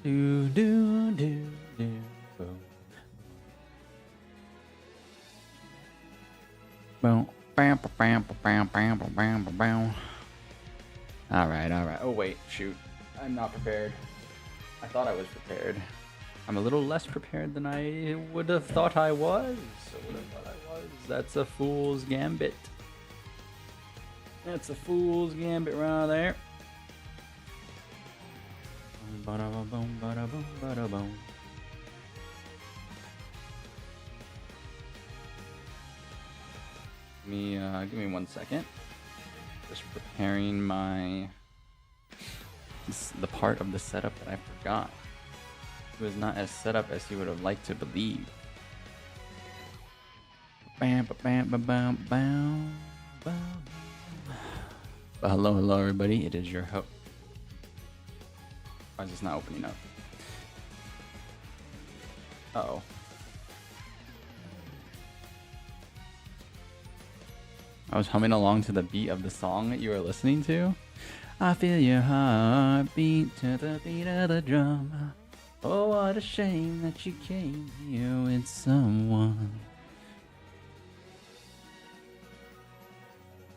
Do do do do. Boom. Boom. Bam bam bam bam bam bam bam. All right, all right. Oh wait, shoot. I'm not prepared. I thought I was prepared. I'm a little less prepared than I would have thought I was. That's a fool's gambit. That's a fool's gambit right there. Ba-da-ba-boom, ba-da-boom, ba-da-boom. Give me 1 second. Just preparing the part of the setup that I forgot. It was not as set up as you would have liked to believe. Bam, bam, bam, bam, bam, bam. But hello, everybody. It is your host. Why is this not opening up? Uh-oh. I was humming along to the beat of the song that you were listening to. I feel your heart beat to the beat of the drum. Oh, what a shame that you came here with someone.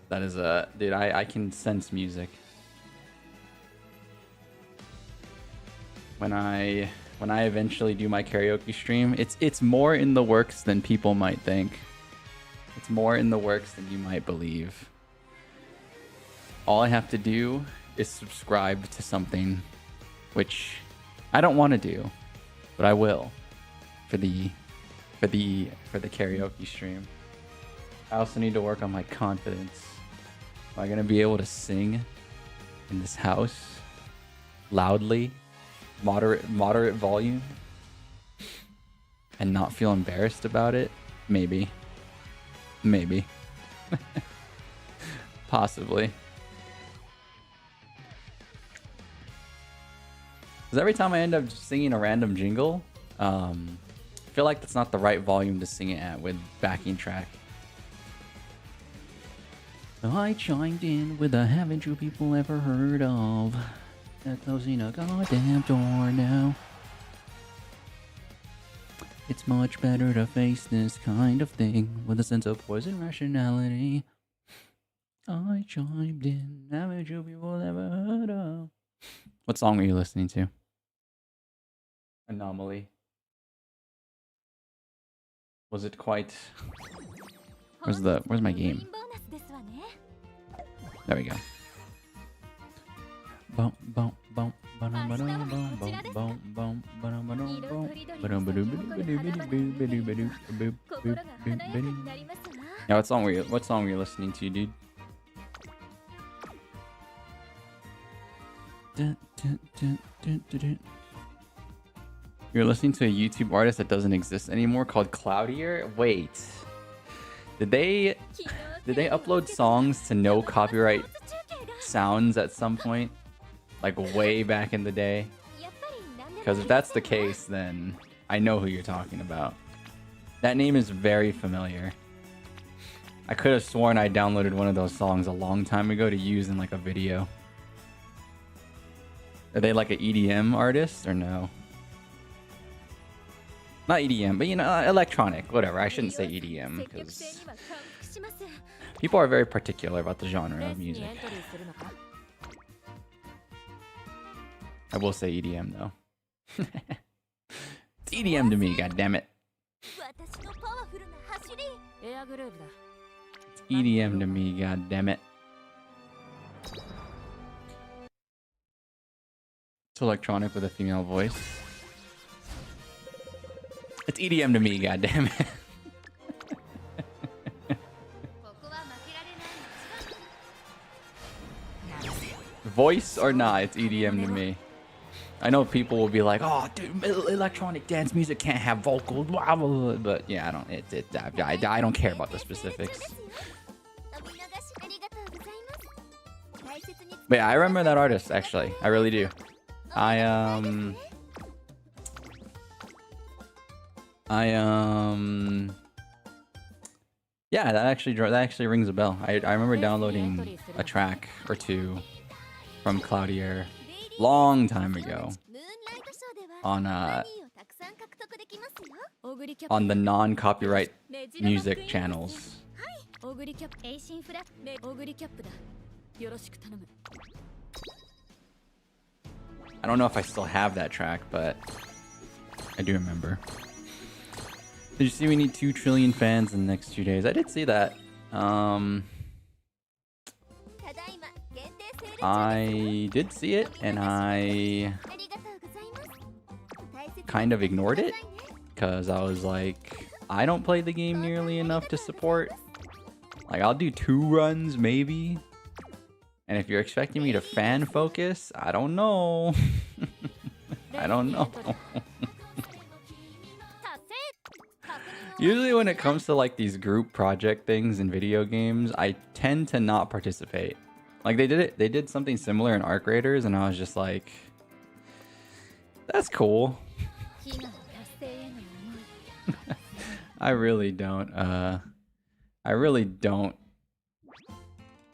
That is dude, I can sense music. When I eventually do my karaoke stream, it's more in the works than people might think. It's more in the works than you might believe. All I have to do is subscribe to something, which I don't want to do, but I will for the karaoke stream. I also need to work on my confidence. Am I gonna be able to sing in this house loudly, moderate volume, and not feel embarrassed about it? Maybe. Possibly. Because every time I end up singing a random jingle, I feel like that's not the right volume to sing it at with backing track. I chimed in with a haven't you people ever heard of? They're closing a goddamn door now. It's much better to face this kind of thing with a sense of poison rationality. I chimed in, haven't you people ever heard of? What song were you listening to? Anomaly. Was it quite... Where's my game? There we go. Yeah, what song were you listening to, dude? You're listening to a YouTube artist that doesn't exist anymore called Cloudier? Wait. Did they upload songs to no copyright sounds at some point? Like way back in the day? Because if that's the case, then I know who you're talking about. That name is very familiar. I could have sworn I downloaded one of those songs a long time ago to use in like a video. Are they like an EDM artist or no? Not EDM, but you know, electronic, whatever. I shouldn't say EDM because people are very particular about the genre of music. I will say EDM though. It's EDM to me, goddammit. It's EDM to me, goddammit. It's electronic with a female voice. It's EDM to me, goddammit. Voice or not, it's EDM to me. I know people will be like, "Oh, dude, electronic dance music can't have vocals," blah, blah, blah. But yeah, I don't care about the specifics. But yeah, I remember that artist actually. I really do. Yeah, that actually rings a bell. I remember downloading a track or two from Cloudier long time ago. on the non-copyright music channels. I don't know if I still have that track, but I do remember. Did you see we need 2 trillion fans in the next 2 days? I did see that. I did see it, and I kind of ignored it because I was like, I don't play the game nearly enough to support. Like, I'll do 2 runs maybe. And if you're expecting me to fan focus, I don't know. I don't know. Usually when it comes to like these group project things in video games, I tend to not participate. Like they did something similar in Arc Raiders, and I was just like, that's cool. I really don't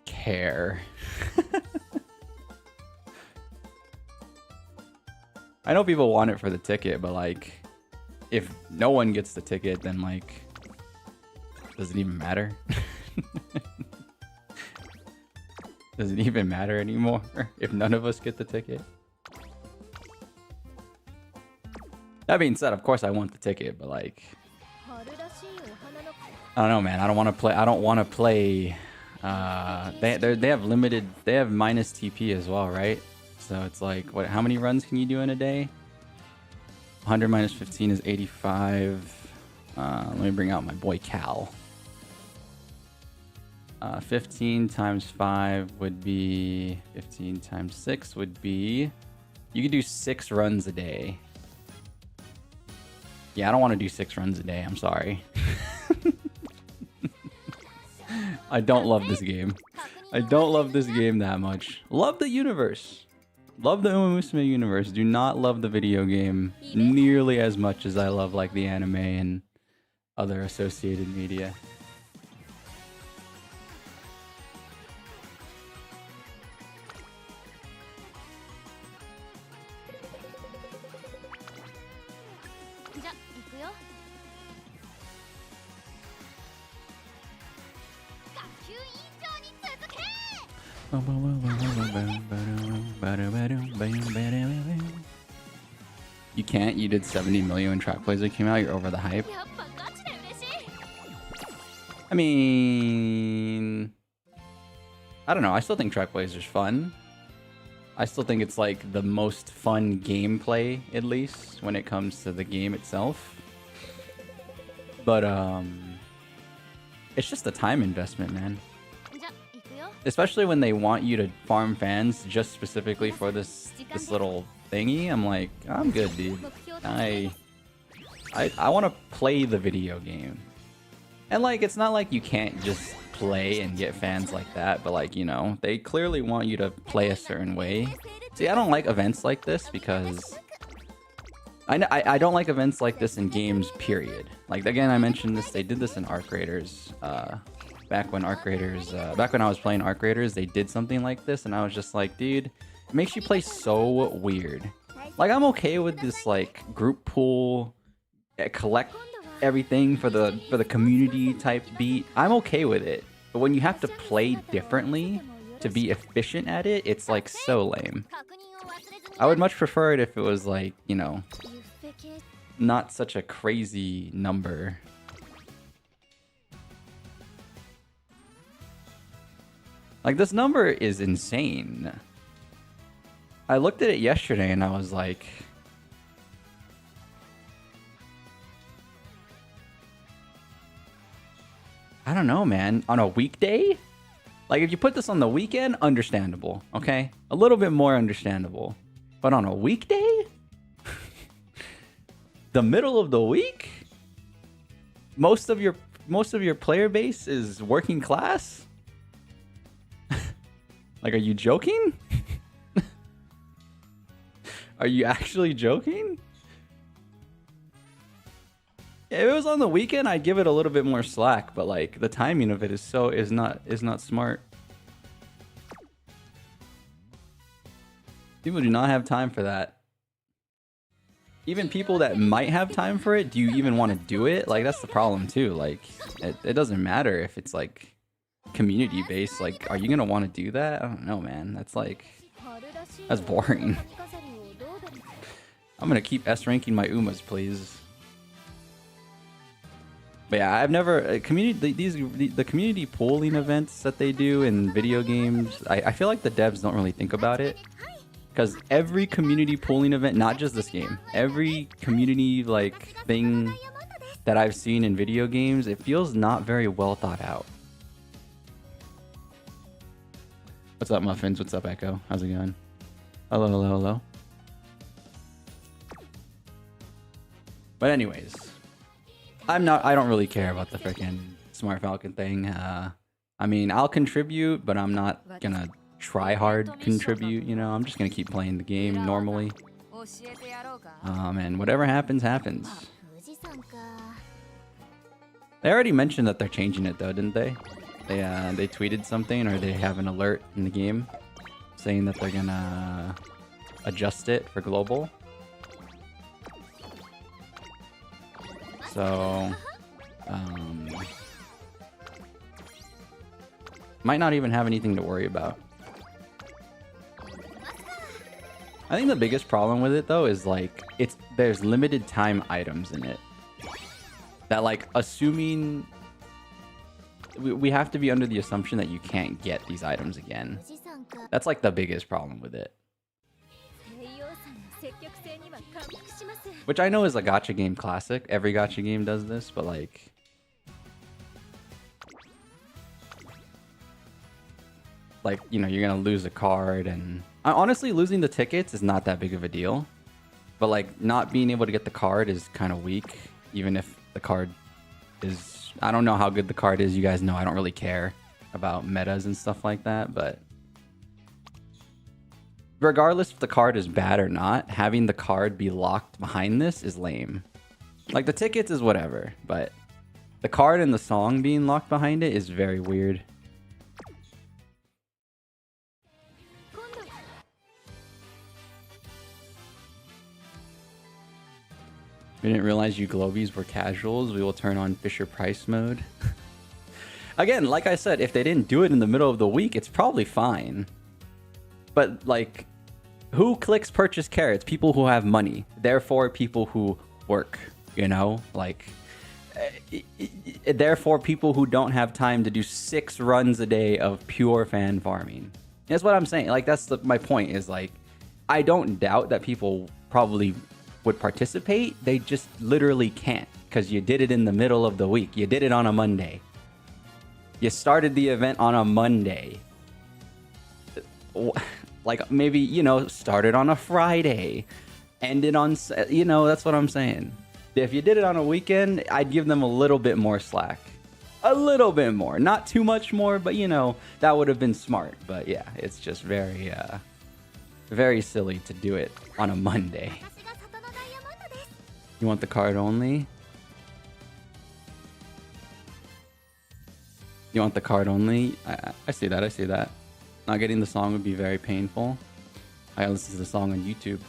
care. I know people want it for the ticket, but like, if no one gets the ticket, then like, does it even matter? Does it even matter anymore if none of us get the ticket? That being said, of course I want the ticket, but like, I don't know, man. I don't want to play. I don't want to play. They have limited. They have minus TP as well, right? So it's like, what? How many runs can you do in a day? 100 minus 15 is 85. Let me bring out my boy Cal. 15 times 5 would be 15 times 6 would be. You could do 6 runs a day. Yeah, I don't want to do 6 runs a day. I'm sorry. I don't love this game. I don't love this game that much. Love the universe. Love the Umamusume universe. Do not love the video game nearly as much as I love like the anime and other associated media. You can't? You did 70 million when track plays came out? You're over the hype? I mean, I don't know. I still think track plays is fun. I still think it's like the most fun gameplay, at least, when it comes to the game itself. But, it's just a time investment, man. Especially when they want you to farm fans just specifically for this little thingy. I'm like, I'm good, dude. I want to play the video game. And like, it's not like you can't just play and get fans like that, but like, you know, they clearly want you to play a certain way. See, I don't like events like this because I don't like events like this in games, period. Like, again, I mentioned this, they did this in Arc Raiders, back when I was playing Arc Raiders, they did something like this, and I was just like, dude, it makes you play so weird. Like, I'm okay with this like group pool, collect everything for the community type beat. I'm okay with it, but when you have to play differently to be efficient at it, it's like so lame. I would much prefer it if it was like, you know, not such a crazy number. Like, this number is insane. I looked at it yesterday and I was like, I don't know, man. On a weekday? Like, if you put this on the weekend, understandable, okay? A little bit more understandable. But on a weekday? The middle of the week? Most of your player base is working class? Like, are you joking? Are you actually joking? If it was on the weekend, I'd give it a little bit more slack, but like, the timing of it is not smart. People do not have time for that. even people that might have time for it, do you even want to do it? Like, that's the problem too. Like, it doesn't matter if it's like community based. Like, are you gonna want to do that? I don't know, man. That's like, that's boring. I'm gonna keep S ranking my Umas, please. But yeah, I've never the community polling events that they do in video games. I feel like the devs don't really think about it. Because every community polling event, not just this game, every community like thing that I've seen in video games, it feels not very well thought out. What's up, Muffins? What's up, Echo? How's it going? Hello, hello, hello. But anyways, I don't really care about the freaking Smart Falcon thing. I mean, I'll contribute, but I'm not gonna try hard contribute, you know. I'm just gonna keep playing the game normally, and whatever happens happens. They already mentioned that they're changing it though, didn't they? They tweeted something, or they have an alert in the game saying that they're gonna adjust it for global. So might not even have anything to worry about. I think the biggest problem with it though is like there's limited time items in it. That like assuming we have to be under the assumption that you can't get these items again. That's like the biggest problem with it. Which I know is a gacha game classic. Every gacha game does this, but like you know, you're gonna lose a card, and honestly losing the tickets is not that big of a deal, but like not being able to get the card is kind of weak. Even if the card is, I don't know how good the card is, you guys know I don't really care about metas and stuff like that, but regardless if the card is bad or not, having the card be locked behind this is lame. Like the tickets is whatever, but the card and the song being locked behind it is very weird. We didn't realize you Globies were casuals. We will turn on Fisher Price mode. Again, like I said, if they didn't do it in the middle of the week, it's probably fine. But like, who clicks purchase carrots? People who have money. Therefore, people who work, you know? Like, therefore, people who don't have time to do 6 runs a day of pure fan farming. That's what I'm saying. Like, that's my point is like, I don't doubt that people probably would participate. They just literally can't because you did it in the middle of the week. You did it on a Monday. You started the event on a Monday. Like maybe, you know, started on a Friday, ended on, you know, that's what I'm saying. If you did it on a weekend, I'd give them a little bit more slack. A little bit more. Not too much more, but you know, that would have been smart. But yeah, it's just very, very silly to do it on a Monday. You want the card only? You want the card only? I see that, I see that. Not getting the song would be very painful. I listen to the song on YouTube.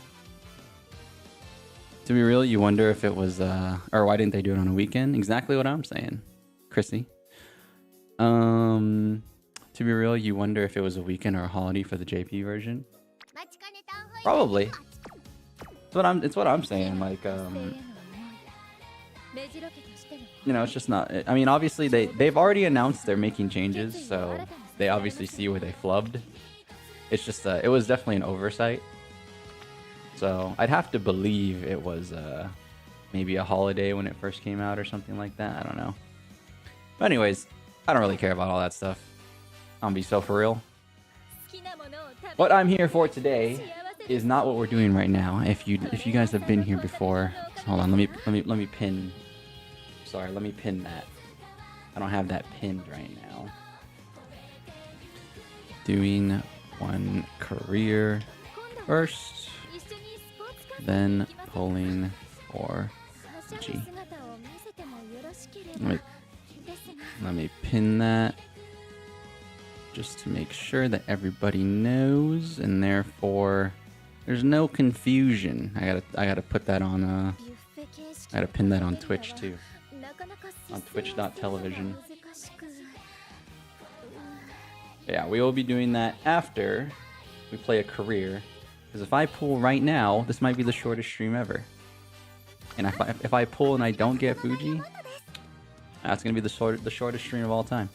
To be real, you wonder if it was, or why didn't they do it on a weekend? Exactly what I'm saying, Chrissy. To be real, you wonder if it was a weekend or a holiday for the JP version. Probably. It's what I'm saying. Like, you know, it's just not. I mean, obviously they've already announced they're making changes, so they obviously see where they flubbed. It's just it was definitely an oversight. So I'd have to believe it was maybe a holiday when it first came out or something like that. I don't know. But anyways, I don't really care about all that stuff. I'm gonna be so for real. What I'm here for today is not what we're doing right now. If you guys have been here before, hold on, let me pin. Sorry, let me pin that. I don't have that pinned right now. Doing one career first, then pulling for G. Let me pin that just to make sure that everybody knows, and therefore There's no confusion. I gotta put that on I gotta pin that on Twitch too. On twitch.television. Yeah, we will be doing that after we play a career. Because if I pull right now, this might be the shortest stream ever. And if I pull and I don't get Fuji, that's gonna be the shortest stream of all time.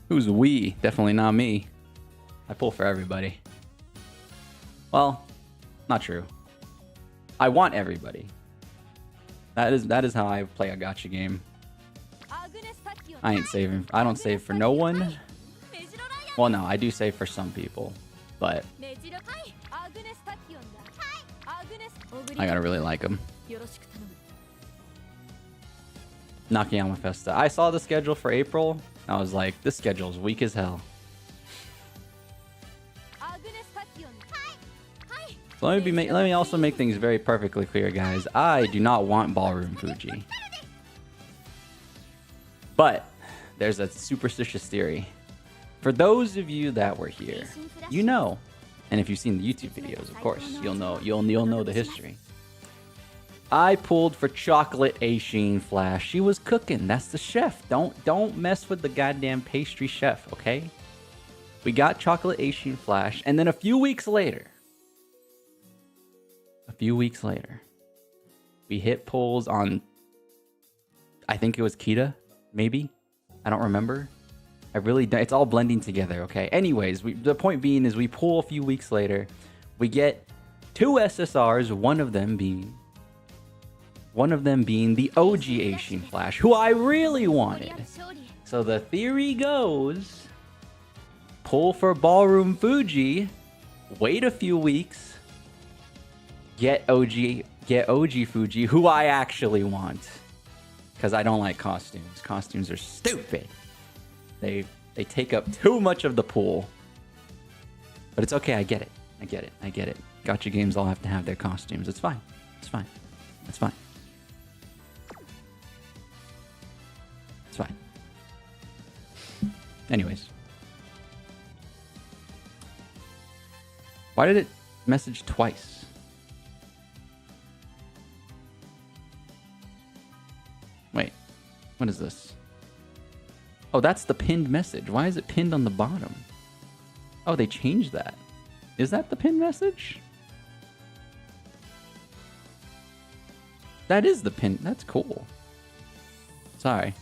Who's we? Definitely not me. I pull for everybody. Well, not true. I want everybody. That is how I play a gacha game. I ain't saving. I don't save for no one. Well, no, I do save for some people, but I gotta really like them. Nakayama Festa. I saw the schedule for April. I was like, this schedule's weak as hell. So let me also make things very perfectly clear, guys. I do not want Ballroom Fuji. But there's a superstitious theory. For those of you that were here, you know, and if you've seen the YouTube videos, of course, you'll know the history. I pulled for Chocolate Aishin Flash. She was cooking. That's the chef. Don't mess with the goddamn pastry chef, okay? We got Chocolate Aishin Flash, and then a few weeks later, we hit pulls on, I think it was Kita, maybe? I don't remember. It's all blending together, okay? Anyways, the point being is we pull a few weeks later, we get 2 SSRs, one of them being the OG Aishin Flash, who I really wanted. So the theory goes, pull for Ballroom Fuji, wait a few weeks, get OG Fuji, who I actually want. Because I don't like costumes. Costumes are stupid. They take up too much of the pool. But it's okay, I get it. Gacha games all have to have their costumes. It's fine. It's fine. Anyways. Why did it message twice? Wait, what is this? Oh, that's the pinned message. Why is it pinned on the bottom? Oh, they changed that. Is that the pinned message? That is the pin. That's cool. Sorry.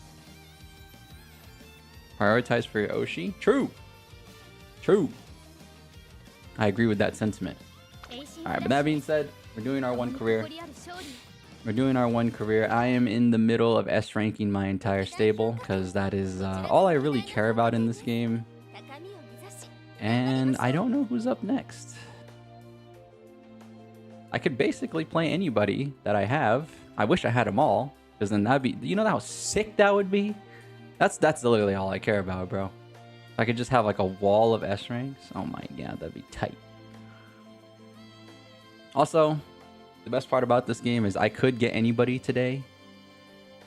Prioritize for your Oshi? True. I agree with that sentiment. Alright, but that being said, we're doing our one career. I am in the middle of S ranking my entire stable, because that is all I really care about in this game. And I don't know who's up next. I could basically play anybody that I have. I wish I had them all, because then that'd be, you know how sick that would be? That's literally all I care about, bro. If I could just have like a wall of S ranks, oh my god, that'd be tight. Also, the best part about this game is I could get anybody today.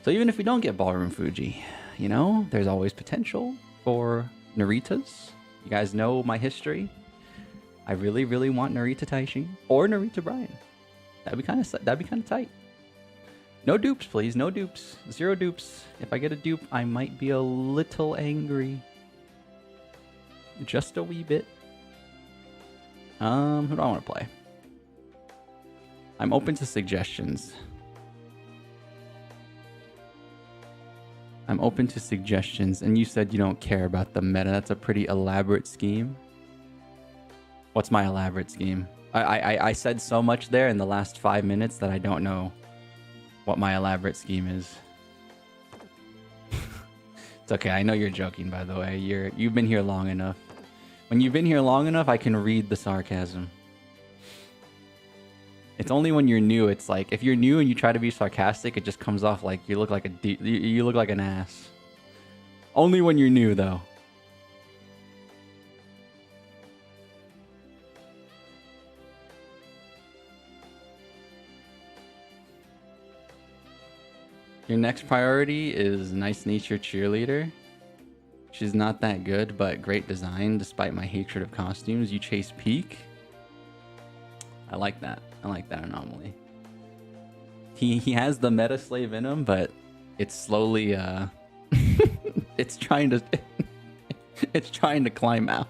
So even if we don't get Ballroom Fuji, you know, there's always potential for Naritas. You guys know my history. I really, really want Narita Taishin or Narita Brian. That'd be kind of tight. No dupes, please. No dupes. 0 dupes. If I get a dupe, I might be a little angry. Just a wee bit. Who do I want to play? I'm open to suggestions. And you said you don't care about the meta. That's a pretty elaborate scheme. What's my elaborate scheme? I said so much there in the last 5 minutes that I don't know what my elaborate scheme is. It's okay. I know you're joking, by the way. You've been here long enough. When you've been here long enough, I can read the sarcasm. It's only when you're new. It's like if you're new and you try to be sarcastic, it just comes off like you look like you look like an ass. Only when you're new, though. Your next priority is nice nature cheerleader. She's not that good, but great design despite my hatred of costumes. You chase peak. I like that. I like that anomaly. He has the meta slave in him, but it's slowly it's trying to it's trying to climb out.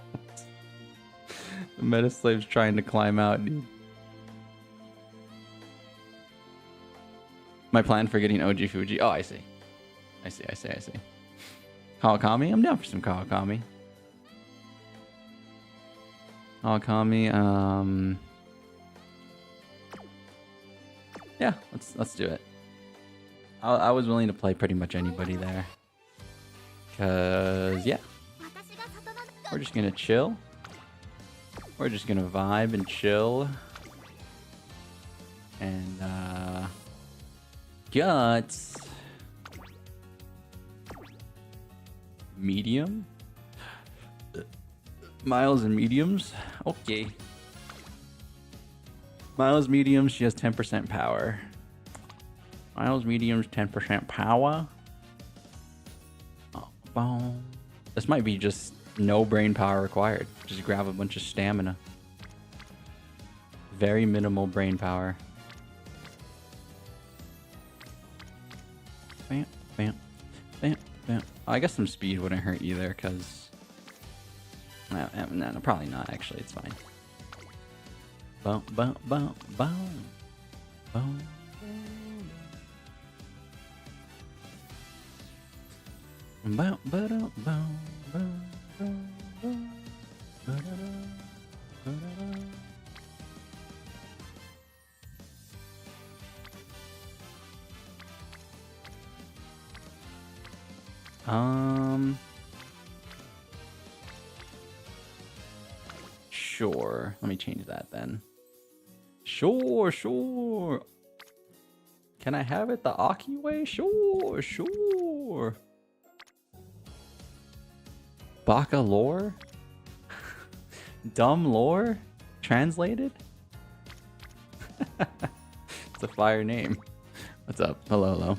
The meta slave's trying to climb out, dude. My plan for getting OG Fuji. Oh, I see. I see. Kawakami? I'm down for some Kawakami. Kawakami, yeah, let's do it. I was willing to play pretty much anybody there. Cause yeah. We're just gonna chill. We're just gonna vibe and chill. And guts. Medium. Miles and mediums. Okay. Miles mediums, she has 10% power. Miles mediums, 10% power. Oh, boom. This might be just no brain power required. Just grab a bunch of stamina. Very minimal brain power. Bam, bam, bam, bam. I guess some speed wouldn't hurt either, because... No, probably not, actually. It's fine. Boom, boom, boom, boom. Boom. Boom, boom, boom, boom, boom, boom, Sure. Let me change that then. Sure. Can I have it the Aki way? Sure. Baka lore? Dumb lore? Translated? It's a fire name. What's up? Hello.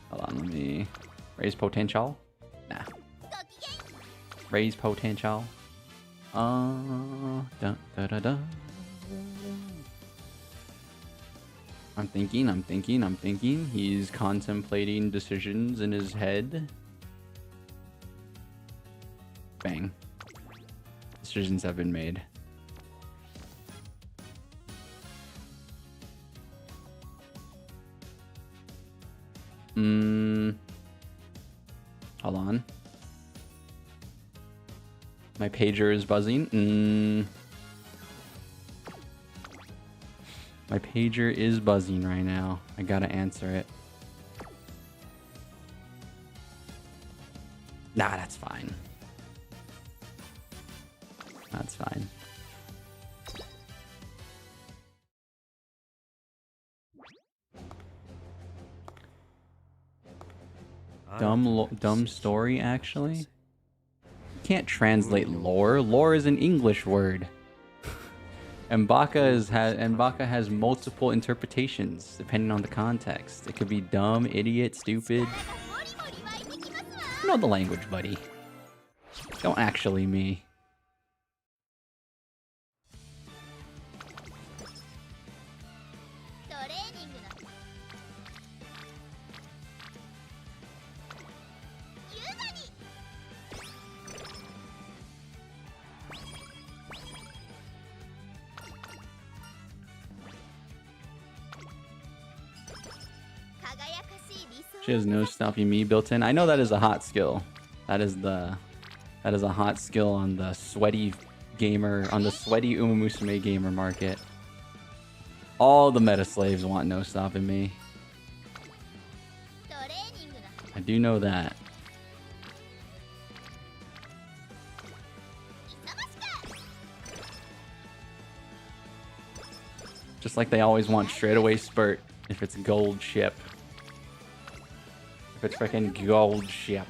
Hold on, let me raise potential. Nah. Raise potential. Dun, da, da, da. I'm thinking. He's contemplating decisions in his head. Bang. Decisions have been made. Hold on. My pager is buzzing. My pager is buzzing right now. I gotta answer it. Nah, that's fine. That's fine. Dumb story, actually. You can't translate lore. Lore is an English word. And Baka has multiple interpretations depending on the context. It could be dumb, idiot, stupid. You know the language, buddy. Don't actually me. She has no stopping me built in. I know that is a hot skill. That is a hot skill on the sweaty Umamusume gamer market. All the meta slaves want no stopping me. I do know that. Just like they always want straightaway spurt if it's gold ship. If it's freaking gold ship.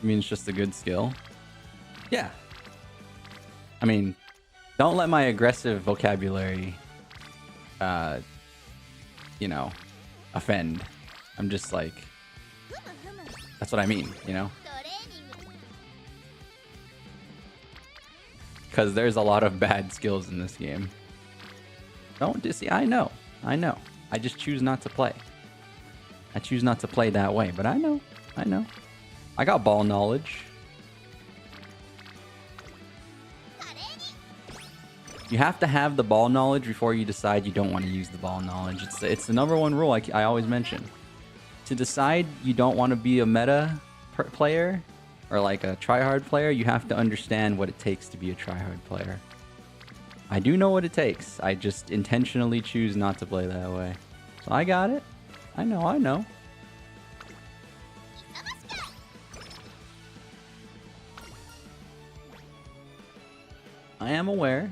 I mean, it's just a good skill. Yeah. I mean, don't let my aggressive vocabulary, you know, offend. I'm just like, that's what I mean, you know? Because there's a lot of bad skills in this game. Don't see, I know. I just choose not to play. I choose not to play that way, but I know. I got ball knowledge. You have to have the ball knowledge before you decide you don't want to use the ball knowledge. It's the #1 rule I always mention. To decide you don't want to be a meta player or like a tryhard player, you have to understand what it takes to be a tryhard player. I do know what it takes. I just intentionally choose not to play that way. So I got it. I know. I am aware.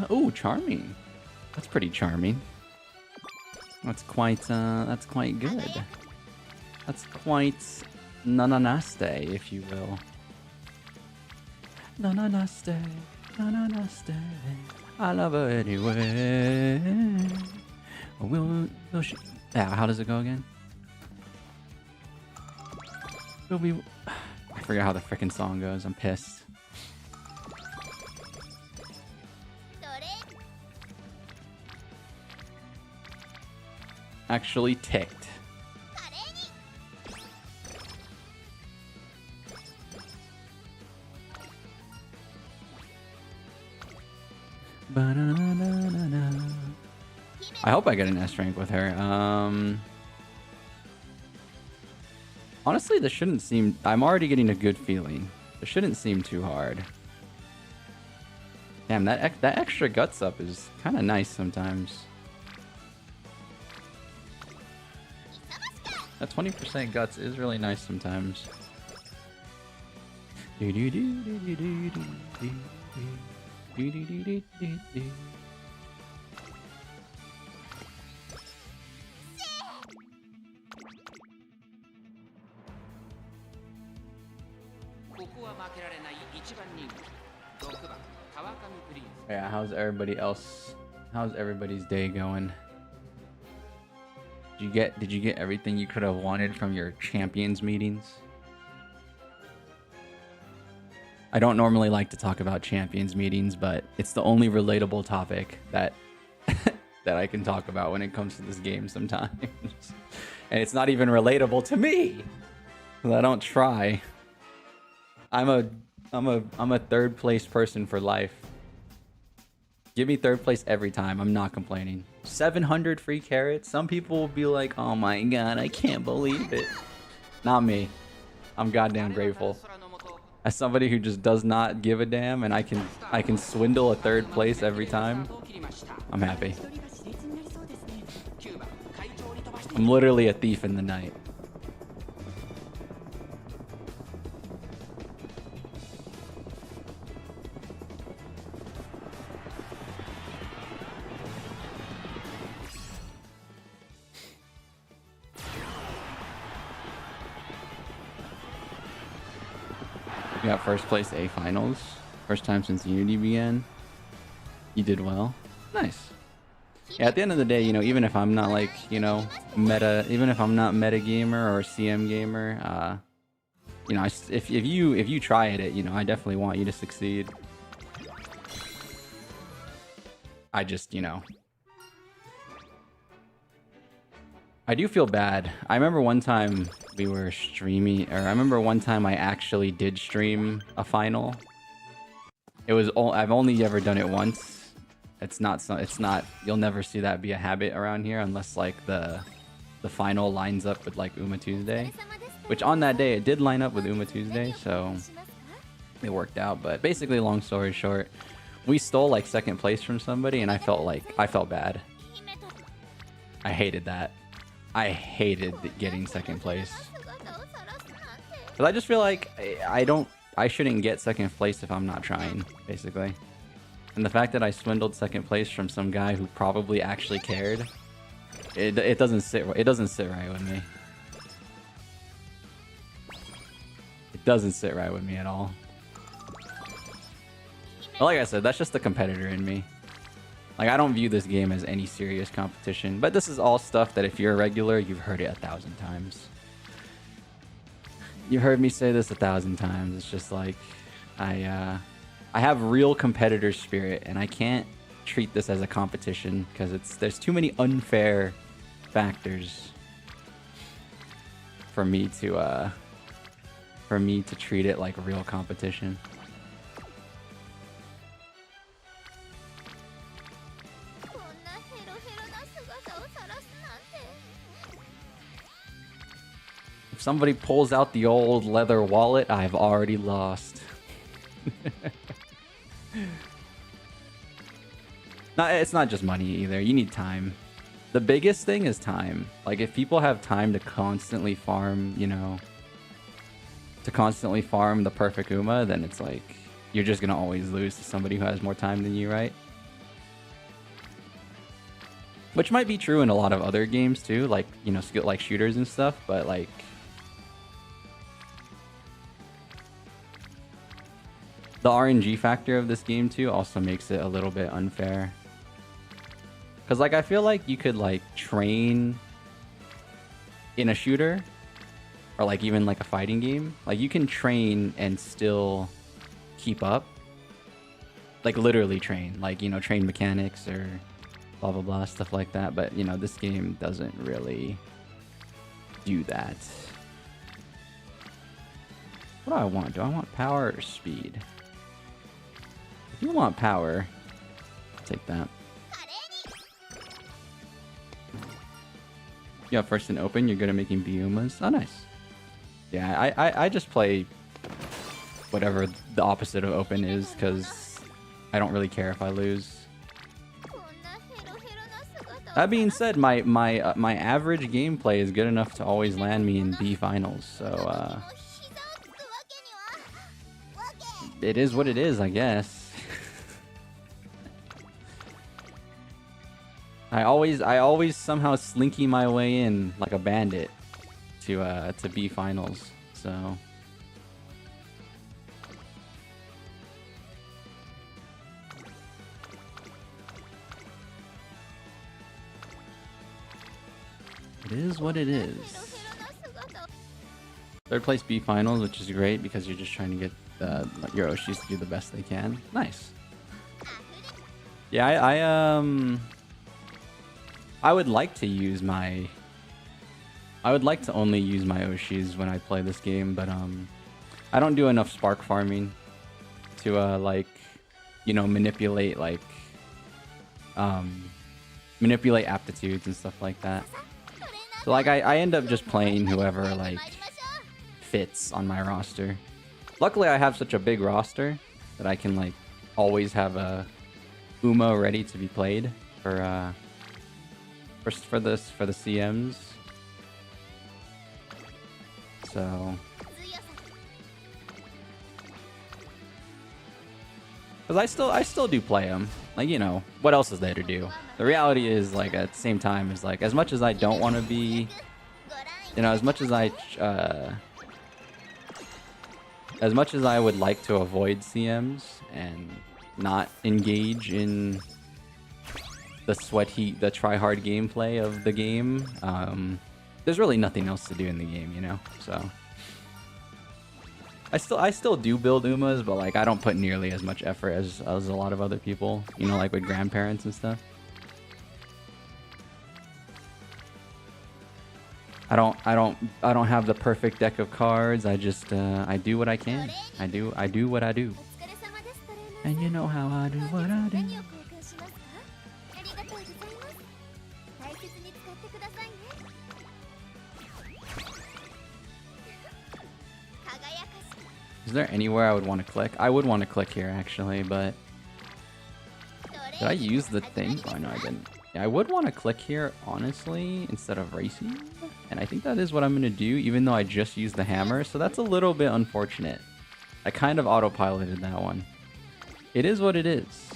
Ooh, charming. That's pretty charming. That's quite good. That's quite nananaste, if you will. Nananaste, nananaste. I love her anyway. How does it go again? I forgot how the frickin' song goes. I'm pissed. Actually ticked. I hope I get an S rank with her. Honestly, this shouldn't seem... I'm already getting a good feeling. This shouldn't seem too hard. Damn, that extra guts up is kind of nice sometimes. That 20% guts is really nice sometimes. Yeah, how's everybody's day going? Did you get everything you could have wanted from your champions meetings? I don't normally like to talk about champions meetings, but it's the only relatable topic that that I can talk about when it comes to this game sometimes. And it's not even relatable to me, 'cause I don't try. I'm a third place person for life. Give me third place every time. I'm not complaining. 700 free carats. Some people will be like, oh my god, I can't believe it. Not me. I'm goddamn grateful. As somebody who just does not give a damn and I can swindle a third place every time, I'm happy. I'm literally a thief in the night. You got first place A finals. First time since Unity began. You did well. Nice. Yeah, at the end of the day, you know, even if I'm not like, you know, even if I'm not meta gamer or CM gamer, you know, if you try at it, you know, I definitely want you to succeed. I just, you know, I do feel bad. I remember one time we were streaming, or I remember one time I actually did stream a final. It was I've only ever done it once. It's not you'll never see that be a habit around here unless like the final lines up with like Uma Tuesday, which on that day it did line up with Uma Tuesday, so it worked out. But basically, long story short, we stole like second place from somebody and I felt bad. I hated that. I hated getting second place. But I just feel like I I shouldn't get second place if I'm not trying, basically. And the fact that I swindled second place from some guy who probably actually cared, it doesn't sit right with me. It doesn't sit right with me at all. But like I said, that's just the competitor in me. Like, I don't view this game as any serious competition, but this is all stuff that if you're a regular, you've heard it 1,000 times. You've heard me say this 1,000 times. It's just like, I have real competitor spirit, and I can't treat this as a competition because there's too many unfair factors for me to treat it like real competition. If somebody pulls out the old leather wallet, I've already lost. It's not just money either. You need time. The biggest thing is time. Like, if people have time to constantly farm, you know, to constantly farm the perfect Uma, then it's like, you're just gonna always lose to somebody who has more time than you, right? Which might be true in a lot of other games too, like, you know, like shooters and stuff, but like, the RNG factor of this game too also makes it a little bit unfair. Because like, I feel like you could like train in a shooter or like even like a fighting game. Like, you can train and still keep up. Like, literally train. Like, you know, train mechanics or blah blah blah, stuff like that. But you know, this game doesn't really do that. What do I want? Do I want power or speed? If you want power, I'll take that. Yeah, first and open, you're good at making Biyumas. Oh, nice. Yeah, I just play whatever the opposite of open is, because I don't really care if I lose. That being said, my average gameplay is good enough to always land me in B finals, so it is what it is, I guess. I always somehow slinky my way in like a bandit to B finals. So it is what it is. Third place B finals, which is great because you're just trying to get your Oshis to do the best they can. Nice. Yeah, I would like to use my... I would like to only use my Oshis when I play this game, but I don't do enough spark farming to like, you know, manipulate like manipulate aptitudes and stuff like that. So like I end up just playing whoever like fits on my roster. Luckily I have such a big roster that I can like always have a Uma ready to be played for the CMs. So because I still do play them. Like, you know, what else is there to do? The reality is, like, at the same time, is like, as much as I don't want to be, you know, as much as I would like to avoid CMs and not engage in the the try-hard gameplay of the game, there's really nothing else to do in the game, you know? So I still do build Umas, but like I don't put nearly as much effort as a lot of other people, you know, like with grandparents and stuff. I don't have the perfect deck of cards. I just I do what I can. I do what I do. And you know how I do what I do. Is there anywhere I would want to click? I would want to click here actually, but did I use the thing? Oh no, I didn't. Yeah, I would want to click here honestly instead of racing, and I think that is what I'm gonna do, even though I just used the hammer. So that's a little bit unfortunate. I kind of autopiloted that one. It is what it is.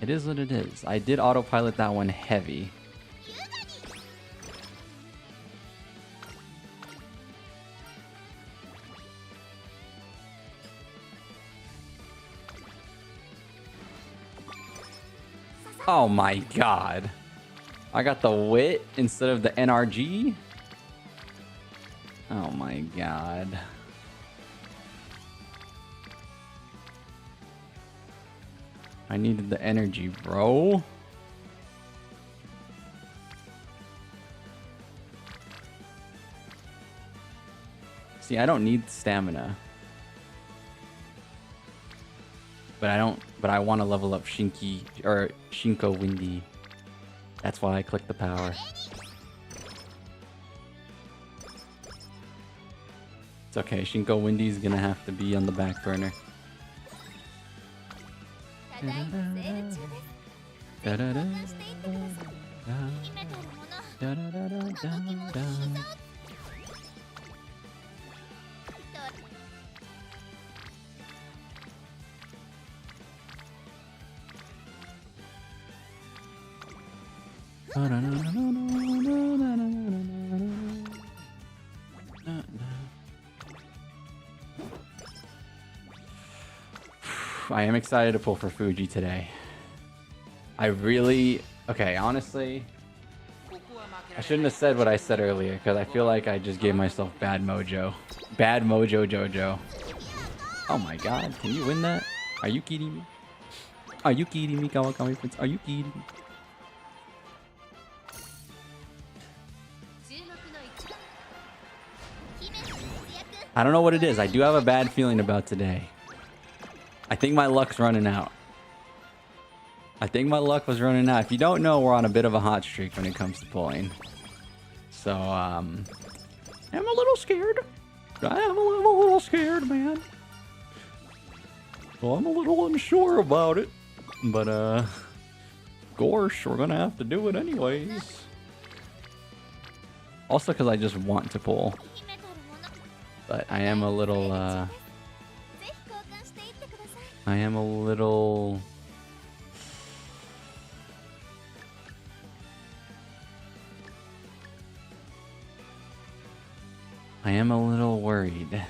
It is what it is. I did autopilot that one heavy. Oh my god. I got the wit instead of the NRG? Oh my god. I needed the energy, bro. See, I don't need stamina. But I want to level up Shinko Windy. That's why I clicked the power. It's okay, Shinko Windy's gonna have to be on the back burner. I am excited to pull for Fuji today. Okay, honestly, I shouldn't have said what I said earlier because I feel like I just gave myself bad mojo. Bad mojo Jojo. Oh my god, can you win that? Are you kidding me? Are you kidding me, Kawakami Prince? Are you kidding me? I don't know what it is. I do have a bad feeling about today. I think my luck's running out. I think my luck was running out. If you don't know, we're on a bit of a hot streak when it comes to pulling. So, I'm a little scared. I am a little scared, man. Well, I'm a little unsure about it. But, gosh, we're gonna have to do it anyways. Also, because I just want to pull. But I am a little, I am a little worried.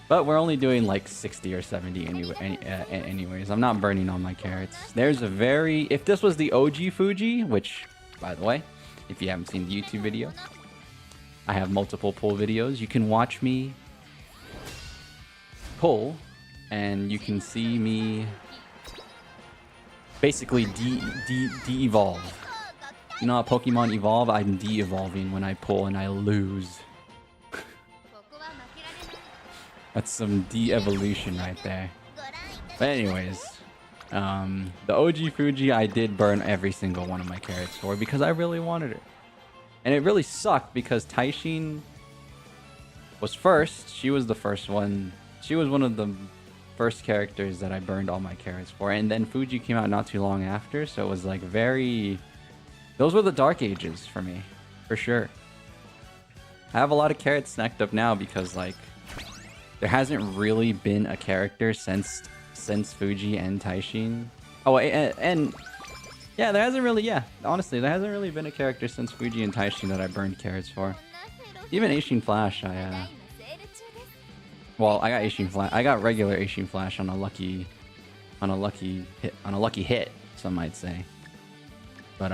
But we're only doing like 60 or 70 anyways. I'm not burning all my carrots. There's a very... If this was the OG Fuji, which, by the way, if you haven't seen the YouTube video, I have multiple pull videos. You can watch me pull, and you can see me basically de-evolve. You know how Pokemon evolve? I'm de-evolving when I pull and I lose. That's some de-evolution right there. But anyways, the OG Fuji I did burn every single one of my carrots for because I really wanted it. And it really sucked because Taishin was first. She was the first one. She was one of the first characters that I burned all my carrots for. And then Fuji came out not too long after. So it was like very... Those were the dark ages for me. For sure. I have a lot of carrots snacked up now because like... There hasn't really been a character since Fuji and Taishin. Oh, and yeah, there hasn't really, honestly, there hasn't really been a character since Fuji and Taishin that I burned carrots for. Even Aishin Flash, well, I got Aishin Flash. I got regular Aishin Flash on a lucky hit, some might say. But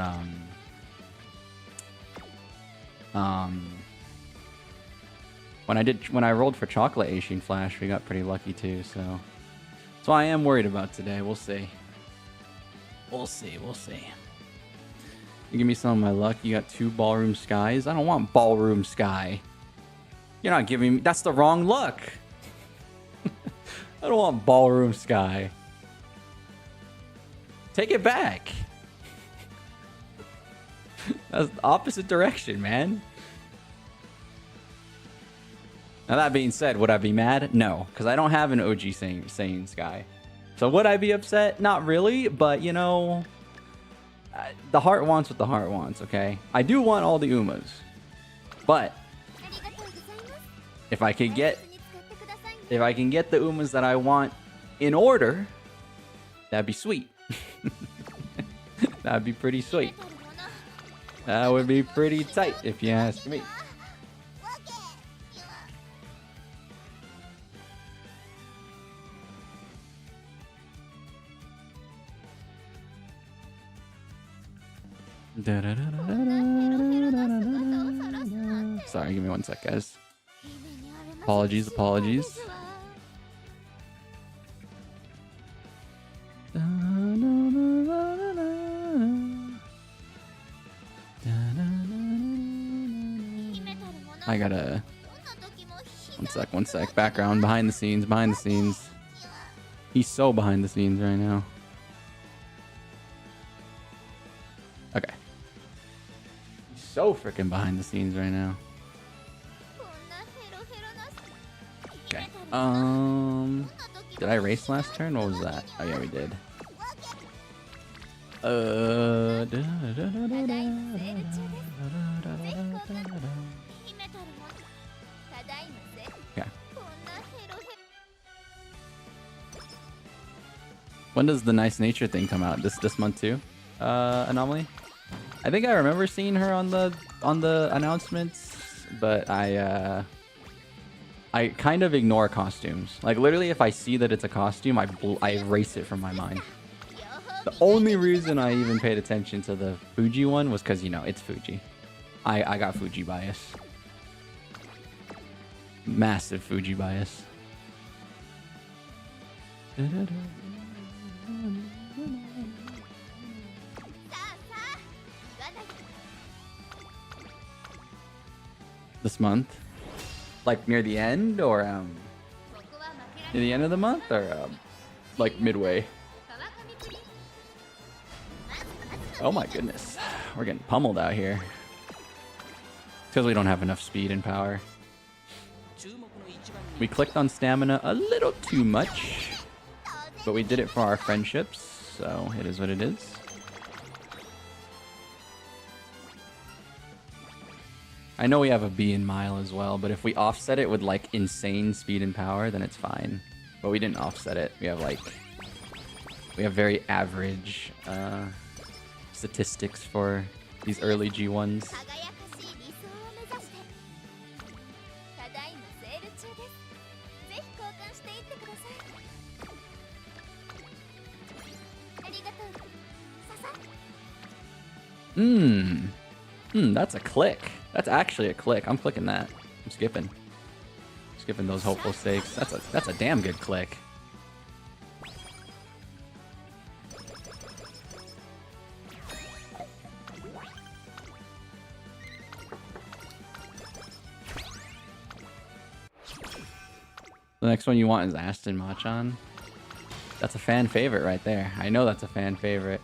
when I rolled for chocolate Aishin Flash, we got pretty lucky too. So I am worried about today. We'll see. We'll see. You give me some of my luck. You got 2 Ballroom Skies. I don't want Ballroom Sky. You're not giving me... That's the wrong luck. I don't want Ballroom Sky. Take it back. That's the opposite direction, man. Now that being said, would I be mad? No, because I don't have an OG Saiyan Sky. So would I be upset? Not really, but you know, the heart wants what the heart wants, okay? I do want all the Umas, but If I can get the Umas that I want in order, that'd be sweet. That'd be pretty sweet. That would be pretty tight if you ask me. Sorry, give me 1 sec, guys. Apologies. I gotta... 1 sec. Background, behind the scenes. He's so behind the scenes right now. Okay. He's so freaking behind the scenes right now. Okay. Did I race last turn? What was that? Oh yeah, we did. Okay. When does the nice nature thing come out? This month too? Anomaly? I think I remember seeing her on the announcements, but I kind of ignore costumes. Like literally, if I see that it's a costume, I erase it from my mind. The only reason I even paid attention to the Fuji one was because, you know, it's Fuji. I got Fuji bias. Massive Fuji bias. This month? Like near the end, or near the end of the month, or like midway? Oh my goodness, we're getting pummeled out here because we don't have enough speed and power. We clicked on stamina a little too much, but we did it for our friendships, so it is what it is. I know we have a B in mile as well, but if we offset it with like insane speed and power, then it's fine. But we didn't offset it. We have very average statistics for these early G1s. That's a click. That's actually a click. I'm clicking that. I'm skipping those hopeful stakes. That's a damn good click. The next one you want is Aston Machan. That's a fan favorite right there. I know that's a fan favorite.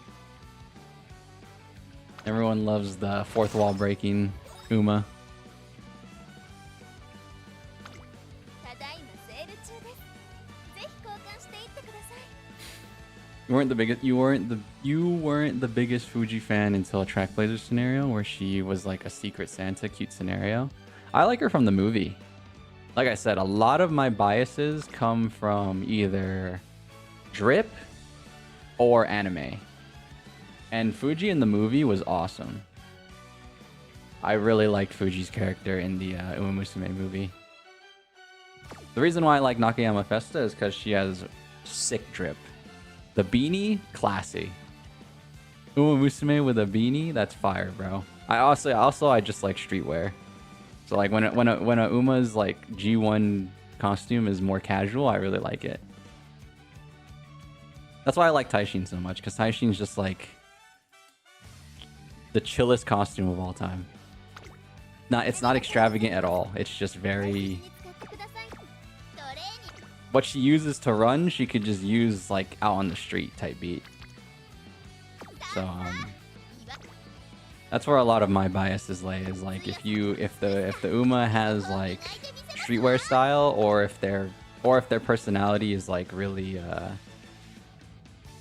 Everyone loves the fourth wall breaking Uma. You weren't the biggest Fuji fan until a Trackblazer scenario where she was like a secret Santa cute scenario. I like her from the movie. Like I said, a lot of my biases come from either drip or anime. And Fuji in the movie was awesome. I really liked Fuji's character in the Umamusume movie. The reason why I like Nakayama Festa is because she has sick drip. The beanie, classy. Umamusume with a beanie, that's fire, bro. I just like streetwear. So like when a Uma's like G1 costume is more casual, I really like it. That's why I like Taishin so much, because Taishin's just like the chillest costume of all time. It's not extravagant at all. It's just very... What she uses to run, she could just use like out on the street type beat. So that's where a lot of my biases lay, is like if the Uma has like streetwear style, or if their personality is like really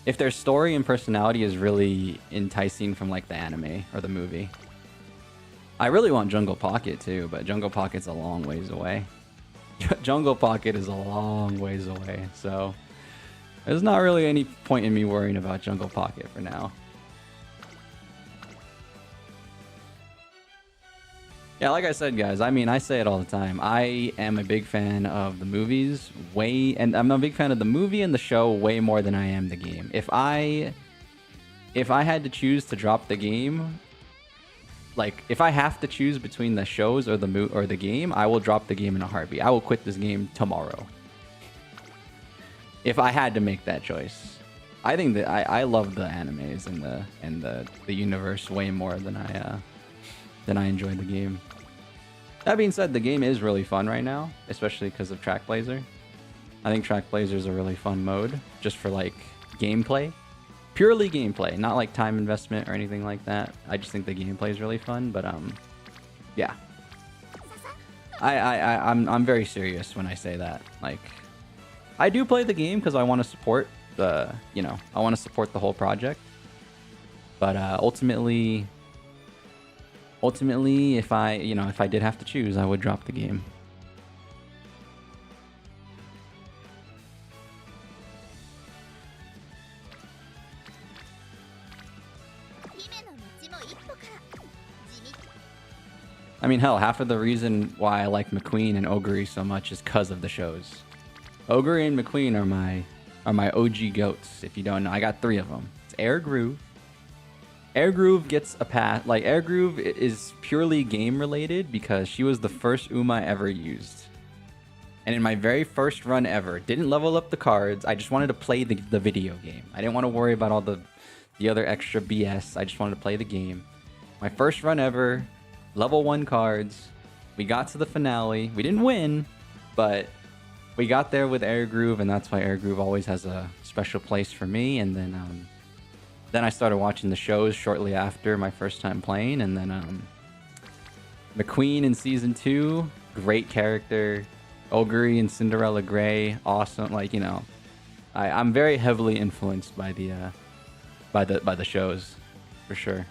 if their story and personality is really enticing from like the anime or the movie. I really want Jungle Pocket too, but Jungle Pocket's a long ways away. Jungle Pocket is a long ways away, so there's not really any point in me worrying about Jungle Pocket for now. Yeah, like I said, guys, I mean, I say it all the time. I am a big fan of the movies and I'm a big fan of the movie and the show way more than I am the game. If I had to choose to drop the game, like if I have to choose between the shows or the game, I will drop the game in a heartbeat. I will quit this game tomorrow. If I had to make that choice. I think that I love the animes and the universe way more than I enjoy the game. That being said, the game is really fun right now, especially because of Track Blazer. I think Track Blazer is a really fun mode, just for like gameplay. Purely gameplay, not like time investment or anything like that. I just think the gameplay is really fun, but yeah. I'm very serious when I say that. Like, I do play the game because I want to support I want to support the whole project. But ultimately, if I did have to choose, I would drop the game. I mean, hell, half of the reason why I like McQueen and Ogre so much is because of the shows. Ogre and McQueen are my OG goats. If you don't know, I got 3 of them. It's Air Groove. Air Groove gets a pass. Like, Air Groove is purely game related because she was the first Uma I ever used. And in my very first run ever, didn't level up the cards. I just wanted to play the video game. I didn't want to worry about all the other extra BS. I just wanted to play the game. My first run ever, level 1 cards. We got to the finale. We didn't win, but we got there with Air Groove, and that's why Air Groove always has a special place for me. And then I started watching the shows shortly after my first time playing, and then McQueen in season 2, great character. Ogre and Cinderella Grey, awesome. Like, I'm very heavily influenced by the shows, for sure.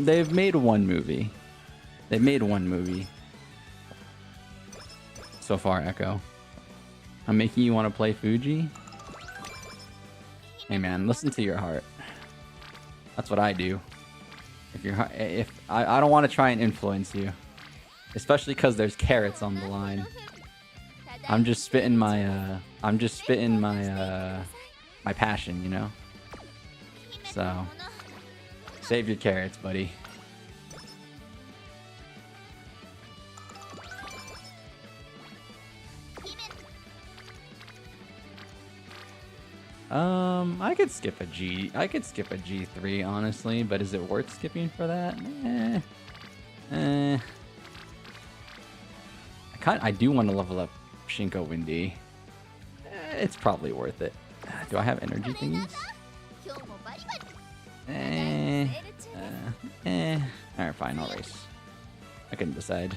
They've made one movie. So far, Echo. I'm making you want to play Fuji? Hey man, listen to your heart. That's what I do. If I don't want to try and influence you, especially because there's carrots on the line. I'm just spitting my my passion, So save your carrots, buddy. I could skip a G3 honestly, but is it worth skipping for that? I do want to level up Shinko Windy. It's probably worth it. Do I have energy thingies? Alright, fine, I'll race. I couldn't decide.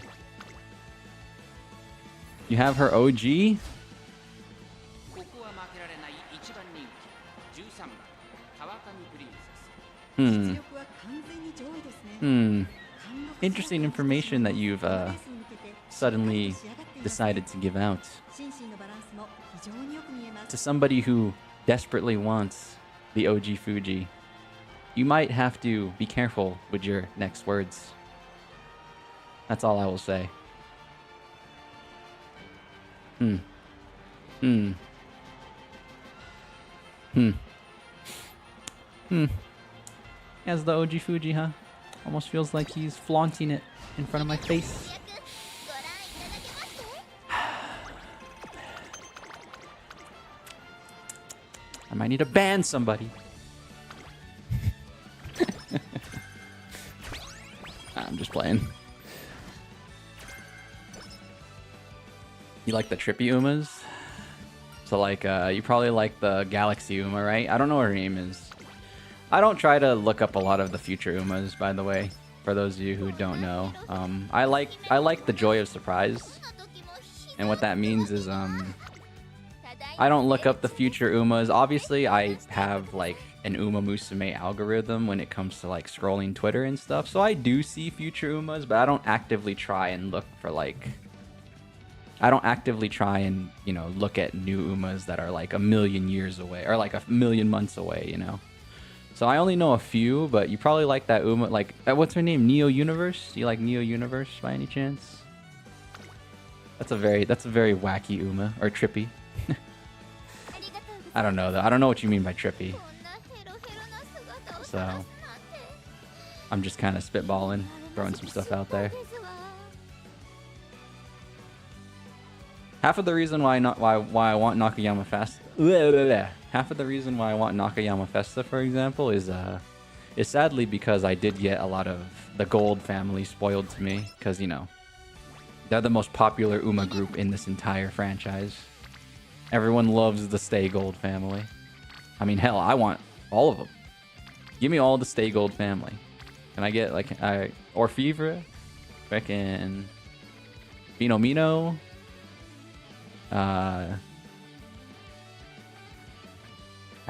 You have her OG? Interesting information that you've suddenly decided to give out to somebody who desperately wants the OG Fuji. You might have to be careful with your next words. That's all I will say. As the OG Fuji, huh? Almost feels like he's flaunting it in front of my face. I might need to ban somebody. I'm just playing. You like the trippy Umas? So like, you probably like the Galaxy Uma, right? I don't know what her name is. I don't try to look up a lot of the future Umas, by the way, for those of you who don't know. I like the joy of surprise. And what that means is, I don't look up the future Umas. Obviously, I have, like, an Umamusume algorithm when it comes to like scrolling Twitter and stuff. So I do see future Umas, but I don't actively try and look for like... I don't actively try and, you know, look at new Umas that are like a million years away or like a million months away, you know? So I only know a few, but you probably like that Uma, like, what's her name? Neo Universe? Do you like Neo Universe by any chance? That's a very wacky Uma, or trippy. I don't know though. I don't know what you mean by trippy. So I'm just kind of spitballing, throwing some stuff out there. Half of the reason why I want Nakayama Festa, half of the reason why I want Nakayama Festa, for example, is sadly because I did get a lot of the Gold family spoiled to me, because, you know, they're the most popular Uma group in this entire franchise. Everyone loves the Stay Gold family. I mean, hell, I want all of them. Give me all the Stay Gold family. Can I get like Orfevre, frickin' Binomino? I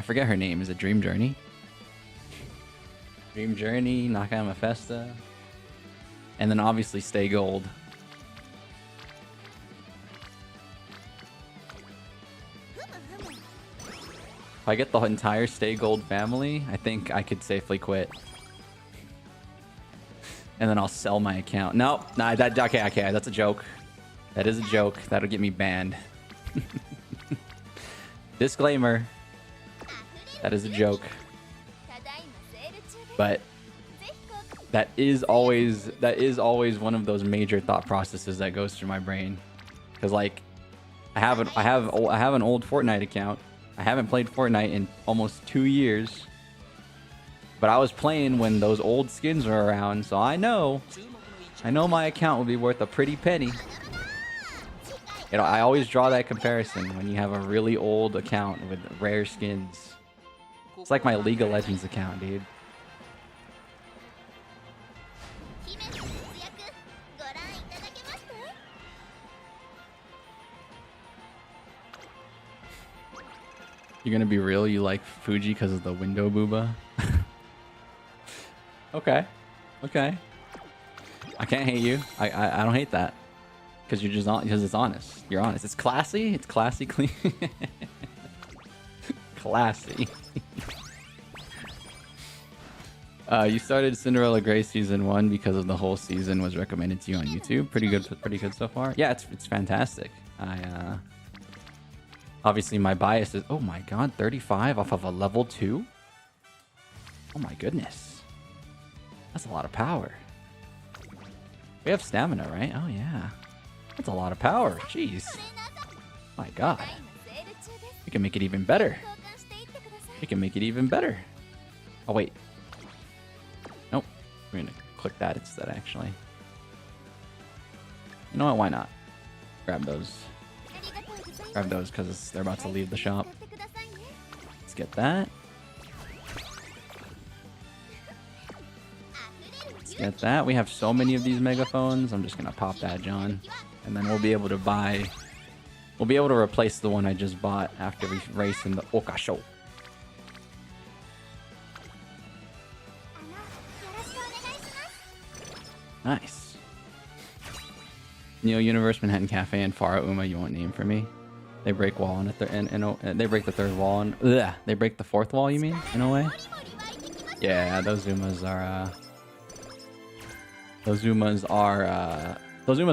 forget her name. Is it Dream Journey? Dream Journey, Nakayama Festa, and then obviously Stay Gold. If I get the entire Stay Gold family, I think I could safely quit. And then I'll sell my account. Nope. Nah, okay, that's a joke. That is a joke. That'll get me banned. Disclaimer. That is a joke. But that is always one of those major thought processes that goes through my brain. Because like I have an old Fortnite account. I haven't played Fortnite in almost 2 years. But I was playing when those old skins were around, so I know my account will be worth a pretty penny. You know, I always draw that comparison when you have a really old account with rare skins. It's like my League of Legends account, dude. You're gonna be real? You like Fuji because of the window booba? Okay. Okay. I can't hate you. I don't hate that. Because you're just because it's honest. You're honest. It's classy. It's classy, clean. Classy. You started Cinderella Grey season 1 because of the whole season was recommended to you on YouTube. Pretty good so far. Yeah, it's fantastic. Obviously my bias is, oh my god, 35 off of a level 2? Oh my goodness. That's a lot of power. We have stamina, right? Oh yeah. That's a lot of power. Jeez. My god. We can make it even better. We can make it even better. Oh wait. Nope. We're gonna click that instead, actually. You know what? Why not? Grab those. Grab those because they're about to leave the shop. Let's get that. Let's get that. We have so many of these megaphones. I'm just gonna pop that, John. And then we'll be able to buy... We'll be able to replace the one I just bought after we race in the Okasho. Nice. Neo Universe, Manhattan Cafe, and Fara Uma, you won't name for me. They break wall and they break the third wall and they break the fourth wall, you mean, in a way? Yeah, those Umas are those Umas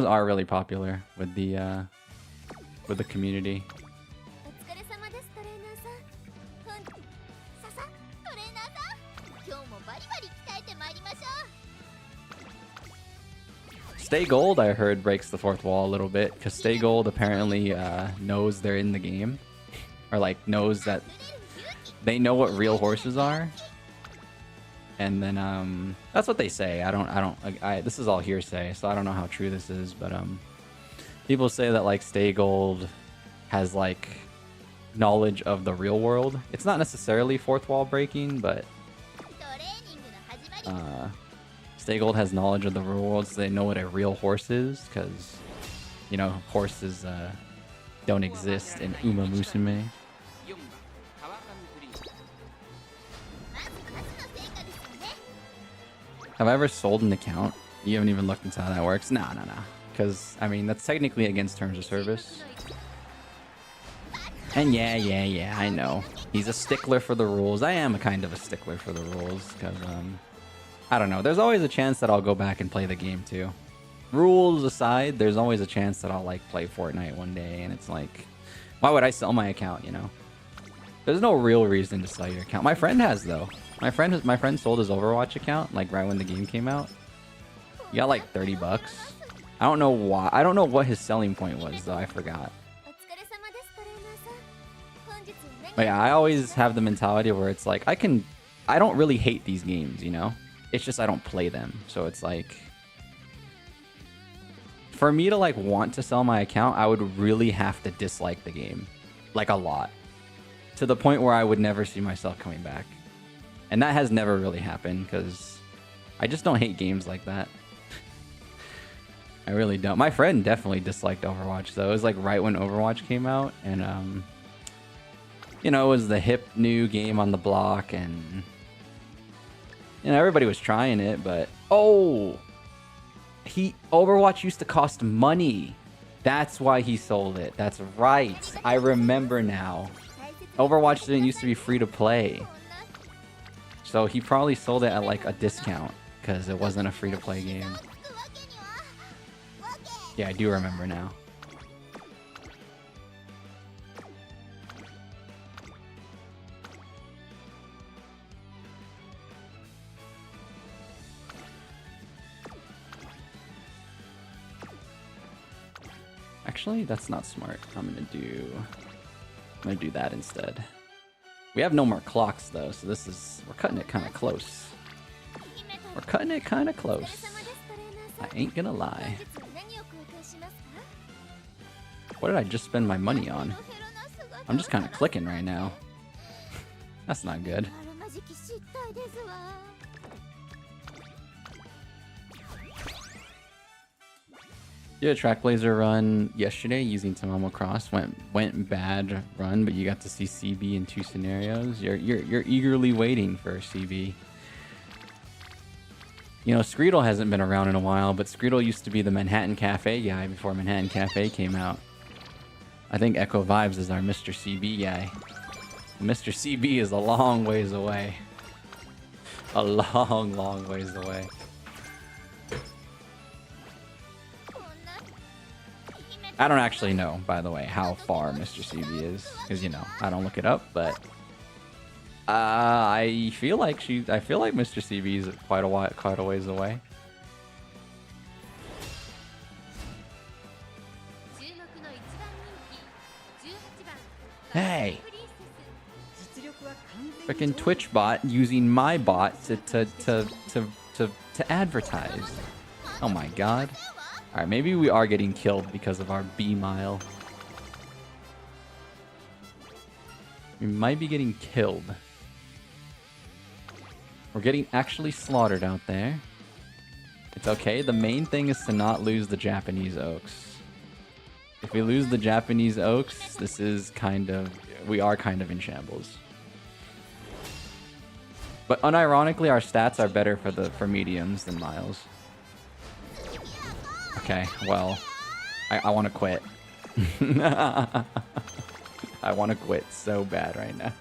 are really popular with the community. Stay Gold, I heard, breaks the fourth wall a little bit because Stay Gold apparently knows they're in the game, or like knows that they know what real horses are, and then that's what they say. This is all hearsay, so I don't know how true this is, but people say that like Stay Gold has like knowledge of the real world. It's not necessarily fourth wall breaking, but Stay Gold has knowledge of the real world, so they know what a real horse is, because, you know, horses don't exist in Umamusume. Have I ever sold an account? You haven't even looked into how that works? Nah. Because, I mean, that's technically against terms of service. And yeah, I know. He's a stickler for the rules. I am a kind of a stickler for the rules. Because, I don't know. There's always a chance that I'll go back and play the game, too. Rules aside, there's always a chance that I'll, like, play Fortnite one day. And it's like, why would I sell my account, you know? There's no real reason to sell your account. My friend has, though. My friend sold his Overwatch account, like, right when the game came out. He got, like, 30 bucks. I don't know why. I don't know what his selling point was, though. I forgot. But yeah, I always have the mentality where it's like, I don't really hate these games, you know? It's just I don't play them. So it's like, for me to, like, want to sell my account, I would really have to dislike the game. Like, a lot. To the point where I would never see myself coming back. And that has never really happened, because I just don't hate games like that. I really don't. My friend definitely disliked Overwatch, though. It was like right when Overwatch came out, and you know, it was the hip new game on the block, and you know, everybody was trying it, but Overwatch used to cost money. That's why he sold it. That's right. I remember now. Overwatch didn't used to be free to play. So he probably sold it at like a discount because it wasn't a free to play game. Yeah, I do remember now. Actually, that's not smart. I'm gonna do that instead. We have no more clocks though, so we're cutting it kind of close. We're cutting it kind of close. I ain't gonna lie. What did I just spend my money on? I'm just kind of clicking right now. That's not good. Did a track blazer run yesterday using Tamamo Cross. Went bad run, but you got to see CB in 2 scenarios. You're eagerly waiting for CB. You know, Screedle hasn't been around in a while, but Screedle used to be the Manhattan Cafe guy before Manhattan Cafe came out. I think Echo Vibes is our Mr. CB guy. Mr. CB is a long ways away. A long ways away. I don't actually know, by the way, how far Mr. CB is, because, you know, I don't look it up, but I feel like Mr. CB is quite a ways away. Hey, freaking Twitch bot using my bot to advertise. Oh my god. Alright, maybe we are getting killed because of our B mile. We might be getting killed. We're getting actually slaughtered out there. It's okay. The main thing is to not lose the Japanese Oaks. If we lose the Japanese Oaks, we are kind of in shambles. But unironically, our stats are better for mediums than miles. Okay, well, I want to quit. I want to quit so bad right now.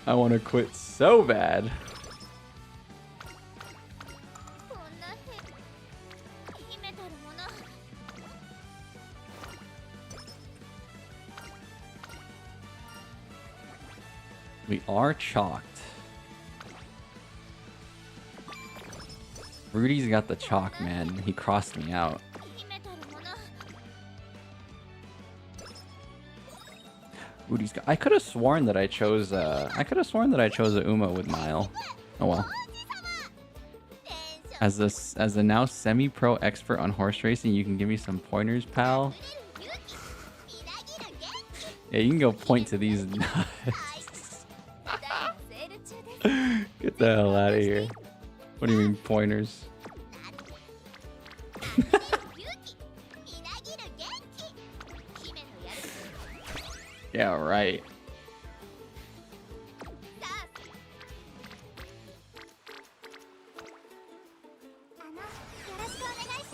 I want to quit so bad. We are chalked. Rudy's got the chalk, man. He crossed me out. Rudy's got. I could have sworn that I chose. A Uma with Mile. Oh well. As a now semi-pro expert on horse racing, you can give me some pointers, pal. Yeah, you can go point to these nuts. Get the hell out of here. What do you mean pointers? Yeah, right.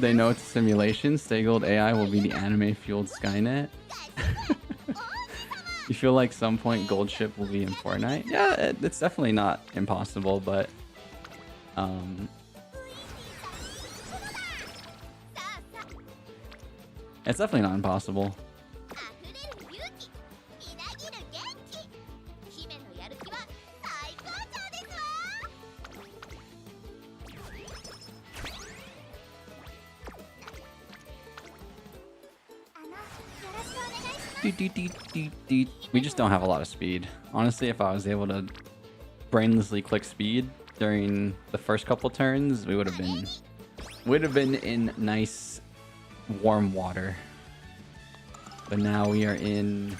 They know it's a simulation. Stay Gold AI will be the anime-fueled Skynet. You feel like some point Gold Ship will be in Fortnite? Yeah, it's definitely not impossible, but it's definitely not impossible. We just don't have a lot of speed. Honestly, if I was able to brainlessly click speed during the first couple turns, we would have been in nice warm water. But now we are in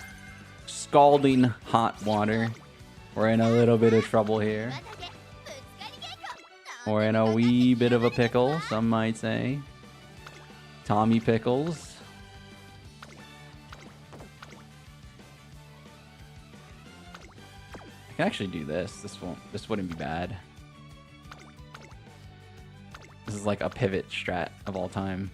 scalding hot water. We're in a little bit of trouble here. We're in a wee bit of a pickle, some might say. Tommy Pickles. I can actually do this. This wouldn't be bad. This is like a pivot strat of all time.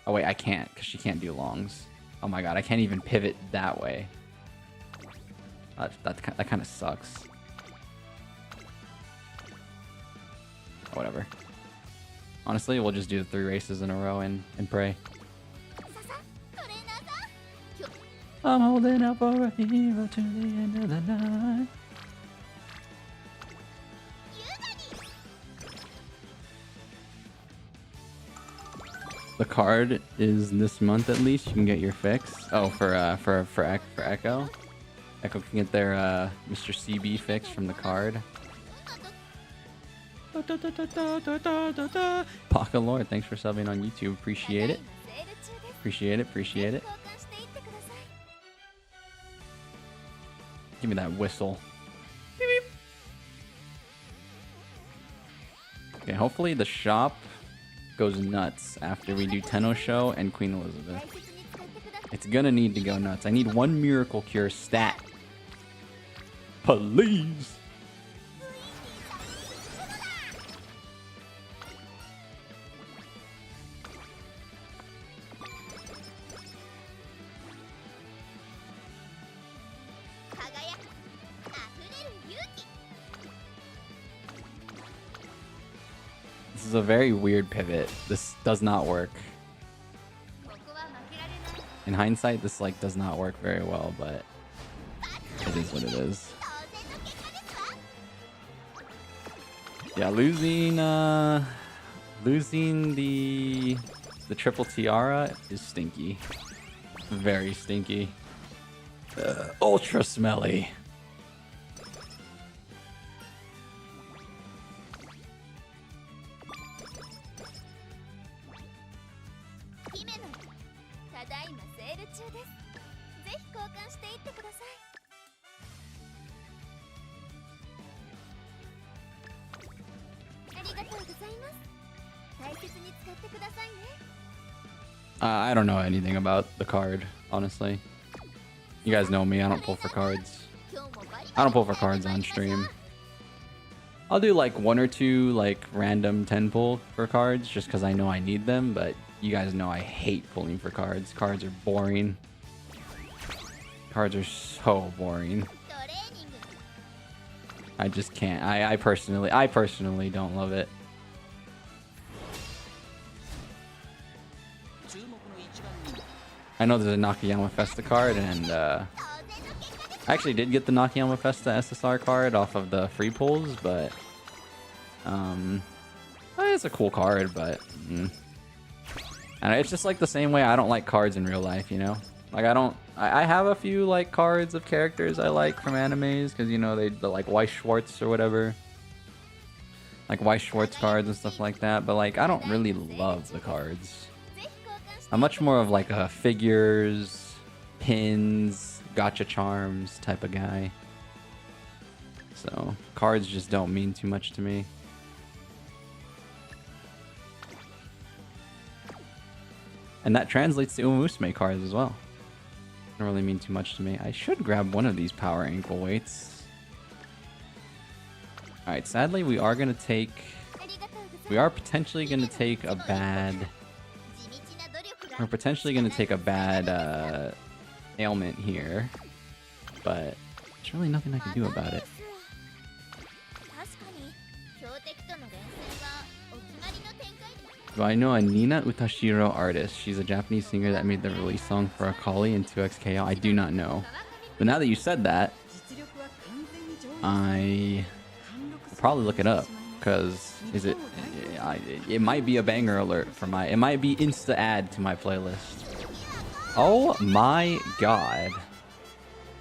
Oh wait, I can't because she can't do longs. Oh my god, I can't even pivot that way. That kind of sucks. Oh, whatever. Honestly, we'll just do the 3 races in a row and pray. I'm holding out for a hero to the end of the night. The card is this month at least. You can get your fix. Oh, for Echo. Echo can get their Mr. CB fix from the card. Paka Lord, thanks for subbing on YouTube. Appreciate it. Appreciate it. Appreciate it. Give me that whistle. Beep, beep. Okay, hopefully the shop goes nuts after we do Tenno Show and Queen Elizabeth. It's gonna need to go nuts. I need 1 miracle cure stat. Please. This is a very weird pivot. This does not work. In hindsight, this like does not work very well, but it is what it is. Yeah, losing the triple tiara is stinky. Very stinky. Ultra smelly. I don't know anything about the card, honestly. You guys know me, I don't pull for cards. I don't pull for cards on stream. I'll do like 1 or 2 like random 10 pull for cards just because I know I need them, but you guys know I hate pulling for cards. Cards are boring. Cards are so boring. I just can't. I personally don't love it. I know there's a Nakayama Festa card, and I actually did get the Nakayama Festa SSR card off of the free pulls, but it's a cool card, but and it's just like the same way I don't like cards in real life, you know? Like I have a few like cards of characters I like from animes because you know they're like Weiss Schwartz or whatever, like Weiss Schwartz cards and stuff like that, but like I don't really love the cards. I'm much more of like a figures, pins, gacha charms type of guy. So cards just don't mean too much to me. And that translates to Umamusume cards as well. Don't really mean too much to me. I should grab one of these power ankle weights. Alright, sadly we are going to take We are potentially going to take a bad... We're potentially going to take a bad ailment here. But there's really nothing I can do about it. Do I know a Nina Utashiro artist? She's a Japanese singer that made the release song for Akali and 2XKO. I do not know. But now that you said that, I will probably look it up. Because it might be a banger alert for my... It might be insta add to my playlist. Oh my god.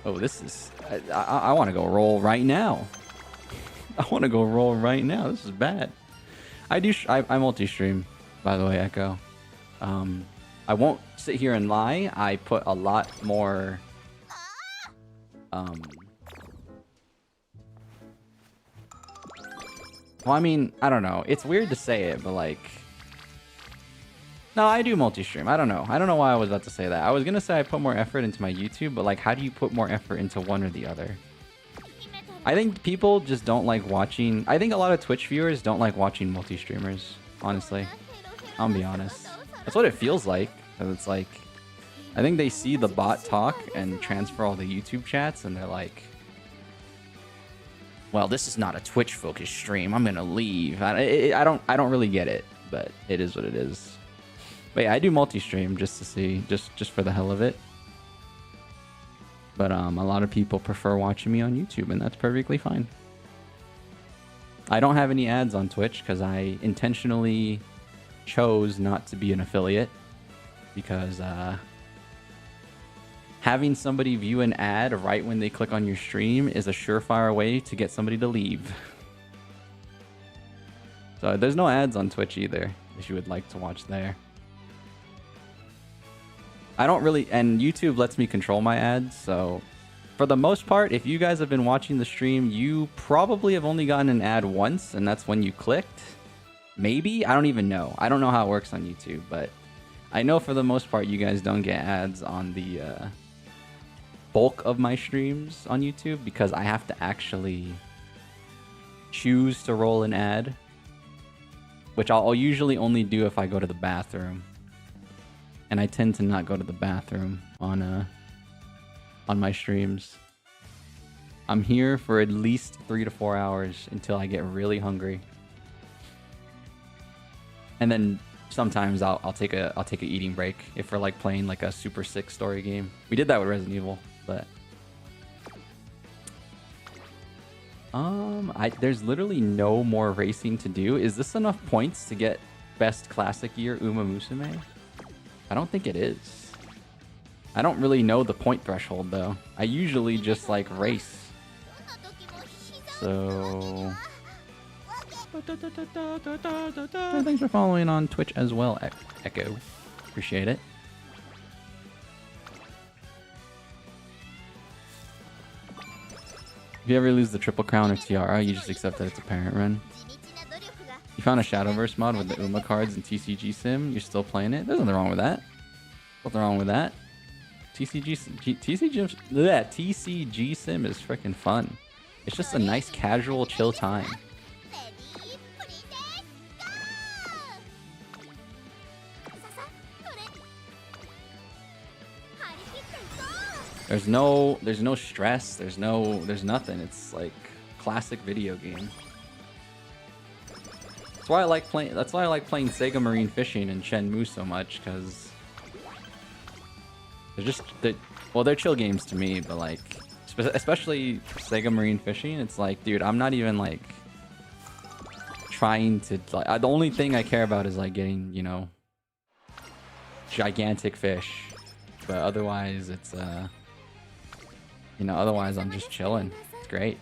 Oh, this is... I want to go roll right now. I want to go roll right now. This is bad. I multi-stream, by the way, Echo. I won't sit here and lie. I put a lot more... Well, I mean, I don't know. It's weird to say it, but like... No, I do multi-stream. I don't know. I don't know why I was about to say that. I was going to say I put more effort into my YouTube, but like, how do you put more effort into one or the other? I think people just don't like watching... I think a lot of Twitch viewers don't like watching multi-streamers, honestly. I'll be honest. That's what it feels like. Because it's like... I think they see the bot talk and transfer all the YouTube chats, and they're like... Well, this is not a Twitch-focused stream. I'm gonna leave. I don't really get it, but it is what it is. But yeah, I do multi-stream just to see, just for the hell of it. But a lot of people prefer watching me on YouTube, and that's perfectly fine. I don't have any ads on Twitch because I intentionally chose not to be an affiliate because having somebody view an ad right when they click on your stream is a surefire way to get somebody to leave. So there's no ads on Twitch either, if you would like to watch there. I don't really... And YouTube lets me control my ads, so... For the most part, if you guys have been watching the stream, you probably have only gotten an ad once, and that's when you clicked. Maybe? I don't even know. I don't know how it works on YouTube, but... I know for the most part you guys don't get ads on the... bulk of my streams on YouTube because I have to actually choose to roll an ad, which I'll usually only do if I go to the bathroom, and I tend to not go to the bathroom on my streams. I'm here for at least 3 to 4 hours until I get really hungry, and then sometimes I'll take a eating break if we're like playing like a super sick story game. We did that with Resident Evil. But there's literally no more racing to do. Is this enough points to get best classic year Umamusume? I don't think it is. I don't really know the point threshold though. I usually just like race. So thanks for following on Twitch as well, Echo. Appreciate it. If you ever lose the triple crown or tiara, you just accept that it's a parent run. You found a Shadowverse mod with the Uma cards and TCG Sim. You're still playing it? There's nothing wrong with that. Nothing wrong with that. TCG Sim is freaking fun. It's just a nice, casual, chill time. There's no stress. There's nothing. It's like classic video game. That's why I like playing Sega Marine Fishing and Shenmue so much, because they're chill games to me, but like especially Sega Marine Fishing, it's like, dude, I'm not even like trying to like, the only thing I care about is like getting, you know, gigantic fish, but otherwise it's you know, otherwise I'm just chilling. It's great.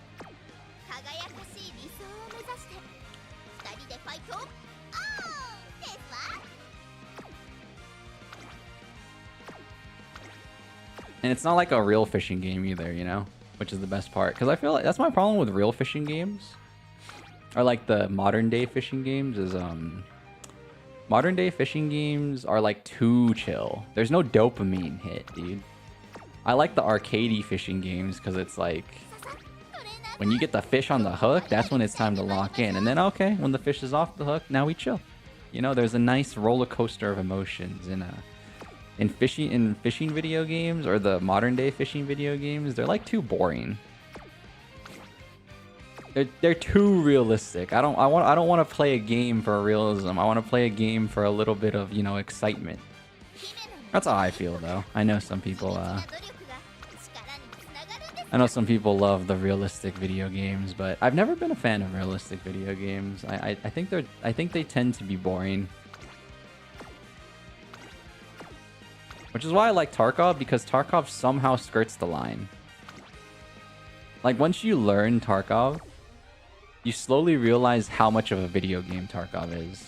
And it's not like a real fishing game either, you know, which is the best part. Because I feel like that's my problem with real fishing games, or like the modern day fishing games, is modern day fishing games are like too chill. There's no dopamine hit, dude. I like the arcadey fishing games because it's like When you get the fish on the hook, that's when it's time to lock in. And then, okay, when the fish is off the hook, now we chill. You know, there's a nice roller coaster of emotions in fishing video games, or the modern day fishing video games. They're like too boring. They're too realistic. I don't want to play a game for realism. I want to play a game for a little bit of, you know, excitement. That's how I feel, though. I know some people love the realistic video games, but I've never been a fan of realistic video games. I think they tend to be boring. Which is why I like Tarkov, because Tarkov somehow skirts the line. Like, once you learn Tarkov, you slowly realize how much of a video game Tarkov is.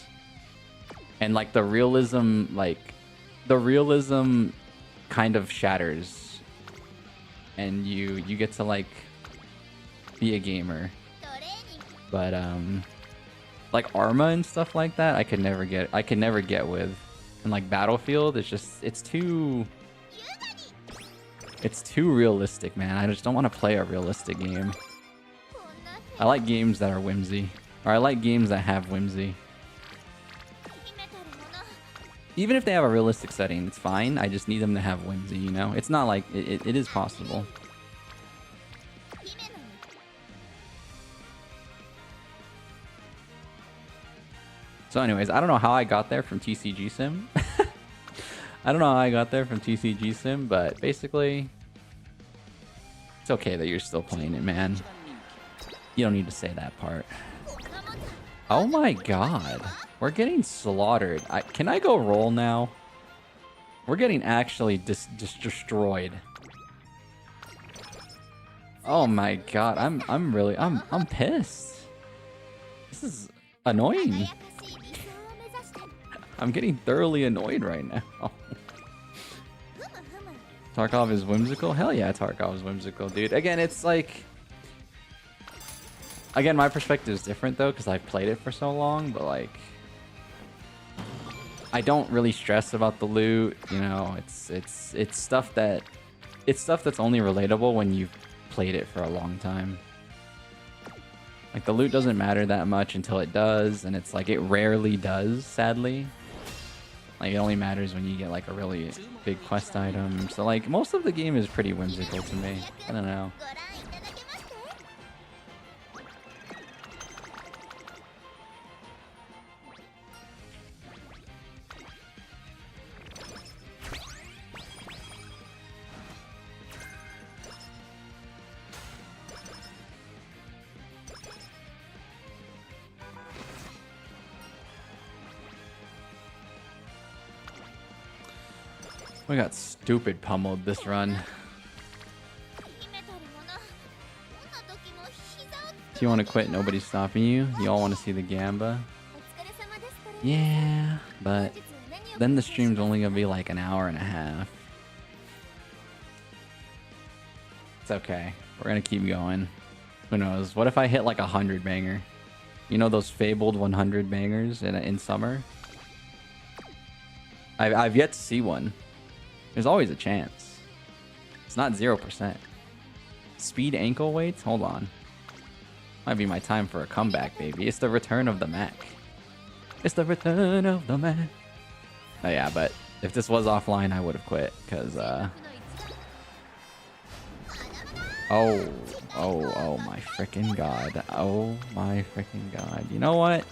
And like the realism kind of shatters. And you get to like be a gamer. But like Arma and stuff like that, I could never get with. And like Battlefield, it's too realistic, man. I just don't want to play a realistic game. I like games that are whimsy. Or I like games that have whimsy. Even if they have a realistic setting, it's fine. I just need them to have whimsy, you know? It's not like... It is possible. So anyways, I don't know how I got there from TCG Sim. I don't know how I got there from TCG Sim, but basically... It's okay that you're still playing it, man. You don't need to say that part. Oh my god. We're getting slaughtered. Can I go roll now? We're getting actually destroyed. Oh my god. I'm pissed. This is annoying. I'm getting thoroughly annoyed right now. Tarkov is whimsical? Hell yeah, Tarkov is whimsical, dude. Again, it's like... Again, my perspective is different though, because I've played it for so long, but like... I don't really stress about the loot, you know, it's stuff that... It's stuff that's only relatable when you've played it for a long time. Like, the loot doesn't matter that much until it does, and it's like, it rarely does, sadly. Like, it only matters when you get like a really big quest item. So like, most of the game is pretty whimsical to me. I don't know. We got stupid pummeled this run. If you want to quit, nobody's stopping you. You all want to see the Gamba. Yeah, but then the stream's only gonna be like an hour and a half. It's okay. We're gonna keep going. Who knows? What if I hit like 100 banger? You know those fabled 100 bangers in summer? I've yet to see one. There's always a chance. It's not 0%. Speed ankle weights? Hold on. Might be my time for a comeback, baby. It's the return of the Mac. It's the return of the Mac. Oh yeah, but if this was offline, I would have quit, because, Oh my freaking god. Oh my freaking god. You know what?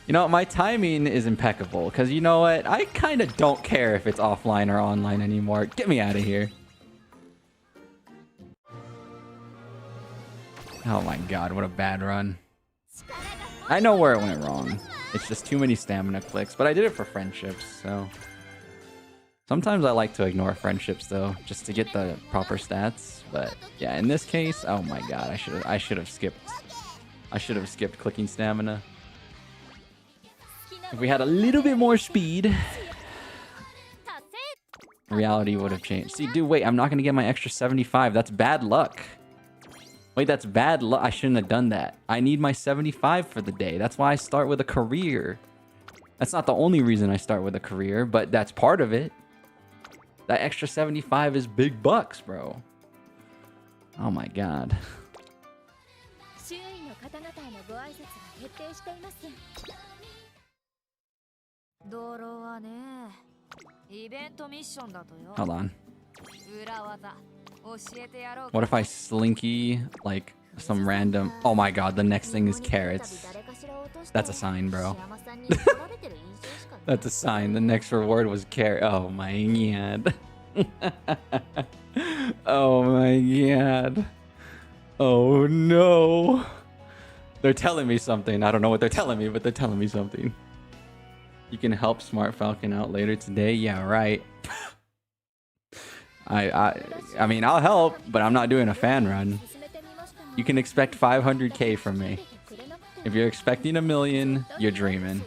You know what? My timing is impeccable, because you know what? I kind of don't care if it's offline or online anymore. Get me out of here. Oh my god, what a bad run. I know where it went wrong. It's just too many stamina clicks, but I did it for friendships, so... Sometimes I like to ignore friendships though, just to get the proper stats. But yeah, in this case, oh my god, I should have skipped clicking stamina. If we had a little bit more speed, reality would have changed. See, dude, wait, I'm not gonna get my extra 75. That's bad luck. Wait, that's bad luck. I shouldn't have done that. I need my 75 for the day. That's why I start with a career. That's not the only reason I start with a career, but that's part of it. That extra 75 is big bucks, bro. Oh my god. Hold on. What if I slinky like some random... Oh my god, the next thing is carrots. That's a sign, bro. That's a sign. The next reward was carrot. Oh my god. Oh my god. Oh no. They're telling me something. I don't know what they're telling me, but they're telling me something. You can help Smart Falcon out later today. Yeah, right. I mean, I'll help, but I'm not doing a fan run. You can expect 500k from me. If you're expecting 1 million, you're dreaming.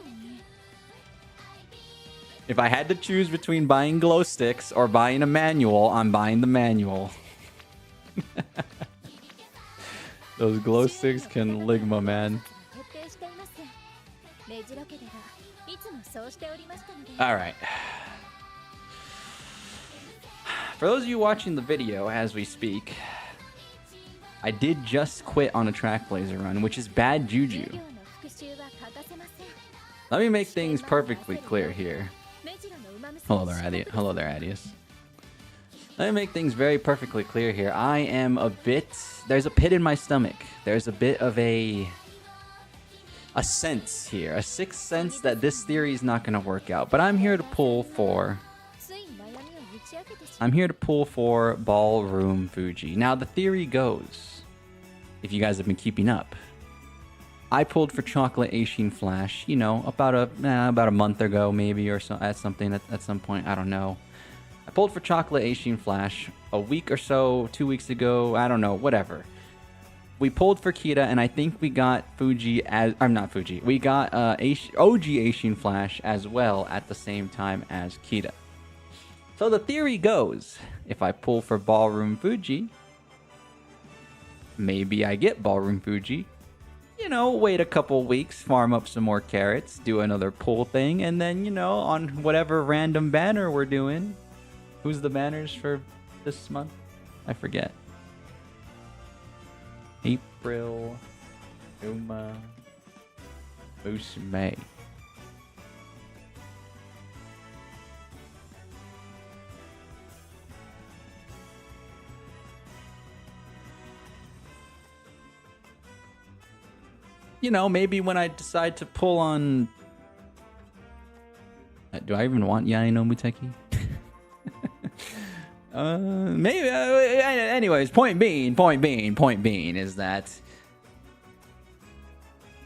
If I had to choose between buying glow sticks or buying a manual, I'm buying the manual. Those glow sticks can ligma, man. Alright. For those of you watching the video as we speak, I did just quit on a track blazer run, which is bad juju. Let me make things perfectly clear here. Hello there, Adius. Let me make things very perfectly clear here. I am a bit... There's a pit in my stomach. There's a bit of a sense here. A sixth sense that this theory is not going to work out. But I'm here to pull for... Ballroom Fuji. Now, the theory goes, if you guys have been keeping up, I pulled for Chocolate Aishin Flash, you know, about a month ago, maybe, or so, at some point, I don't know. I pulled for Chocolate Aishin Flash a week or so, 2 weeks ago, I don't know, whatever. We pulled for Kita, and I think we got Fuji as... I'm not Fuji. We got OG Aishin Flash as well at the same time as Kita. So the theory goes, if I pull for Ballroom Fuji, maybe I get Ballroom Fuji. You know, wait a couple weeks, farm up some more carrots, do another pull thing, and then, you know, on whatever random banner we're doing. Who's the banners for this month? I forget. April, Umamusume. You know, maybe when I decide to pull on... Do I even want Yai no Muteki? Maybe. Anyways, point being is that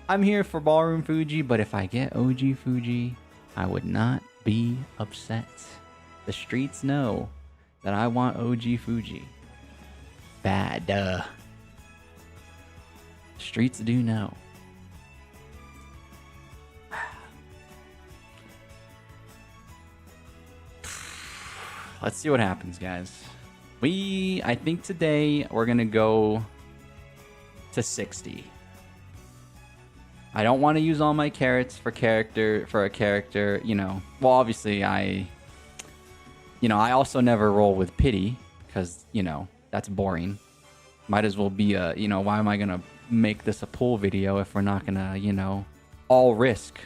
I'm here for Ballroom Fuji, but if I get OG Fuji, I would not be upset. The streets know that I want OG Fuji. Bad. Streets do know. Let's see what happens, guys. I think today we're gonna go to 60. I don't want to use all my carrots for a character, you know. Well, obviously I also never roll with pity because, you know, that's boring. Might as well be a, you know, why am I gonna make this a pull video if we're not gonna, you know, all risk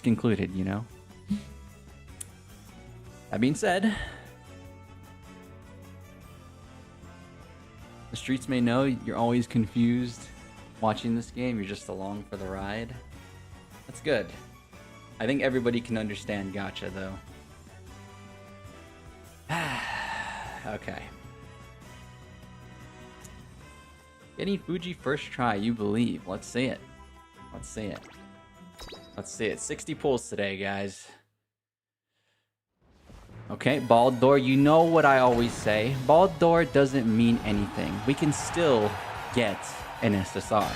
included, you know. That being said, the streets may know you're always confused watching this game. You're just along for the ride. That's good. I think everybody can understand Gacha, though. Okay. Getting Fuji first try, you believe. Let's see it. Let's see it. Let's see it. 60 pulls today, guys. Okay, bald door. You know what I always say. Bald door doesn't mean anything. We can still get an SSR.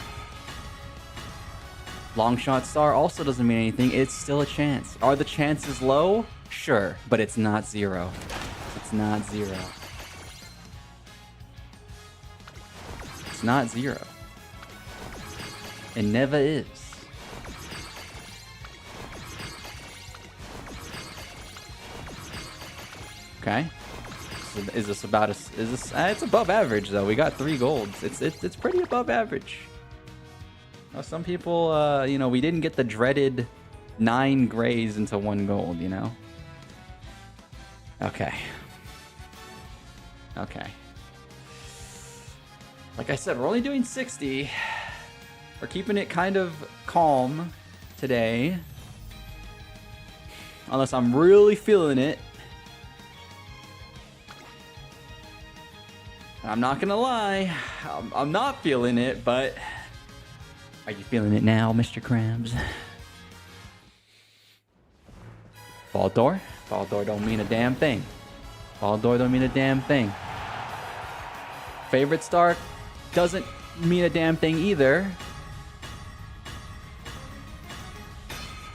Long shot star also doesn't mean anything. It's still a chance. Are the chances low? Sure, but it's not zero. It's not zero. It's not zero. It never is. Okay. is this about is this? It's above average though. We got 3 golds. It's pretty above average. Now, some people, you know, we didn't get the dreaded 9 grays into 1 gold. You know. Okay. Okay. Like I said, we're only doing 60. We're keeping it kind of calm today. Unless I'm really feeling it. I'm not gonna lie. I'm not feeling it, but... Are you feeling it now, Mr. Krabs? Ball door? Ball door don't mean a damn thing. Ball door don't mean a damn thing. Favorite star doesn't mean a damn thing either.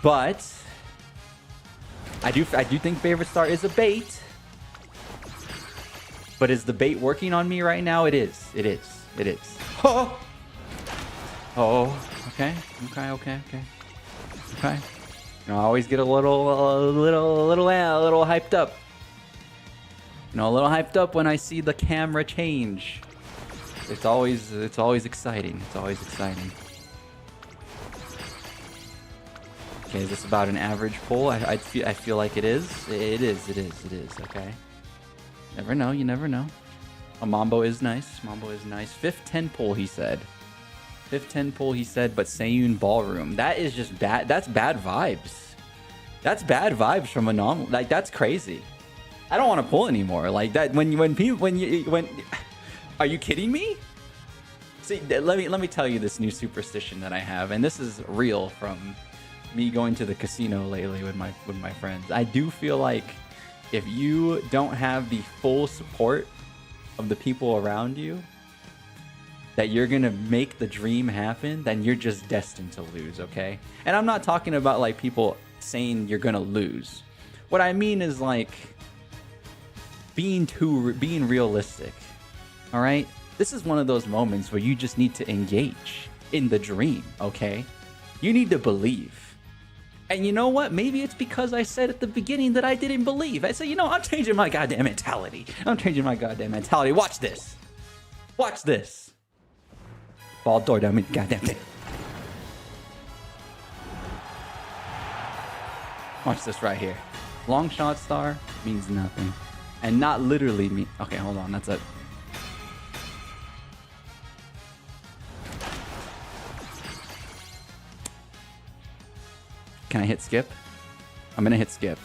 But... I do think favorite star is a bait. But is the bait working on me right now? It is. It is. It is. Oh. Oh. Okay. Okay. Okay. Okay. Okay. You know, I always get a little hyped up. You know, a little hyped up when I see the camera change. It's always exciting. It's always exciting. Okay, is this about an average pull? I feel like it is. It is. Okay. Never know. You never know. A Mambo is nice. Mambo is nice. 5th 10 pull, he said. 5th 10 pull, he said, but Seiyun Ballroom. That is just bad. That's bad vibes. That's bad vibes from Anomaly. Like, that's crazy. I don't want to pull anymore. Like that. When are you kidding me? See, let me tell you this new superstition that I have, and this is real from me going to the casino lately with my friends. I do feel like if you don't have the full support of the people around you, that you're gonna make the dream happen, then you're just destined to lose, okay? And I'm not talking about like people saying you're gonna lose. What I mean is like being realistic, all right? This is one of those moments where you just need to engage in the dream, okay? You need to believe. And you know what? Maybe it's because I said at the beginning that I didn't believe. I said, you know, I'm changing my goddamn mentality. Watch this. Watch this. Ball door, damn it, goddamn thing. Watch this right here. Long shot star means nothing. And not literally me. Okay, hold on. That's it. Can I hit skip? I'm gonna hit skip.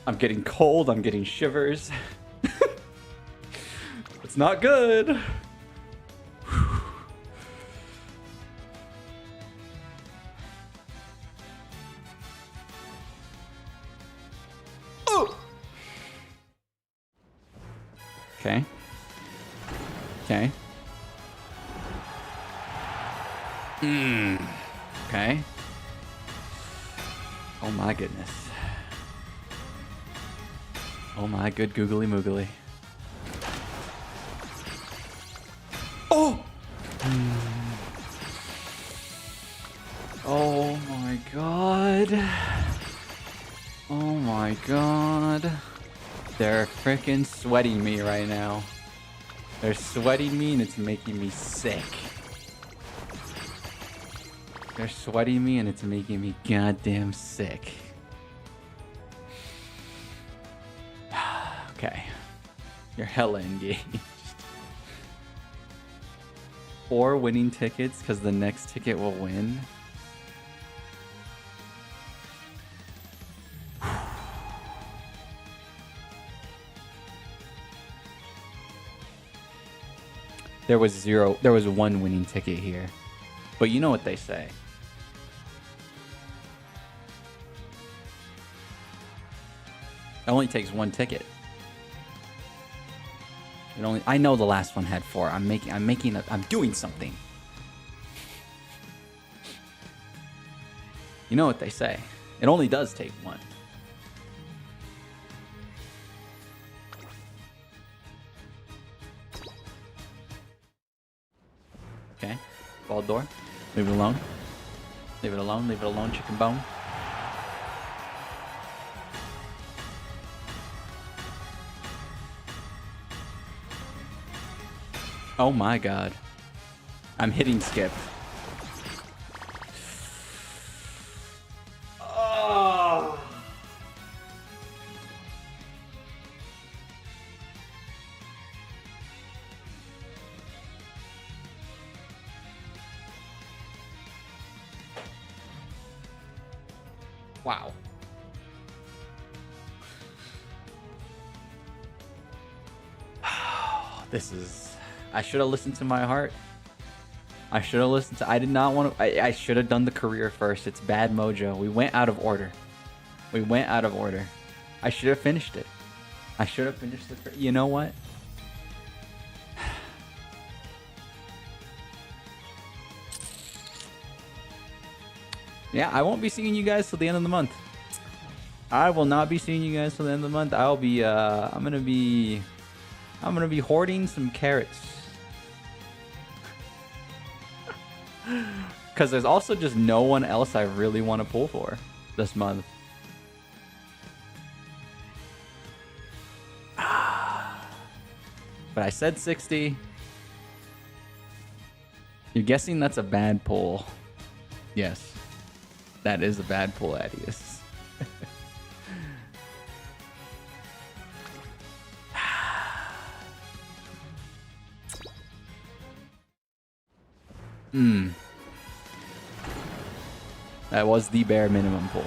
I'm getting cold. I'm getting shivers. It's not good. Okay. Okay. Okay. Oh my goodness. Oh my good googly moogly. Oh! Oh my god. Oh my god. They're freaking sweating me right now. They're sweating me and it's making me sick. They're sweating me and it's making me goddamn sick. Okay. You're hella engaged. 4 winning tickets because the next ticket will win. There was 1 winning ticket here. But you know what they say. It only takes 1 ticket. I know the last one had 4. I'm doing something. You know what they say. It only does take 1. Ball door. Leave it alone. Leave it alone. Leave it alone, chicken bone. Oh my god. I'm hitting skip. Oh. Wow. This is... I should have listened to my heart. I should have listened to... I did not want to... I should have done the career first. It's bad mojo. We went out of order. We went out of order. I should have finished it. I should have finished the... You know what? Yeah, I won't be seeing you guys till the end of the month. I will not be seeing you guys till the end of the month. I'll be... I'm gonna be hoarding some carrots. Because there's also just no one else I really want to pull for this month. But I said 60. You're guessing that's a bad pull. Yes. That is a bad pull, Adius. That was the bare minimum pull.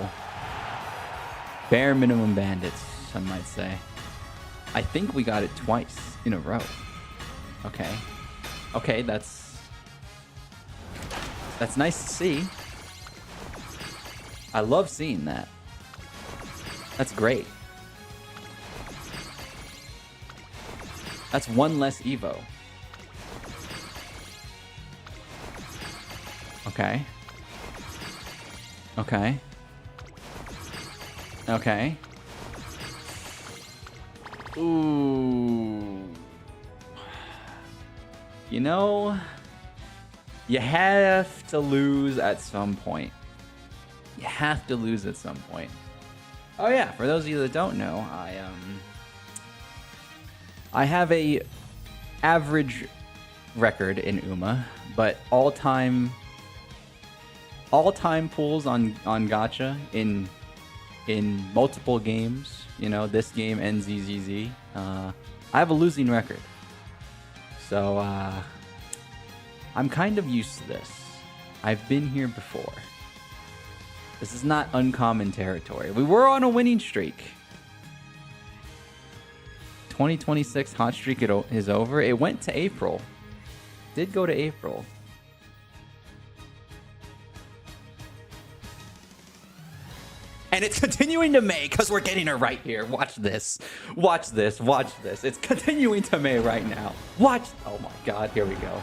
Bare minimum bandits, some might say. I think we got it twice in a row. Okay. Okay, that's nice to see. I love seeing that. That's great. That's one less Evo. Okay. Okay. Okay. Ooh. You know, you have to lose at some point. You have to lose at some point. Oh yeah, for those of you that don't know, I have a average record in Uma, but all-time pulls on Gacha in multiple games, you know, this game and ZZZ, I have a losing record. So I'm kind of used to this. I've been here before. This is not uncommon territory. We were on a winning streak. 2026 hot streak is over. It went to April. Did go to April. And it's continuing to May because we're getting her right here. Watch this. Watch this. Watch this. It's continuing to May right now. Watch. Oh my god. Here we go.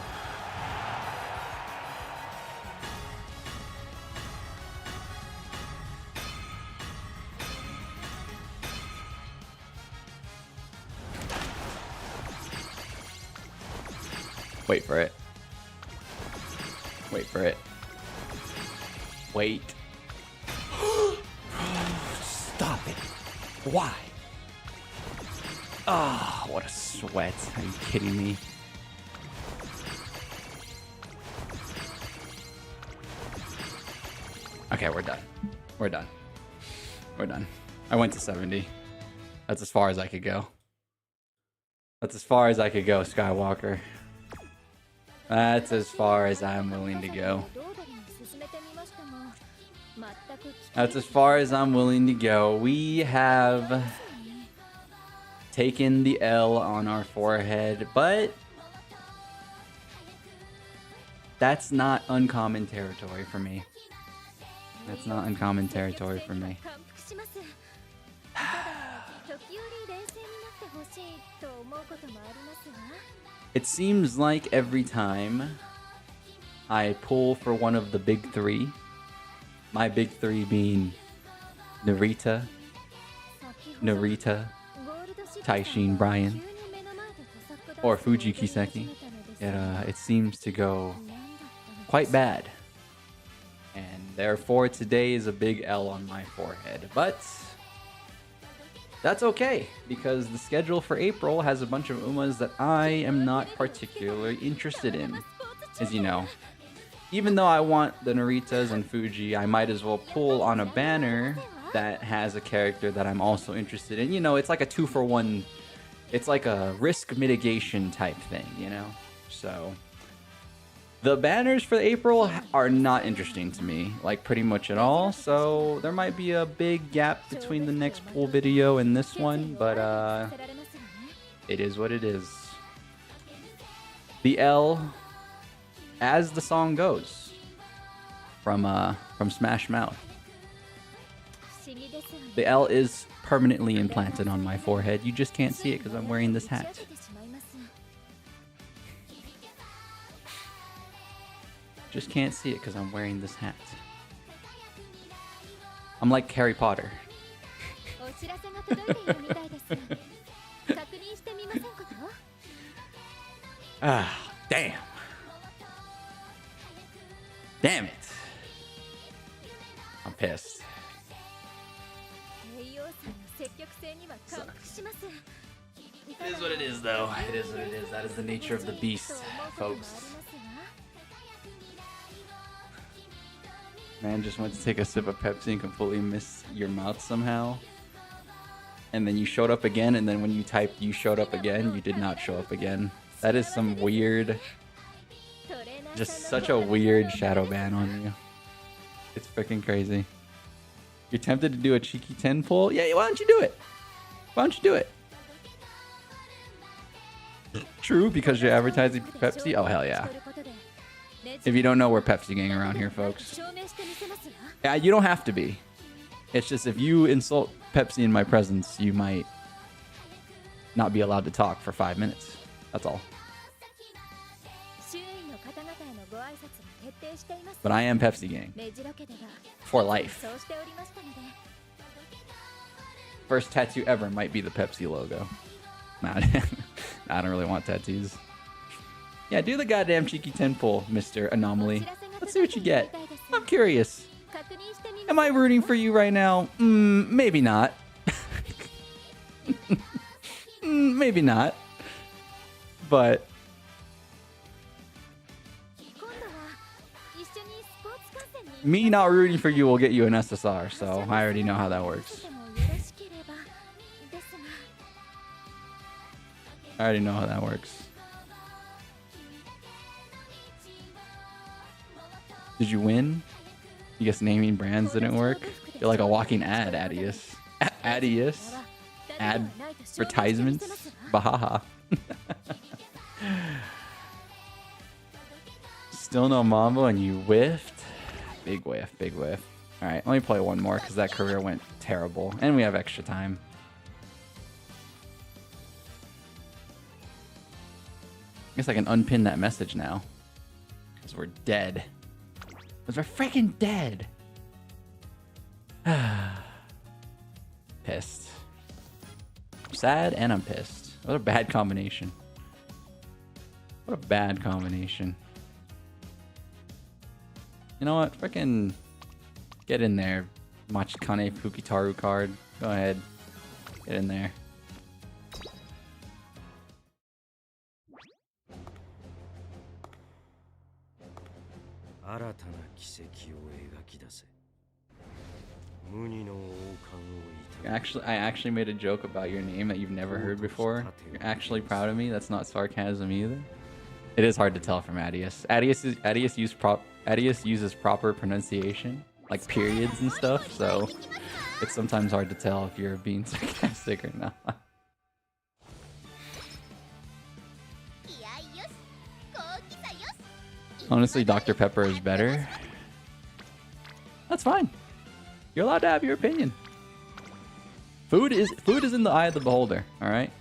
Wait for it. Wait for it. Wait. Stop it. Why? Ah, oh, what a sweat. Are you kidding me? Okay, we're done. We're done. We're done. I went to 70. That's as far as I could go. That's as far as I could go, Skywalker. That's as far as I'm willing to go. That's as far as I'm willing to go. We have taken the L on our forehead, but that's not uncommon territory for me. That's not uncommon territory for me. It seems like every time I pull for one of the big three, my big three being Narita, Taishin Brian, or Fuji Kiseki, it seems to go quite bad. And therefore today is a big L on my forehead. But that's okay, because the schedule for April has a bunch of Umas that I am not particularly interested in, as you know. Even though I want the Naritas and Fuji, I might as well pull on a banner that has a character that I'm also interested in. You know, it's like a 2-for-1. It's like a risk mitigation type thing, you know? So the banners for April are not interesting to me, like pretty much at all. So there might be a big gap between the next pool video and this one, but it is what it is. The L, as the song goes, from Smash Mouth. The L is permanently implanted on my forehead. You just can't see it because I'm wearing this hat. Just can't see it because I'm wearing this hat. I'm like Harry Potter. Ah, damn. Damn it. I'm pissed. Sucks. It is what it is, though. It is what it is. That is the nature of the beast, folks. Man just went to take a sip of Pepsi and completely missed your mouth somehow. And then you showed up again, and then when you typed you showed up again, you did not show up again. That is some weird... Just such a weird shadow ban on you. It's freaking crazy. You're tempted to do a cheeky 10 pull? Yeah, why don't you do it? Why don't you do it? True, because you're advertising Pepsi? Oh, hell yeah. If you don't know, we're Pepsi gang around here, folks. Yeah, you don't have to be. It's just if you insult Pepsi in my presence, you might not be allowed to talk for 5 minutes. That's all. But I am Pepsi gang. For life. First tattoo ever might be the Pepsi logo. Nah, I don't really want tattoos. Yeah, do the goddamn cheeky 10 pull, Mr. Anomaly. Let's see what you get. I'm curious. Am I rooting for you right now? Maybe not. Maybe not. But... me not rooting for you will get you an SSR, so I already know how that works. I already know how that works. Did you win? You guess naming brands didn't work? You're like a walking ad, Adius. Adius? Advertisements? Bahaha. Still no Mambo and you whiffed? Big whiff, big whiff. Alright, let me play one more because that career went terrible. And we have extra time. I guess I can unpin that message now. Because we're dead. Because we're freaking dead. Pissed. I'm sad and I'm pissed. What a bad combination. What a bad combination. You know what? Freaking get in there. Machikane Fukitaru card. Go ahead. Get in there. I actually made a joke about your name that you've never heard before. You're actually proud of me. That's not sarcasm either. It is hard to tell from Adius. Adius uses proper pronunciation, like periods and stuff, so it's sometimes hard to tell if you're being sarcastic or not. Honestly, Dr. Pepper is better. That's fine. You're allowed to have your opinion. Food is in the eye of the beholder, all right?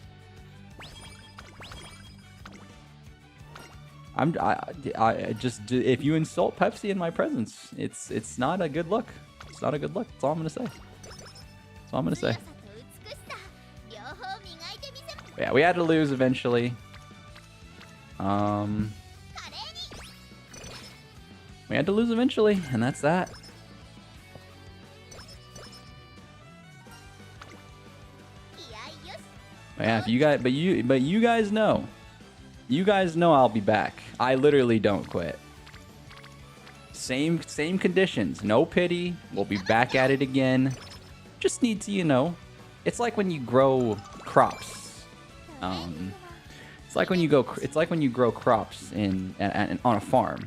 I just, if you insult Pepsi in my presence, it's not a good look. It's not a good look. That's all I'm gonna say. That's all I'm gonna say. But yeah, we had to lose eventually. We had to lose eventually, and that's that. But yeah, if you guys, but you guys know. You guys know I'll be back. I literally don't quit. Same conditions. No pity. We'll be back at it again. Just need to, you know, it's like when you grow crops. It's like when you grow crops on a farm.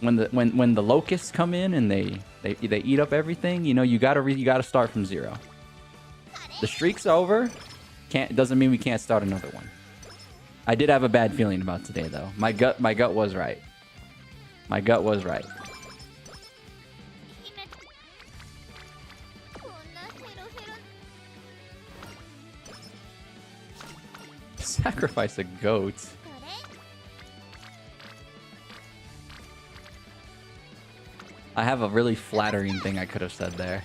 When the locusts come in and they eat up everything, you know, you gotta start from zero. The streak's over. Doesn't mean we can't start another one. I did have a bad feeling about today though. My gut was right. My gut was right. Sacrifice a goat. I have a really flattering thing I could have said there.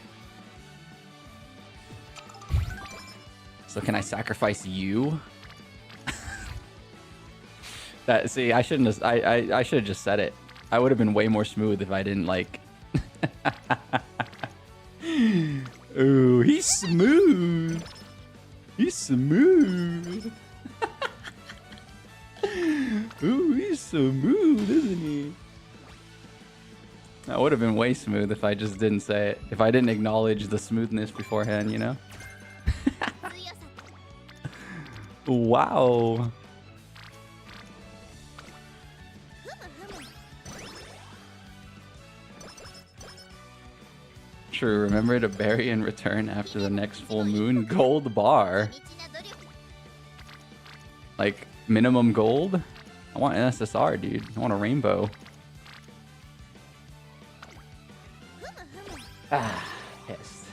So can I sacrifice you? See, I shouldn't have. I should have just said it. I would have been way more smooth if I didn't like. Ooh, he's smooth. He's smooth. Ooh, he's smooth, isn't he? That would have been way smooth if I just didn't say it. If I didn't acknowledge the smoothness beforehand, you know? Wow. True, remember to bury and return after the next full moon. Gold bar. Like, minimum gold? I want an SSR, dude. I want a rainbow. Ah, pissed.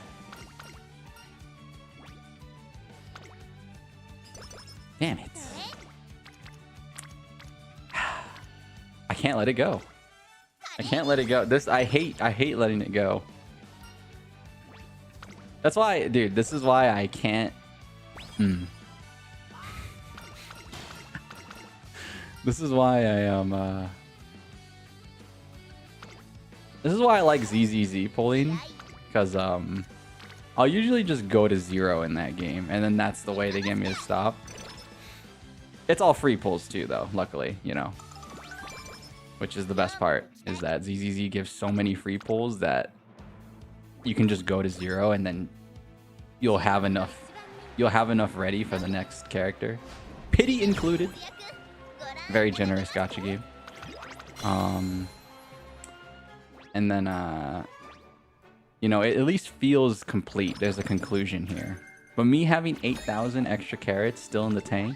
Damn it. I can't let it go. I can't let it go. I hate letting it go. That's why, dude, this is why I can't. This is why I am, this is why I like ZZZ pulling, because I'll usually just go to 0 in that game, and then that's the way they get me to stop. It's all free pulls too, though, luckily, you know. Which is the best part, is that ZZZ gives so many free pulls that you can just go to 0, and then you'll have enough ready for the next character. Pity included. Very generous gacha game. And then, you know, it at least feels complete. There's a conclusion here. But me having 8,000 extra carats still in the tank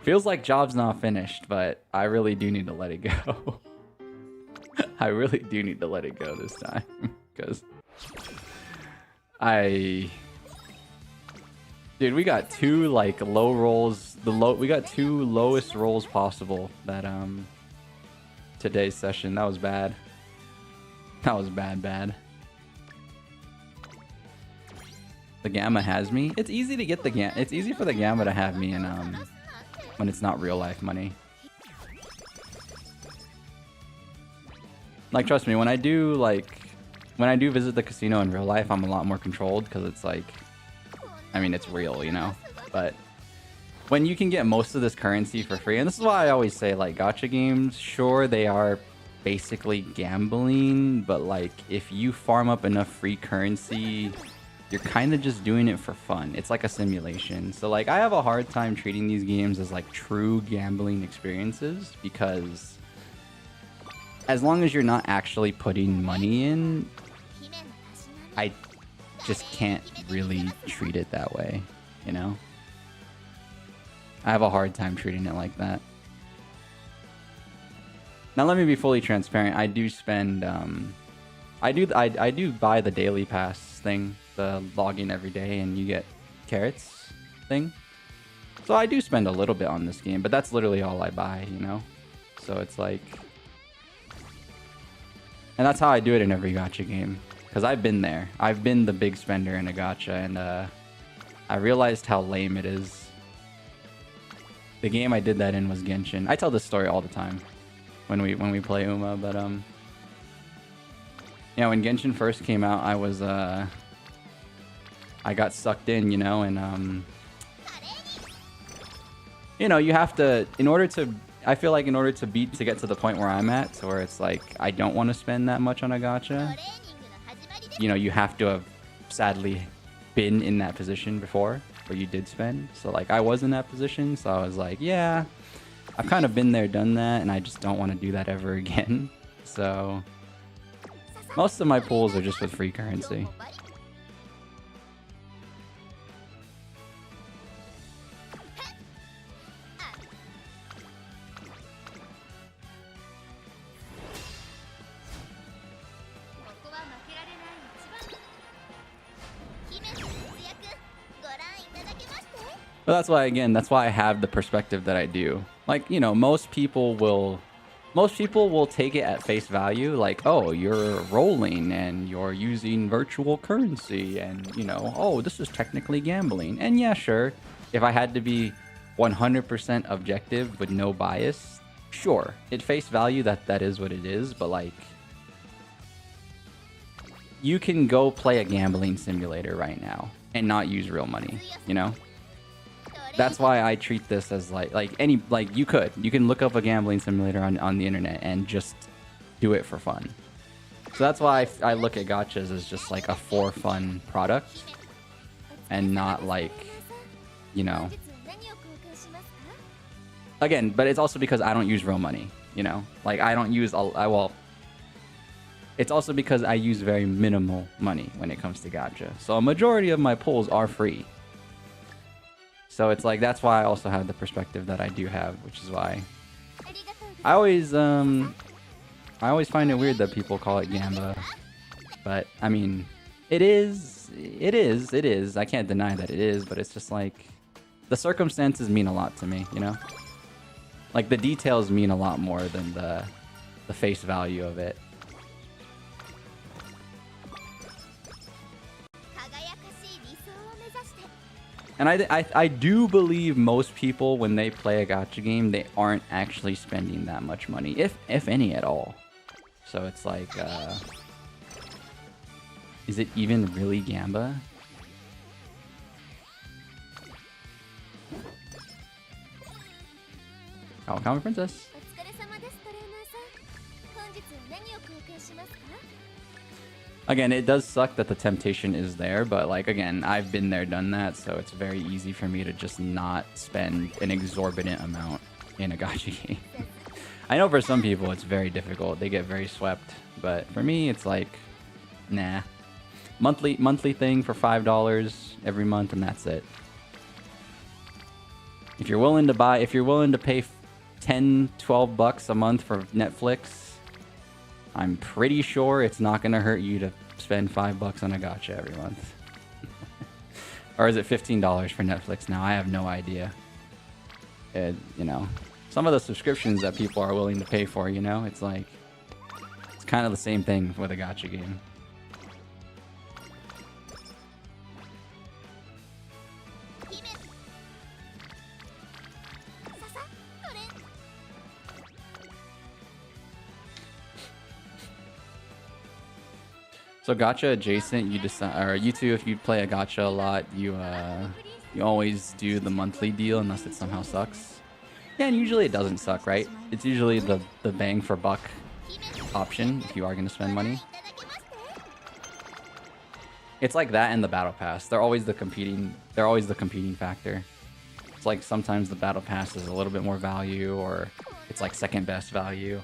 feels like job's not finished, but I really do need to let it go. I really do need to let it go this time, because dude, we got two like low rolls. We got two lowest rolls possible that today's session. That was bad. That was bad. The Gamma has me. It's easy to get the Gamma. It's easy for the Gamma to have me in when it's not real life money. Like, trust me, when I do visit the casino in real life, I'm a lot more controlled, because it's like, I mean, it's real, you know? But when you can get most of this currency for free, and this is why I always say, like, gacha games, sure, they are basically gambling, but, like, if you farm up enough free currency, you're kind of just doing it for fun. It's like a simulation. So, like, I have a hard time treating these games as, like, true gambling experiences, because as long as you're not actually putting money in, I just can't really treat it that way, you know? I have a hard time treating it like that. Now let me be fully transparent. I do spend I do buy the daily pass thing, the login every day and you get carats thing. So I do spend a little bit on this game, but that's literally all I buy, you know? So it's like, and that's how I do it in every gacha game. Because I've been there. I've been the big spender in a gacha, and I realized how lame it is. The game I did that in was Genshin. I tell this story all the time when we play Uma, but Yeah, when Genshin first came out, I was I got sucked in, you know, and you know, you have to, in order to, I feel like in order to get to the point where I'm at, where it's like I don't want to spend that much on a gacha, you know, you have to have sadly been in that position before where you did spend. So like I was in that position, so I was like, yeah, I've kind of been there, done that, and I just don't want to do that ever again. So most of my pools are just with free currency. But that's why, again, that's why I have the perspective that I do. Like, you know, most people will take it at face value, like, oh, you're rolling and you're using virtual currency and, you know, oh, this is technically gambling. And yeah, sure, if I had to be 100% objective with no bias, sure, at face value, that is what it is. But like, you can go play a gambling simulator right now and not use real money, you know? That's why I treat this as like you can look up a gambling simulator on the internet and just do it for fun. So that's why I look at gachas as just like a for fun product and not like, you know, again, but it's also because I don't use real money, you know, like I don't use well, it's also because I use very minimal money when it comes to gacha. So a majority of my pulls are free. So it's like, that's why I also have the perspective that I do have, which is why I always find it weird that people call it gamba. But I mean, it is. I can't deny that it is, but it's just like, the circumstances mean a lot to me, you know? Like the details mean a lot more than the face value of it. And I do believe most people, when they play a gacha game, they aren't actually spending that much money, if any at all. So it's like, is it even really gamba? Oh, Common Princess. Again, it does suck that the temptation is there, but like, again, I've been there, done that, so it's very easy for me to just not spend an exorbitant amount in a gacha game. I know for some people it's very difficult, they get very swept, but for me it's like, nah. Monthly thing for $5 every month, and that's it. If you're willing to pay 10, 12 bucks a month for Netflix, I'm pretty sure it's not going to hurt you to spend $5 on a gacha every month. Or is it $15 for Netflix now? I have no idea. You know, some of the subscriptions that people are willing to pay for, you know, it's like, it's kind of the same thing with a gacha game. So gacha adjacent, you decide, or you two, if you play a gacha a lot, you always do the monthly deal unless it somehow sucks. Yeah, and usually it doesn't suck, right? It's usually the bang for buck option if you are going to spend money. It's like that and the battle pass. They're always the competing factor. It's like sometimes the battle pass is a little bit more value, or it's like second best value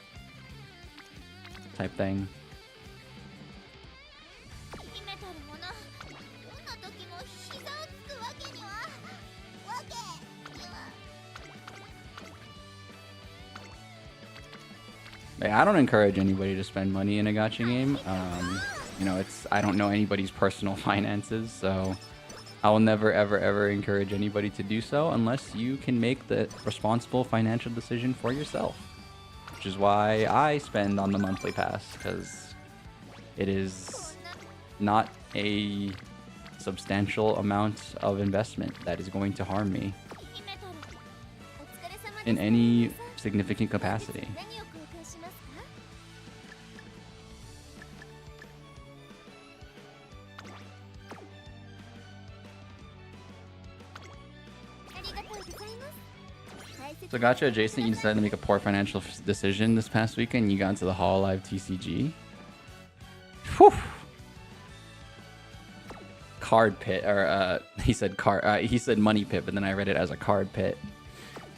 type thing. I don't encourage anybody to spend money in a gacha game. You know, I don't know anybody's personal finances, so I will never, ever encourage anybody to do so unless you can make the responsible financial decision for yourself. Which is why I spend on the monthly pass, because it is not a substantial amount of investment that is going to harm me in any significant capacity. So Gacha adjacent, you decided to make a poor financial decision this past weekend. You got into the Hololive TCG. Whew. Card pit, or he said he said money pit, but then I read it as a card pit,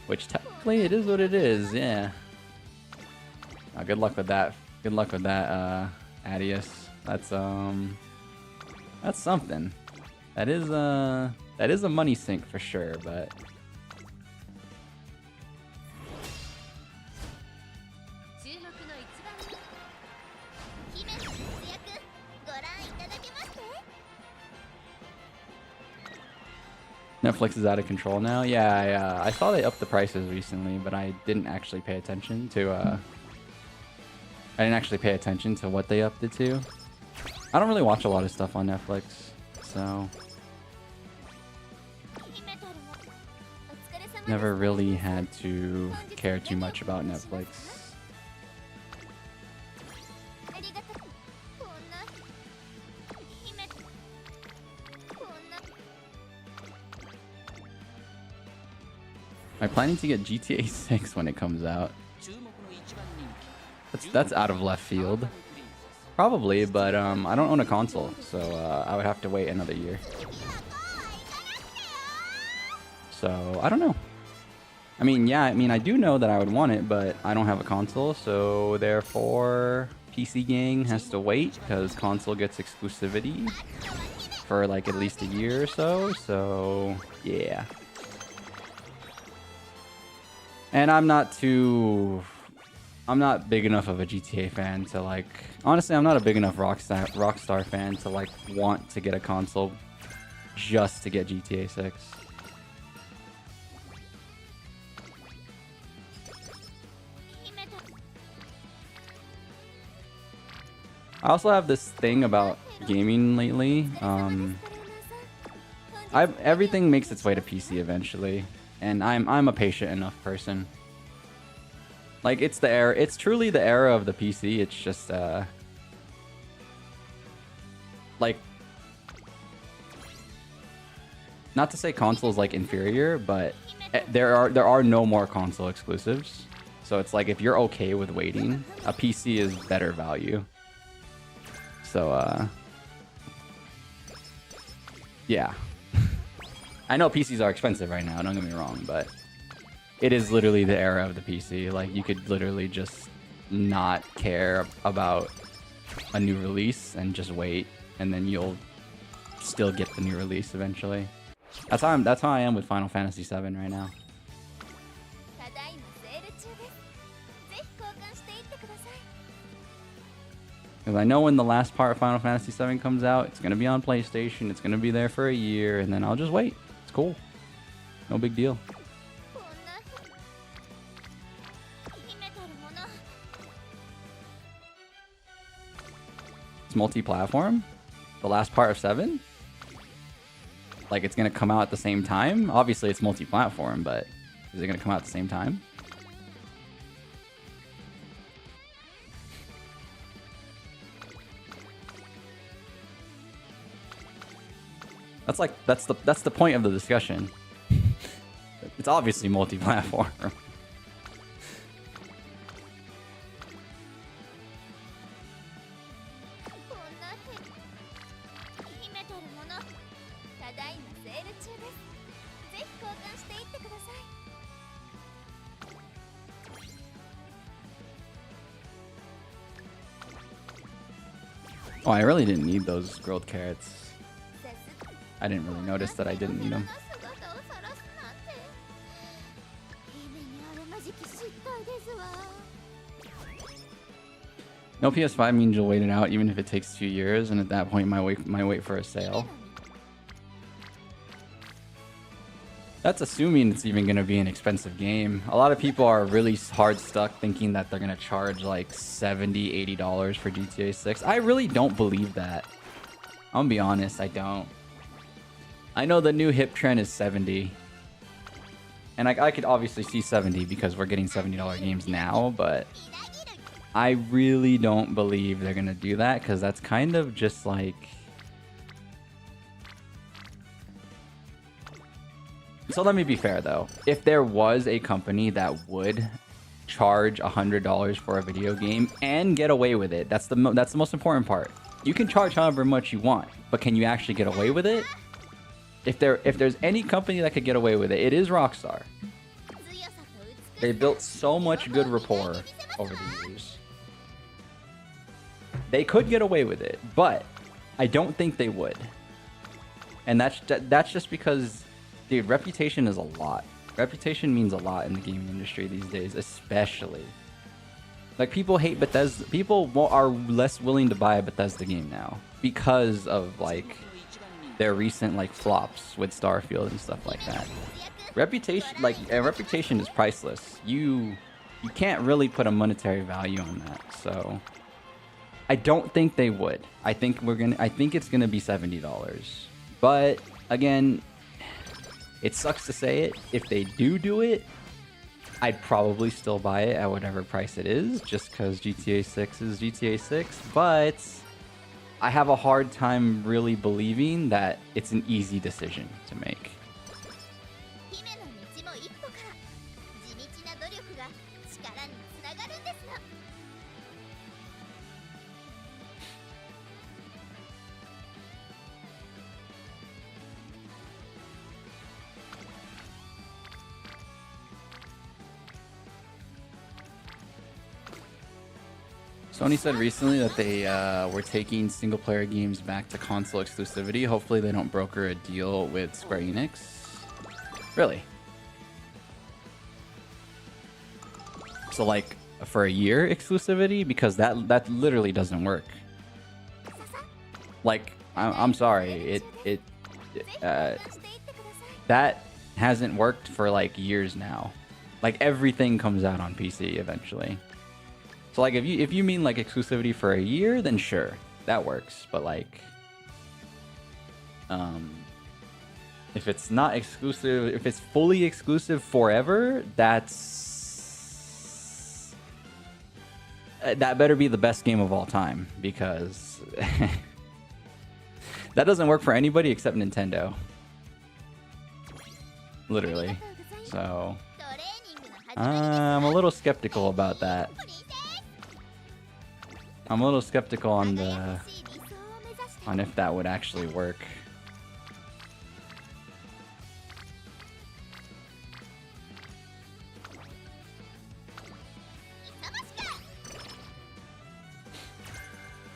which technically it is what it is. Yeah. Good luck with that. Good luck with that, Adius. That's something. That is a money sink for sure, but. Netflix is out of control now. Yeah, I saw they upped the prices recently, but I didn't actually pay attention to. I didn't actually pay attention to what they upped it to. I don't really watch a lot of stuff on Netflix, so never really had to care too much about Netflix. Am I planning to get GTA 6 when it comes out? That's out of left field. Probably, but I don't own a console, so I would have to wait another year. So I don't know. I mean, yeah, I do know that I would want it, but I don't have a console, so therefore PC gang has to wait because console gets exclusivity for like at least a year or so. So yeah. And I'm not big enough of a GTA fan to like, honestly, I'm not a big enough Rockstar fan to like want to get a console just to get GTA 6. I also have this thing about gaming lately. Everything makes its way to PC eventually. And I'm a patient enough person. Like it's truly the era of the PC. It's just like, not to say console is like inferior, but there are no more console exclusives. So it's like if you're okay with waiting, a PC is better value. So yeah. I know PCs are expensive right now, don't get me wrong, but it is literally the era of the PC. Like, you could literally just not care about a new release and just wait, and then you'll still get the new release eventually. That's how I am with Final Fantasy VII right now. Because I know when the last part of Final Fantasy VII comes out, it's going to be on PlayStation, it's going to be there for a year, and then I'll just wait. It's cool. No big deal. It's multi-platform? The last part of 7? Like, it's going to come out at the same time? Obviously, it's multi-platform, but is it going to come out at the same time? That's the point of the discussion. It's obviously multi-platform. Oh, I really didn't need those grilled carrots. I didn't really notice that I didn't need them. No PS5 means you'll wait it out even if it takes 2 years, and at that point might wait for a sale. That's assuming it's even going to be an expensive game. A lot of people are really hard stuck thinking that they're going to charge like $70, $80 for GTA 6. I really don't believe that. I'm gonna be honest, I don't. I know the new hip trend is 70. And I could obviously see 70 because we're getting $70 games now, but I really don't believe they're gonna do that because that's kind of just like... So let me be fair though. If there was a company that would charge $100 for a video game and get away with it, that's the most important part. You can charge however much you want, but can you actually get away with it? If there's any company that could get away with it, it is Rockstar. They built so much good rapport over the years. They could get away with it, but I don't think they would. And that's just because, dude, reputation is a lot. Reputation means a lot in the gaming industry these days, especially. Like, people hate Bethesda. People are less willing to buy a Bethesda game now because of, like, their recent, like, flops with Starfield and stuff like that. Reputation is priceless. You can't really put a monetary value on that. So I don't think they would. I think it's gonna be $70. But again, it sucks to say it. If they do it, I'd probably still buy it at whatever price it is, just because GTA 6 is GTA 6. But I have a hard time really believing that it's an easy decision to make. Sony said recently that they were taking single-player games back to console exclusivity. Hopefully they don't broker a deal with Square Enix. Really? So, like, for a year exclusivity? Because that literally doesn't work. Like, I'm sorry. That hasn't worked for, like, years now. Like, everything comes out on PC eventually. So, like, if you mean, like, exclusivity for a year, then sure, that works. But, like, if it's not exclusive, if it's fully exclusive forever, that better be the best game of all time, because that doesn't work for anybody except Nintendo. Literally. So, I'm a little skeptical about that. I'm a little skeptical on if that would actually work.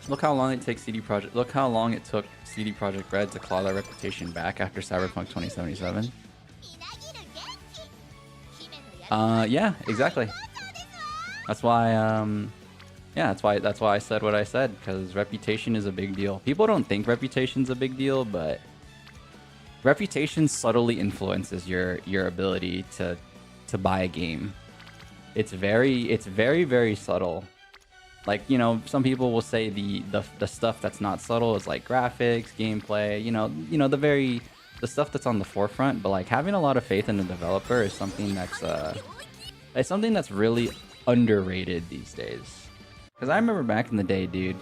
Look how long it takes CD Projekt. Look how long it took CD Projekt Red to claw their reputation back after Cyberpunk 2077. Yeah, exactly. That's why. Yeah, that's why I said what I said, because reputation is a big deal. People don't think reputation's a big deal, but reputation subtly influences your ability to buy a game. It's very very subtle. Like, you know, some people will say the stuff that's not subtle is like graphics, gameplay, the stuff that's on the forefront. But like, having a lot of faith in the developer is something that's really underrated these days. Because I remember back in the day, dude,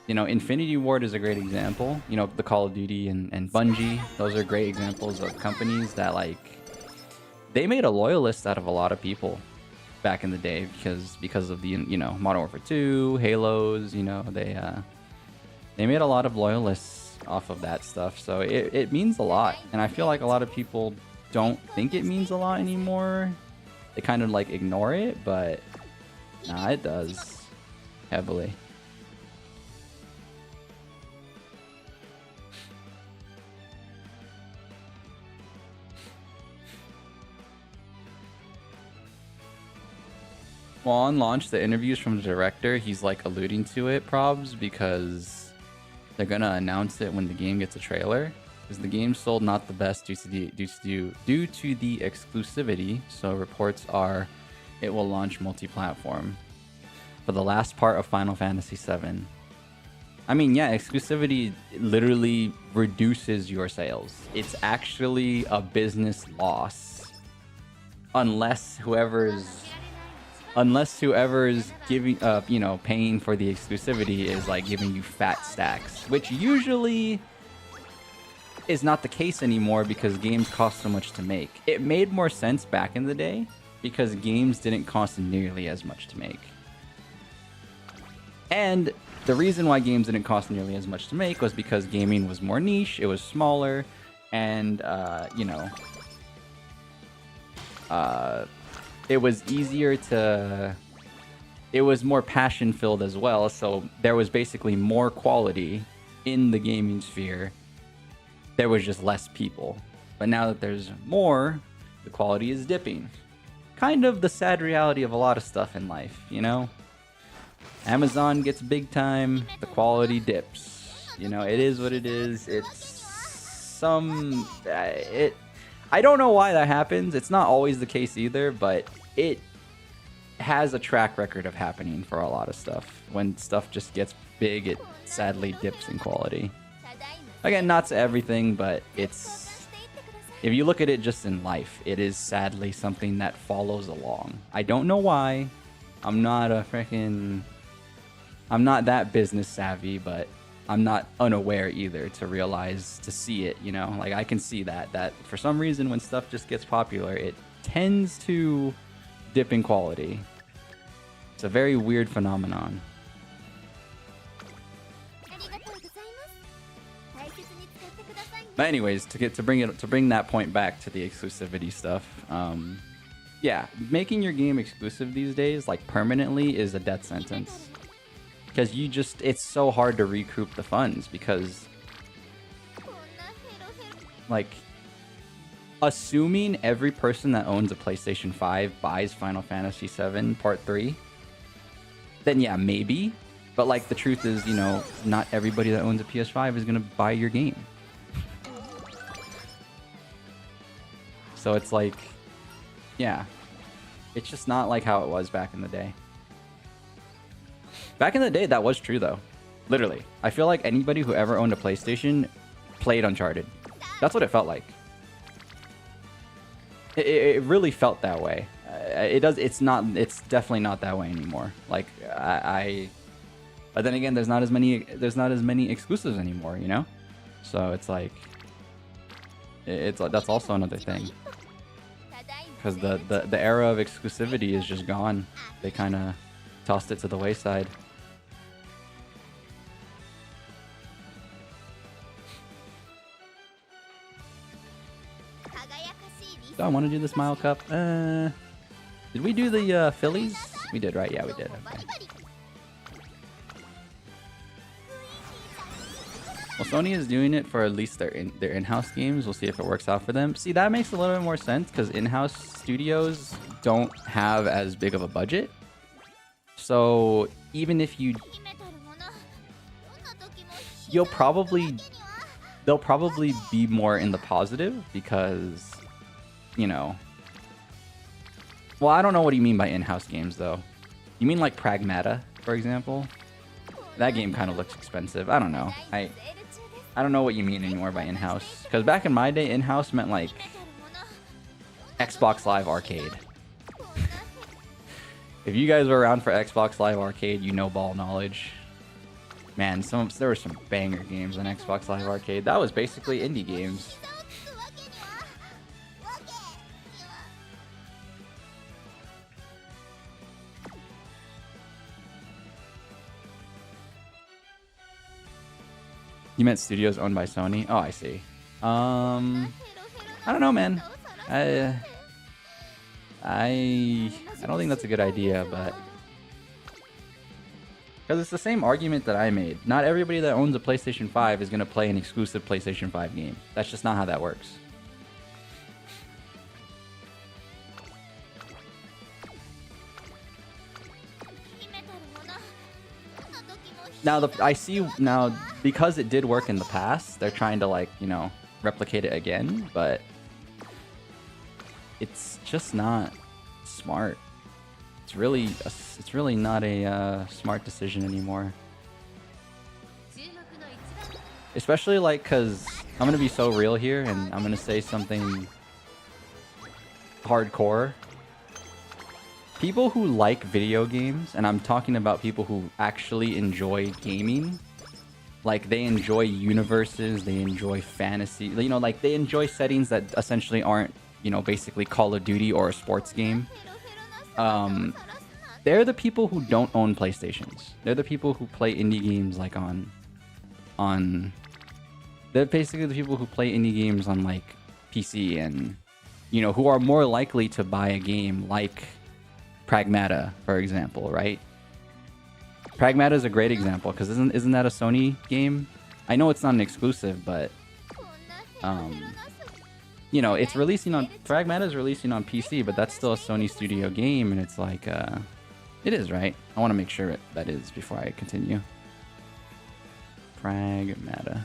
you know, Infinity Ward is a great example. You know, the Call of Duty and Bungie, those are great examples of companies that, like, they made a loyalist out of a lot of people back in the day because of the, you know, Modern Warfare 2, Halos, you know, they made a lot of loyalists off of that stuff. So it means a lot. And I feel like a lot of people don't think it means a lot anymore. They kind of, like, ignore it, but nah, it does. Heavily. Well, on launch, the interviews from the director, he's like alluding to it, probs, because they're gonna announce it when the game gets a trailer. Because the game sold not the best due to the exclusivity. So reports are it will launch multi-platform for the last part of Final Fantasy VII. I mean, yeah, exclusivity literally reduces your sales. It's actually a business loss. Unless whoever's giving you know, paying for the exclusivity is like giving you fat stacks, which usually is not the case anymore because games cost so much to make. It made more sense back in the day because games didn't cost nearly as much to make. And the reason why games didn't cost nearly as much to make was because gaming was more niche, it was smaller, and, you know, it was easier to... It was more passion-filled as well, so there was basically more quality in the gaming sphere. There was just less people. But now that there's more, the quality is dipping. Kind of the sad reality of a lot of stuff in life, you know? Amazon gets big time, the quality dips. You know, it is what it is. It's some... I don't know why that happens. It's not always the case either, but it has a track record of happening for a lot of stuff. When stuff just gets big, it sadly dips in quality. Again, not to everything, but it's... If you look at it just in life, it is sadly something that follows along. I don't know why. I'm not a freaking... I'm not that business savvy, but I'm not unaware either to realize, to see it, you know? Like, I can see that for some reason when stuff just gets popular, it tends to dip in quality. It's a very weird phenomenon. But anyways, to bring that point back to the exclusivity stuff, yeah, making your game exclusive these days, like permanently, is a death sentence. Because it's so hard to recoup the funds because, like, assuming every person that owns a PlayStation 5 buys Final Fantasy VII Part 3, then yeah, maybe. But, like, the truth is, you know, not everybody that owns a PS5 is going to buy your game. So it's like, yeah, it's just not like how it was back in the day. Back in the day, that was true, though. Literally. I feel like anybody who ever owned a PlayStation played Uncharted. That's what it felt like. It really felt that way. It's definitely not that way anymore. Like, but then again, there's not as many exclusives anymore, you know? So it's like, that's also another thing. Because the era of exclusivity is just gone. They kind of tossed it to the wayside. Do I want to do the Smile Cup? Did we do the Phillies? We did, right? Yeah, we did. Okay. Well, Sony is doing it for at least their in-house games. We'll see if it works out for them. See, that makes a little bit more sense because in-house studios don't have as big of a budget. So even if they'll probably be more in the positive because, you know, well, I don't know what you mean by in-house games though. You mean like Pragmata, for example? That game kind of looks expensive. I don't know. I don't know what you mean anymore by in-house. Because back in my day, in-house meant like Xbox Live Arcade. If you guys were around for Xbox Live Arcade, you know ball knowledge. Man, there were some banger games on Xbox Live Arcade. That was basically indie games. You meant studios owned by Sony? Oh, I see. I don't know, man. I don't think that's a good idea, but because it's the same argument that I made. Not everybody that owns a PlayStation 5 is going to play an exclusive PlayStation 5 game. That's just not how that works. Now, I see now, because it did work in the past, they're trying to, like, you know, replicate it again, but it's just not smart. It's really not a smart decision anymore. Especially, like, because I'm going to be so real here, and I'm going to say something hardcore. People who like video games, and I'm talking about people who actually enjoy gaming, Like, they enjoy universes, they enjoy fantasy, you know, like, they enjoy settings that essentially aren't, you know, basically Call of Duty or a sports game. They're the people who don't own PlayStations. They're the people who play indie games, like, they're basically the people who play indie games on, like, PC and, you know, who are more likely to buy a game like Pragmata, for example, right? Pragmata is a great example because isn't that a Sony game? I know it's not an exclusive, but you know, it's releasing on Pragmata is releasing on PC, but that's still a Sony Studio game, and it's like it is, right? I want to make sure that is before I continue. Pragmata.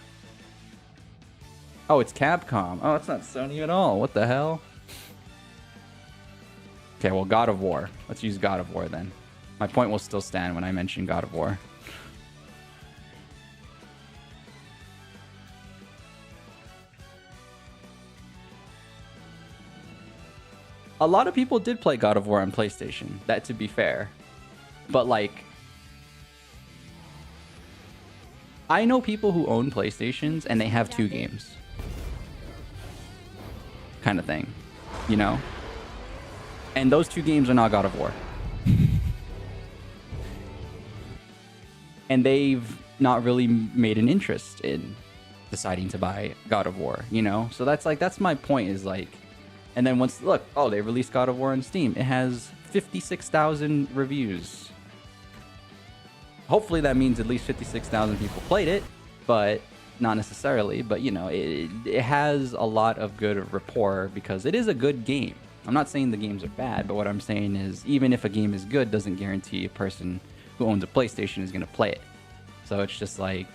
Oh, it's Capcom. Oh, it's not Sony at all. What the hell? Okay, well, God of War. Let's use God of War then. My point will still stand when I mention God of War. A lot of people did play God of War on PlayStation, that to be fair. But like, I know people who own PlayStations and they have 2 games. Kind of thing, you know? And those 2 games are not God of War. And they've not really made an interest in deciding to buy God of War, you know? So that's my point, is like, and then once, look, oh, they released God of War on Steam. It has 56,000 reviews. Hopefully that means at least 56,000 people played it, but not necessarily. But, you know, it has a lot of good rapport because it is a good game. I'm not saying the games are bad, but what I'm saying is even if a game is good, doesn't guarantee a person who owns a PlayStation is going to play it. So it's just like,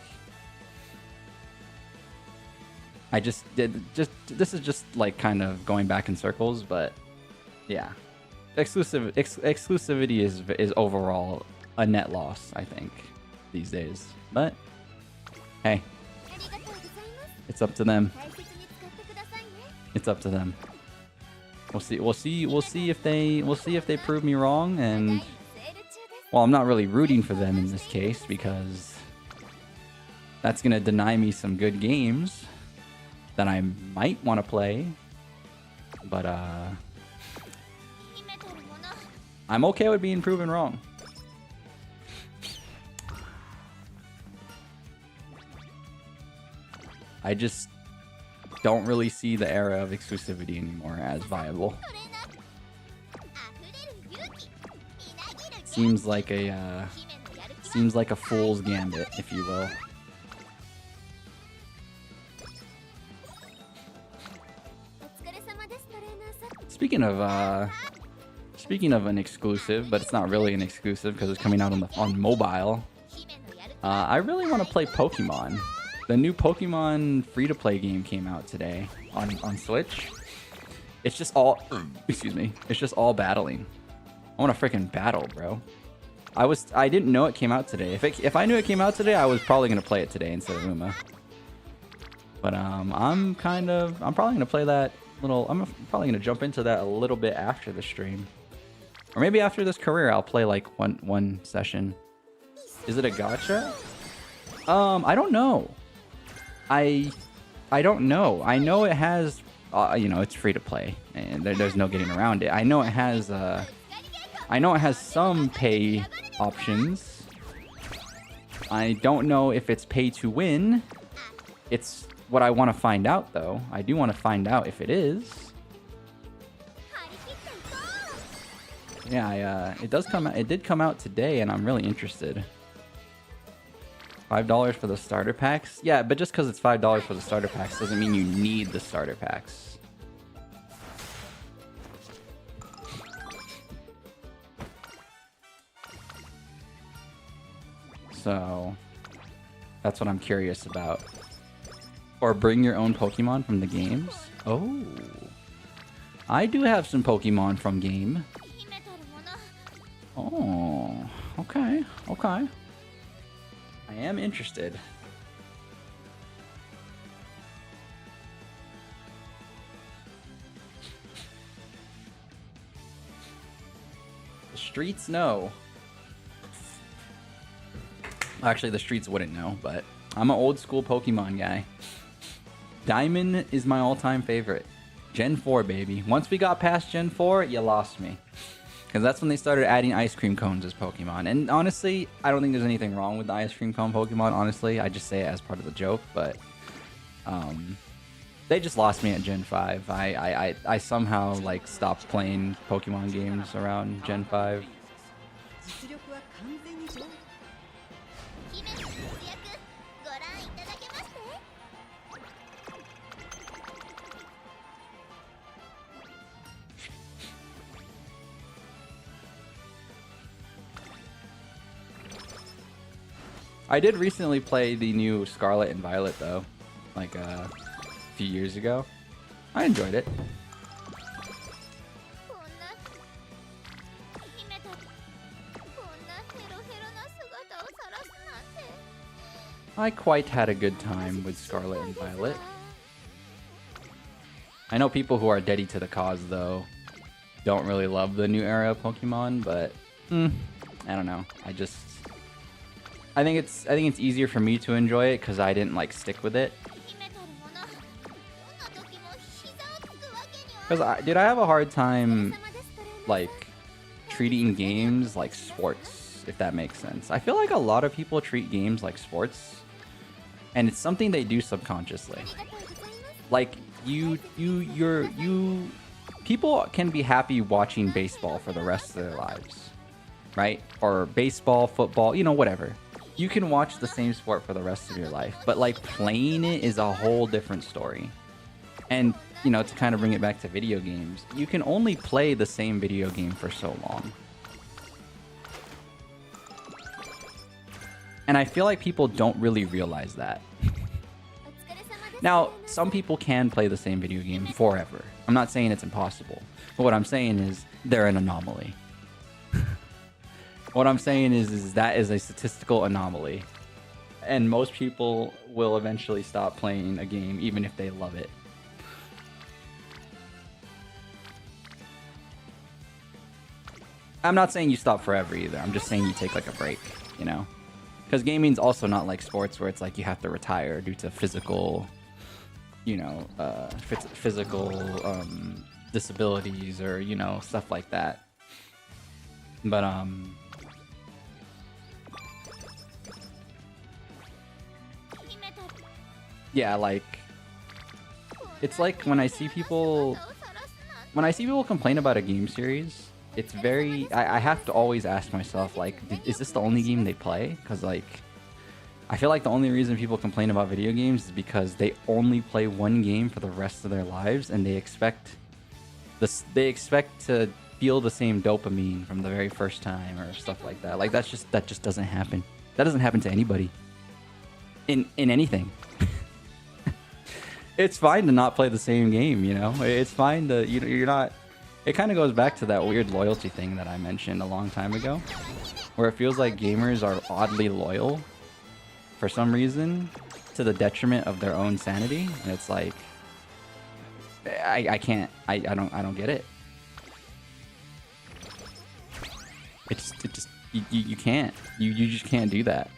this is just like kind of going back in circles, but yeah, exclusivity is overall a net loss, I think, these days. But hey, it's up to them. It's up to them. We'll see if they prove me wrong. And well, I'm not really rooting for them in this case because that's gonna deny me some good games that I might want to play. But I'm okay with being proven wrong. I just don't really see the era of exclusivity anymore as viable. Seems like a fool's gambit, if you will. Speaking of an exclusive, but it's not really an exclusive because it's coming out on mobile. I really want to play Pokemon. The new Pokemon free-to-play game came out today on Switch. It's just all, excuse me, it's just all battling. I want to freaking battle, bro. I didn't know it came out today. If I knew it came out today, I was probably gonna play it today instead of Uma. But I'm probably gonna play that little. I'm probably gonna jump into that a little bit after the stream, or maybe after this career, I'll play like one session. Is it a gacha? I don't know. I don't know. I know it has. You know, it's free to play, and there's no getting around it. I know it has. I know it has some pay options. I don't know if it's pay to win. It's what I want to find out, though. I do want to find out if it is. Yeah, it does come out. It did come out today, and I'm really interested. $5 for the starter packs? Yeah, but just because it's $5 for the starter packs doesn't mean you need the starter packs. So that's what I'm curious about. Or bring your own Pokemon from the games? Oh, I do have some Pokemon from game. Oh, okay, okay. I am interested. The streets know. Actually, the streets wouldn't know, but I'm an old school Pokemon guy. Diamond is my all-time favorite. Gen 4, baby. Once we got past Gen 4, you lost me. Because that's when they started adding ice cream cones as Pokemon. And honestly, I don't think there's anything wrong with the ice cream cone Pokemon, honestly. I just say it as part of the joke, but... they just lost me at Gen 5. I somehow, like, stopped playing Pokemon games around Gen 5. I did recently play the new Scarlet and Violet, though. Like, a few years ago. I enjoyed it. I quite had a good time with Scarlet and Violet. I know people who are deady to the cause, though, don't really love the new era of Pokemon, but I don't know. I think it's easier for me to enjoy it because I didn't like stick with it. Because dude, I have a hard time like treating games like sports, if that makes sense. I feel like a lot of people treat games like sports, and it's something they do subconsciously. Like people can be happy watching baseball for the rest of their lives, right? Or baseball, football, you know, whatever. You can watch the same sport for the rest of your life, but like playing it is a whole different story. And, you know, to kind of bring it back to video games, you can only play the same video game for so long. And I feel like people don't really realize that. Now, some people can play the same video game forever. I'm not saying it's impossible. But what I'm saying is they're an anomaly. What I'm saying is that is a statistical anomaly. And most people will eventually stop playing a game even if they love it. I'm not saying you stop forever either. I'm just saying you take like a break, you know? Because gaming's also not like sports where it's like you have to retire due to physical, you know, physical disabilities or, you know, stuff like that. But, yeah, like, it's like when I see people complain about a game series, it's very, I have to always ask myself, like, is this the only game they play? Because, like, I feel like the only reason people complain about video games is because they only play one game for the rest of their lives, and they expect to feel the same dopamine from the very first time or stuff like that. Like, that just doesn't happen. That doesn't happen to anybody. In anything. It's fine to not play the same game, you know? It's fine to, you're not... It kind of goes back to that weird loyalty thing that I mentioned a long time ago, where it feels like gamers are oddly loyal for some reason to the detriment of their own sanity, and it's like, I can't, I don't get it. You can't, you just can't do that.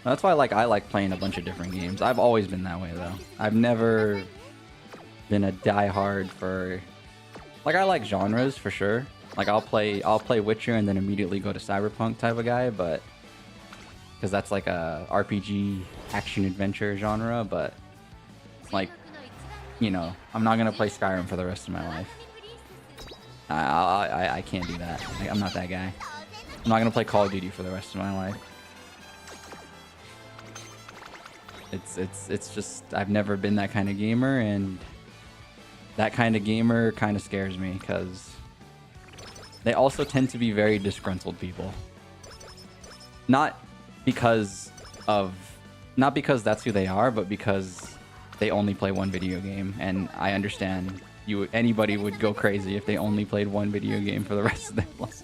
That's why I like playing a bunch of different games. I've always been that way though. I've never been a diehard for, like, I like genres for sure. Like I'll play Witcher and then immediately go to Cyberpunk type of guy, but because that's like a RPG action adventure genre, but like, you know, I'm not gonna play Skyrim for the rest of my life. I can't do that. Like, I'm not that guy. I'm not gonna play Call of Duty for the rest of my life. It's just, I've never been that kind of gamer, and that kind of gamer kind of scares me because they also tend to be very disgruntled people. Not because that's who they are, but because they only play one video game, and I understand anybody would go crazy if they only played one video game for the rest of their lives.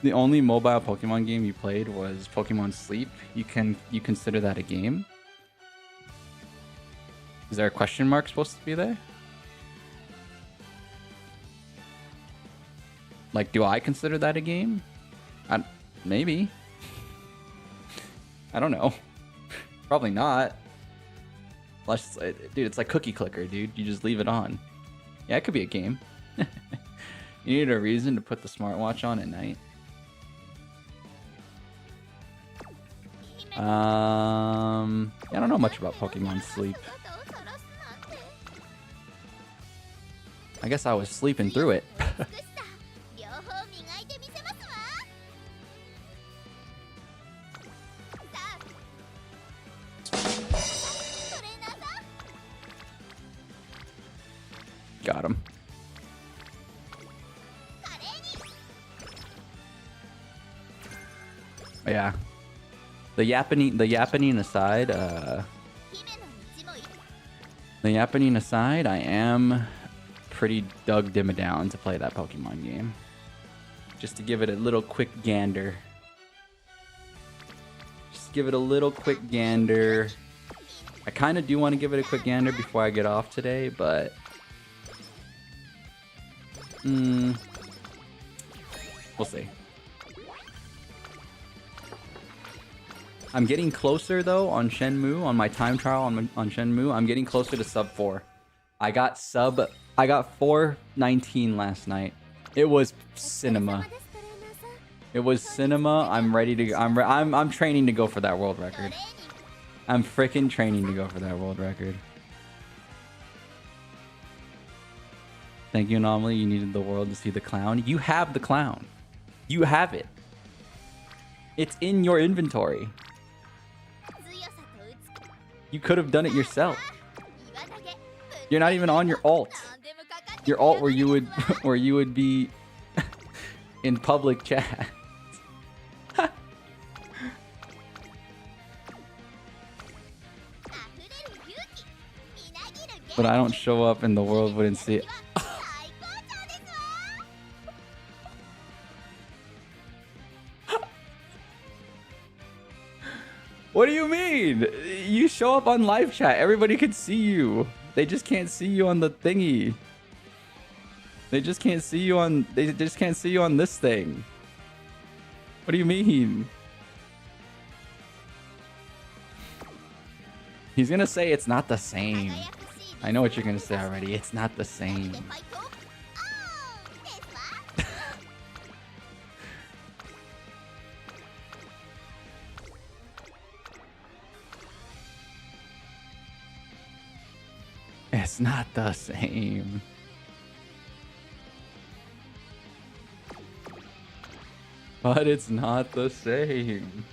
The only mobile Pokemon game you played was Pokemon Sleep. You consider that a game? Is there a question mark supposed to be there? Like, do I consider that a game? Maybe. I don't know. Probably not. Unless, dude, it's like Cookie Clicker, dude. You just leave it on. Yeah, it could be a game. You need a reason to put the smartwatch on at night. I don't know much about Pokemon Sleep. I guess I was sleeping through it. Got him. Yeah. The yappening aside, I am pretty dug dimmed down to play that Pokemon game. Just to give it a little quick gander. Just give it a little quick gander. I kind of do want to give it a quick gander before I get off today, but we'll see. I'm getting closer though on Shenmue, on my time trial on Shenmue. I'm getting closer to sub 4. I got 419 last night. It was cinema. It was cinema. I'm ready to. I'm training to go for that world record. I'm freaking training to go for that world record. Thank you, Anomaly. You needed the world to see the clown. You have the clown. You have it. It's in your inventory. You could have done it yourself. You're not even on your alt. Your alt where you would be in public chat. But I don't show up and the world wouldn't see it. What do you mean? You show up on live chat. Everybody can see you. They just can't see you on the thingy. They just can't see you on. They just can't see you on this thing. What do you mean? He's gonna say it's not the same. I know what you're gonna say already. It's not the same. It's not the same. But it's not the same.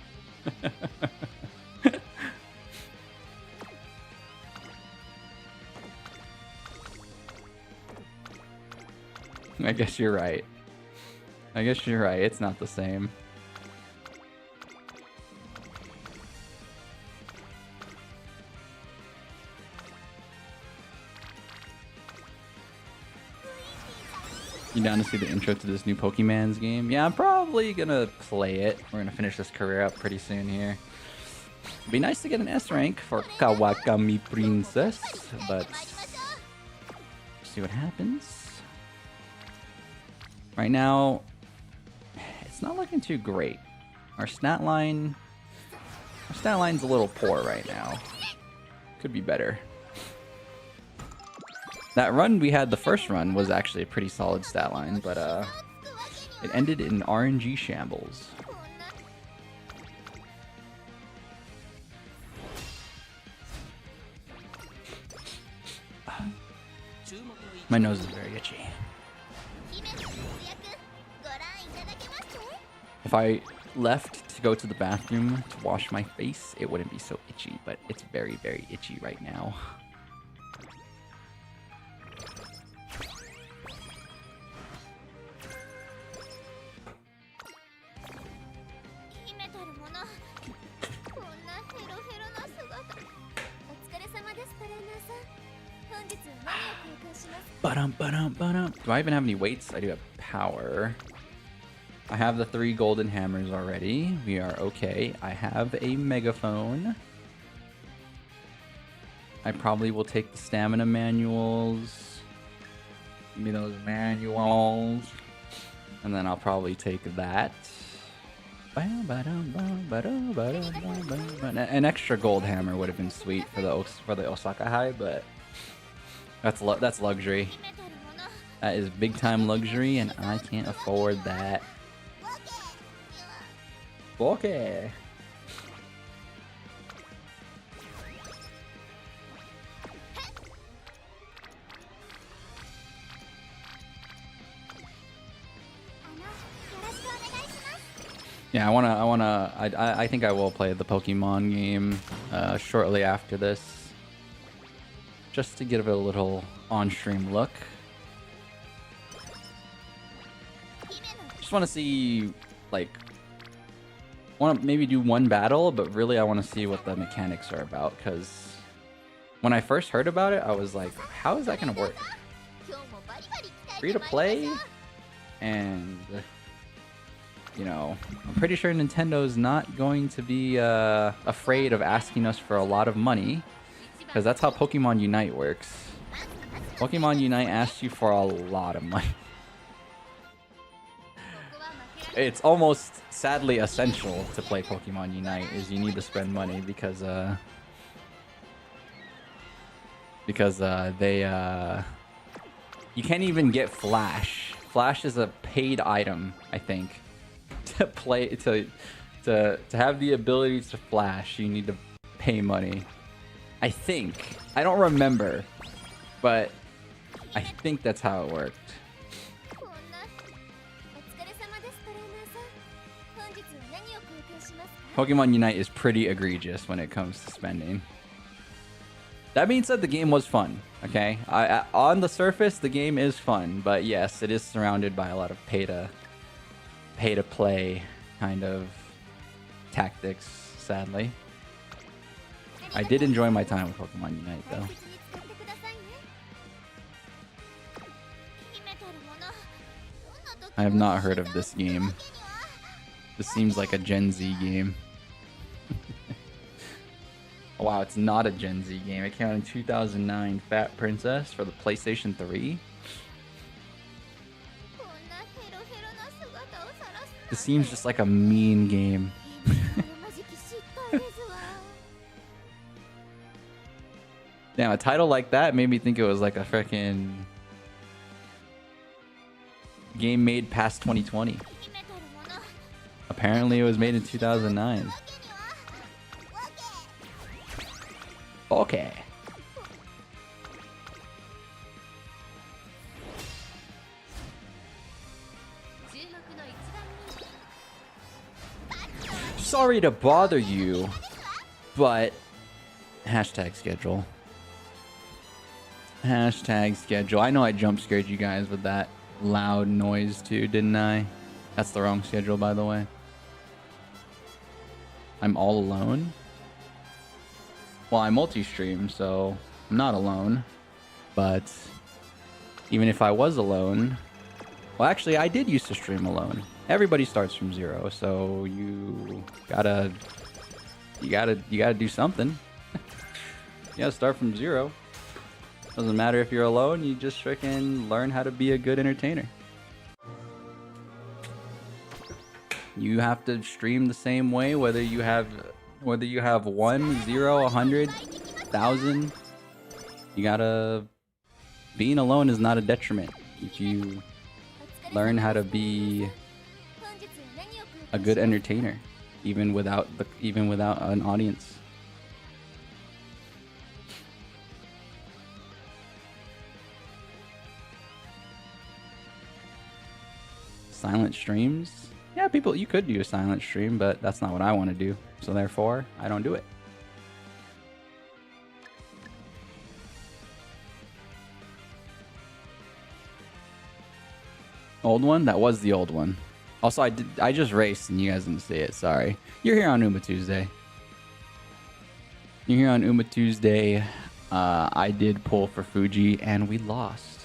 I guess you're right. I guess you're right. It's not the same. You down to see the intro to this new Pokemon's game? Yeah, I'm probably gonna play it. We're gonna finish this career up pretty soon here. It'd be nice to get an S rank for Kawakami Princess, but see what happens. Right now, it's not looking too great. Our stat line's a little poor right now. Could be better. That run we had, the first run, was actually a pretty solid stat line, but it ended in RNG shambles. My nose is very itchy. If I left to go to the bathroom to wash my face, it wouldn't be so itchy, but it's very, very itchy right now. Do I even have any weights? I do have power. I have the 3 golden hammers already. We are okay. I have a megaphone. I probably will take the stamina manuals. Give me those manuals. And then I'll probably take that. An extra gold hammer would have been sweet for the Osaka High, but that's luxury. That is big time luxury, and I can't afford that. Okay. Yeah, I think I will play the Pokemon game shortly after this, just to give it a little on-stream look. Just want to see, like, want to maybe do one battle, but really I want to see what the mechanics are about, because when I first heard about it, I was like, how is that going to work? Free to play? And, you know, I'm pretty sure Nintendo's not going to be afraid of asking us for a lot of money, because that's how Pokemon Unite works. Pokemon Unite asks you for a lot of money. It's almost sadly essential to play Pokemon Unite, is you need to spend money, because they you can't even get Flash. Flash is a paid item, I think. To play to have the ability to flash, you need to pay money. I think. I don't remember, but I think that's how it worked. Pokemon Unite is pretty egregious when it comes to spending. That being said, the game was fun. Okay, on the surface, the game is fun, but yes, it is surrounded by a lot of pay to play kind of tactics, sadly. I did enjoy my time with Pokemon Unite, though. I have not heard of this game. This seems like a Gen Z game. Oh, wow, it's not a Gen Z game. It came out in 2009. Fat Princess for the PlayStation 3. This seems just like a mean game. Damn, a title like that made me think it was like a freaking game made past 2020. Apparently it was made in 2009. Okay. Sorry to bother you, but hashtag schedule. Hashtag schedule. I know I jump scared you guys with that loud noise too, didn't I? That's the wrong schedule, by the way. I'm all alone. Well, I multi-stream, so I'm not alone. But even if I was alone, well, actually, I did used to stream alone. Everybody starts from 0, so you gotta do something. You gotta start from 0. Doesn't matter if you're alone. You just freaking learn how to be a good entertainer. You have to stream the same way, whether you have 1, 0, 100, 1,000. You gotta... Being alone is not a detriment if you learn how to be a good entertainer, even without an audience. Silent streams? Yeah, people, you could do a silent stream, but that's not what I want to do. So therefore, I don't do it. Old one? That was the old one. Also, I just raced and you guys didn't see it. Sorry. You're here on Uma Tuesday. You're here on Uma Tuesday. I did pull for Fuji and we lost.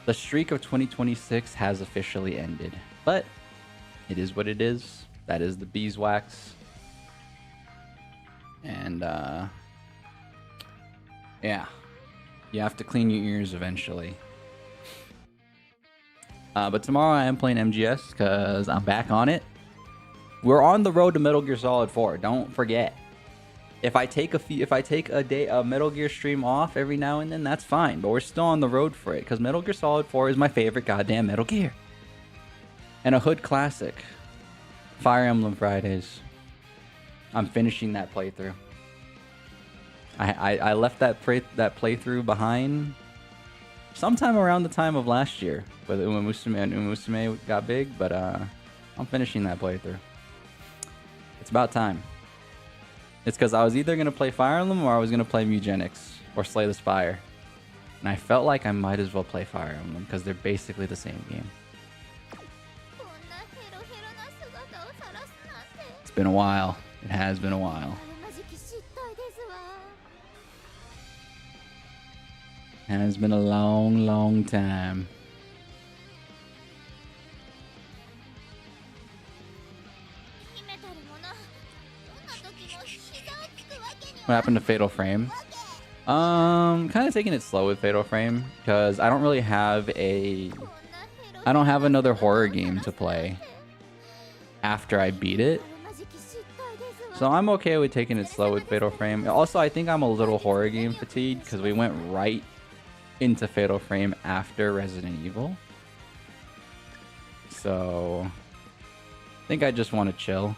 The streak of 2026 has officially ended, but it is what it is. That is the beeswax. And yeah, you have to clean your ears eventually. But tomorrow I am playing MGS because I'm back on it. We're on the road to Metal Gear Solid 4. Don't forget. If I take a Metal Gear stream off every now and then, that's fine. But we're still on the road for it because Metal Gear Solid 4 is my favorite goddamn Metal Gear. And a hood classic, Fire Emblem Fridays. I'm finishing that playthrough. I left that playthrough behind sometime around the time of last year, where Umamusume and Umamusume got big. But I'm finishing that playthrough. It's about time. It's because I was either going to play Fire Emblem or I was going to play Mugenics or Slay the Spire. And I felt like I might as well play Fire Emblem because they're basically the same game. It's been a while. It has been a while. It has been a long, long time. What happened to Fatal Frame? Kind of taking it slow with Fatal Frame because I don't really have I don't have another horror game to play after I beat it. So I'm okay with taking it slow with Fatal Frame. Also, I think I'm a little horror game fatigued because we went right into Fatal Frame after Resident Evil. So I think I just want to chill.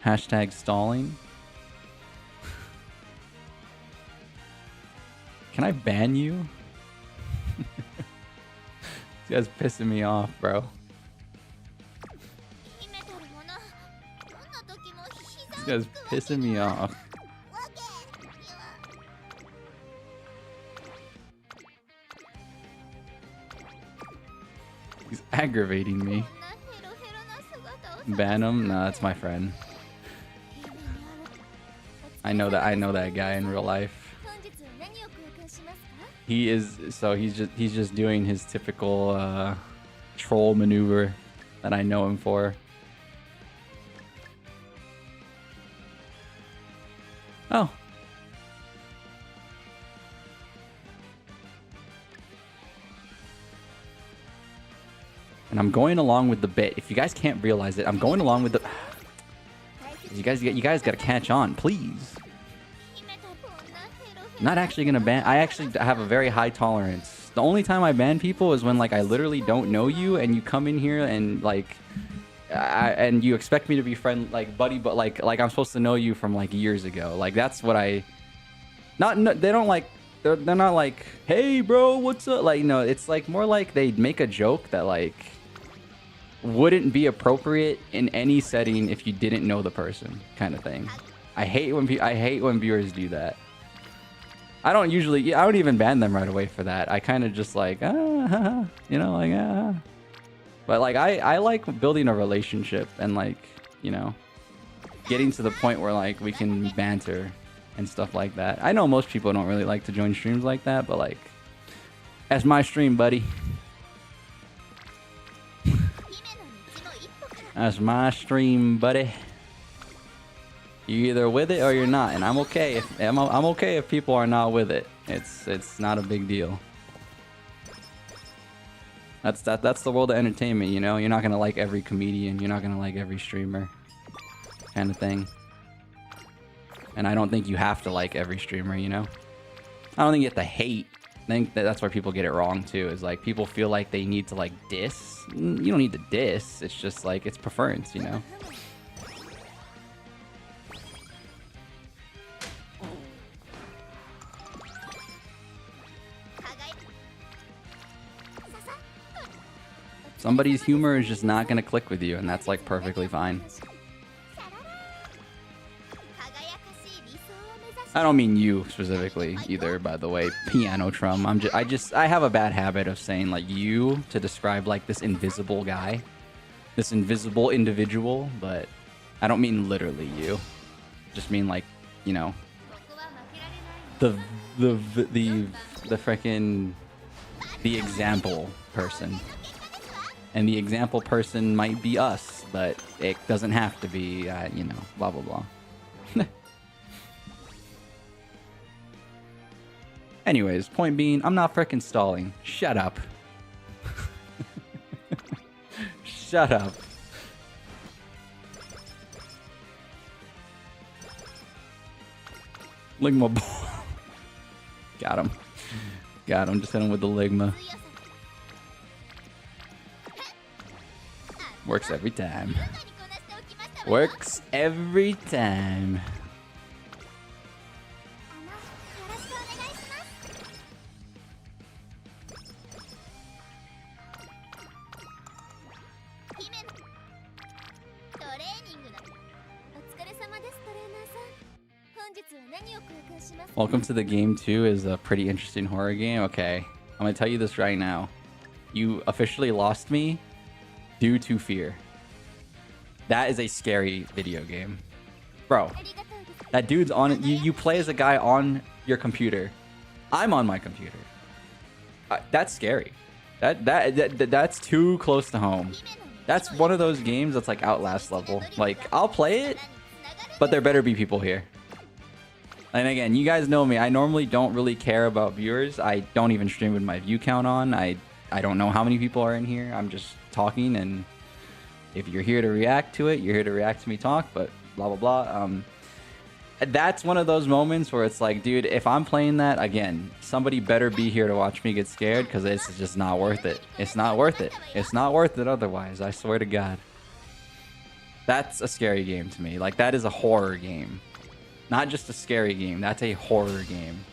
Hashtag stalling. Can I ban you? This guy's pissing me off, bro. This guy's pissing me off. He's aggravating me. Ban him? Nah, that's my friend. I know that guy in real life. He's just doing his typical troll maneuver that I know him for. Oh. And I'm going along with the bit. If you guys can't realize it, I'm going along with the... You guys gotta catch on, please. I'm not actually gonna ban. I actually have a very high tolerance. The only time I ban people is when like I literally don't know you and you come in here and like, and you expect me to be friend like buddy, but like I'm supposed to know you from like years ago. Like that's what I. Not they don't like. They're not like, hey bro, what's up? Like no, it's like more like they make a joke that like wouldn't be appropriate in any setting if you didn't know the person, kind of thing. I hate when viewers do that. I don't even ban them right away for that. I kind of just like, you know, like, But like, I like building a relationship and like, you know, getting to the point where like we can banter and stuff like that. I know most people don't really like to join streams like that, but like, that's my stream, buddy. That's my stream, buddy. You're either with it or you're not, and I'm okay if I'm okay if people are not with it. It's not a big deal. That's the world of entertainment, you know. You're not gonna like every comedian. You're not gonna like every streamer, kind of thing. And I don't think you have to like every streamer, you know. I don't think you have to hate. I think that's where people get it wrong too. Is like people feel like they need to like diss. You don't need to diss. It's just like it's preference, you know. Somebody's humor is just not gonna click with you, and that's like perfectly fine. I don't mean you specifically either, by the way, Piano Trum. I have a bad habit of saying like you to describe like this invisible guy, this invisible individual, but I don't mean literally you. Just mean like, you know, the freaking the example person. And the example person might be us, but it doesn't have to be, you know, blah, blah, blah. Anyways, point being, I'm not frickin' stalling. Shut up. Shut up. Ligma ball. Got him. Got him. Just hit him with the Ligma. Works every time. Works every time. Welcome to the Game 2 is a pretty interesting horror game. Okay, I'm gonna tell you this right now. You officially lost me due to fear. That is a scary video game. Bro, that dude's on... You play as a guy on your computer. I'm on my computer. That's scary. That's too close to home. That's one of those games that's like Outlast level. Like, I'll play it, but there better be people here. And again, you guys know me. I normally don't really care about viewers. I don't even stream with my view count on. I don't know how many people are in here. I'm just talking, and if you're here to react to it, you're here to react to me talk, but blah, blah, blah. That's one of those moments where it's like, dude, if I'm playing that, again, somebody better be here to watch me get scared, because it's just not worth it. It's not worth it. It's not worth it otherwise, I swear to God. That's a scary game to me. Like, that is a horror game. Not just a scary game, that's a horror game.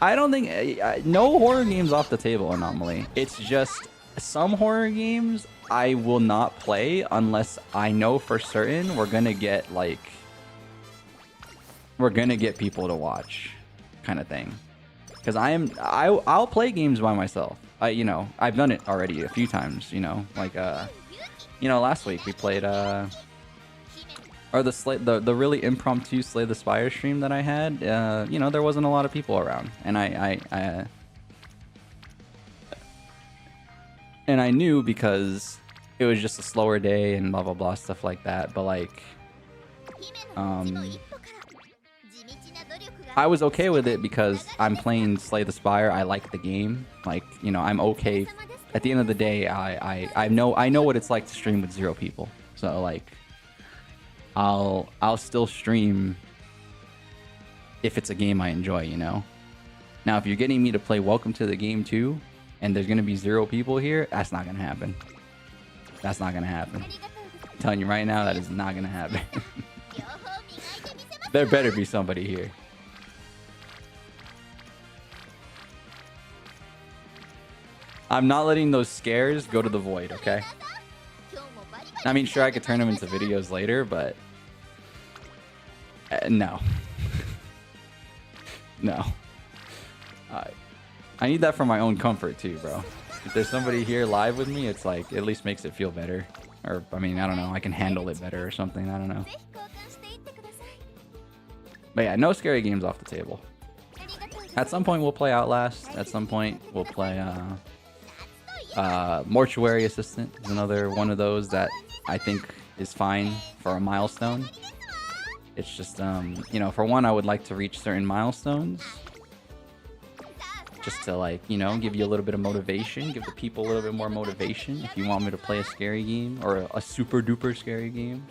I don't think... no horror games off the table normally. It's just some horror games I will not play unless I know for certain we're gonna get, like... we're gonna get people to watch, kind of thing. Because I'll play games by myself. You know, I've done it already a few times, you know. Like, you know, last week we played... or the really impromptu Slay the Spire stream that I had, you know, there wasn't a lot of people around, and I knew because it was just a slower day and blah blah blah stuff like that. But like, I was okay with it because I'm playing Slay the Spire. I like the game. Like, you know, I'm okay. At the end of the day, I know what it's like to stream with 0 people. So like, I'll still stream if it's a game I enjoy, you know? Now, if you're getting me to play Welcome to the Game 2 and there's going to be 0 people here, that's not going to happen. That's not going to happen. I'm telling you right now, that is not going to happen. There better be somebody here. I'm not letting those scares go to the void, okay? I mean, sure, I could turn them into videos later, but... no. No. I need that for my own comfort, too, bro. If there's somebody here live with me, it's like, at least makes it feel better. Or, I mean, I don't know, I can handle it better or something, I don't know. But yeah, no scary games off the table. At some point, we'll play Outlast. At some point, we'll play, Mortuary Assistant is another one of those that I think is fine for a milestone. It's just, you know, for one, I would like to reach certain milestones. Just to, like, you know, give you a little bit of motivation. Give the people a little bit more motivation. If you want me to play a scary game or a super duper scary game.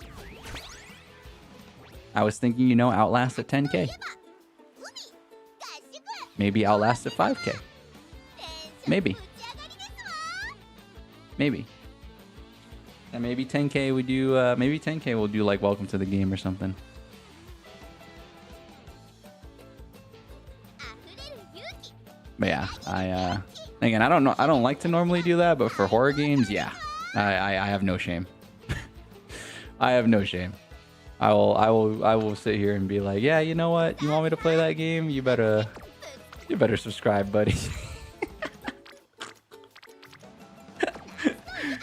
I was thinking, you know, Outlast at 10K. Maybe Outlast at 5K. Maybe. Maybe. And maybe 10K we do, maybe 10K we'll do like Welcome to the Game or something. But yeah, again, I don't know, I don't like to normally do that, but for horror games, yeah, I have no shame. I have no shame. I will sit here and be like, yeah, you know what? You want me to play that game? You better subscribe, buddy.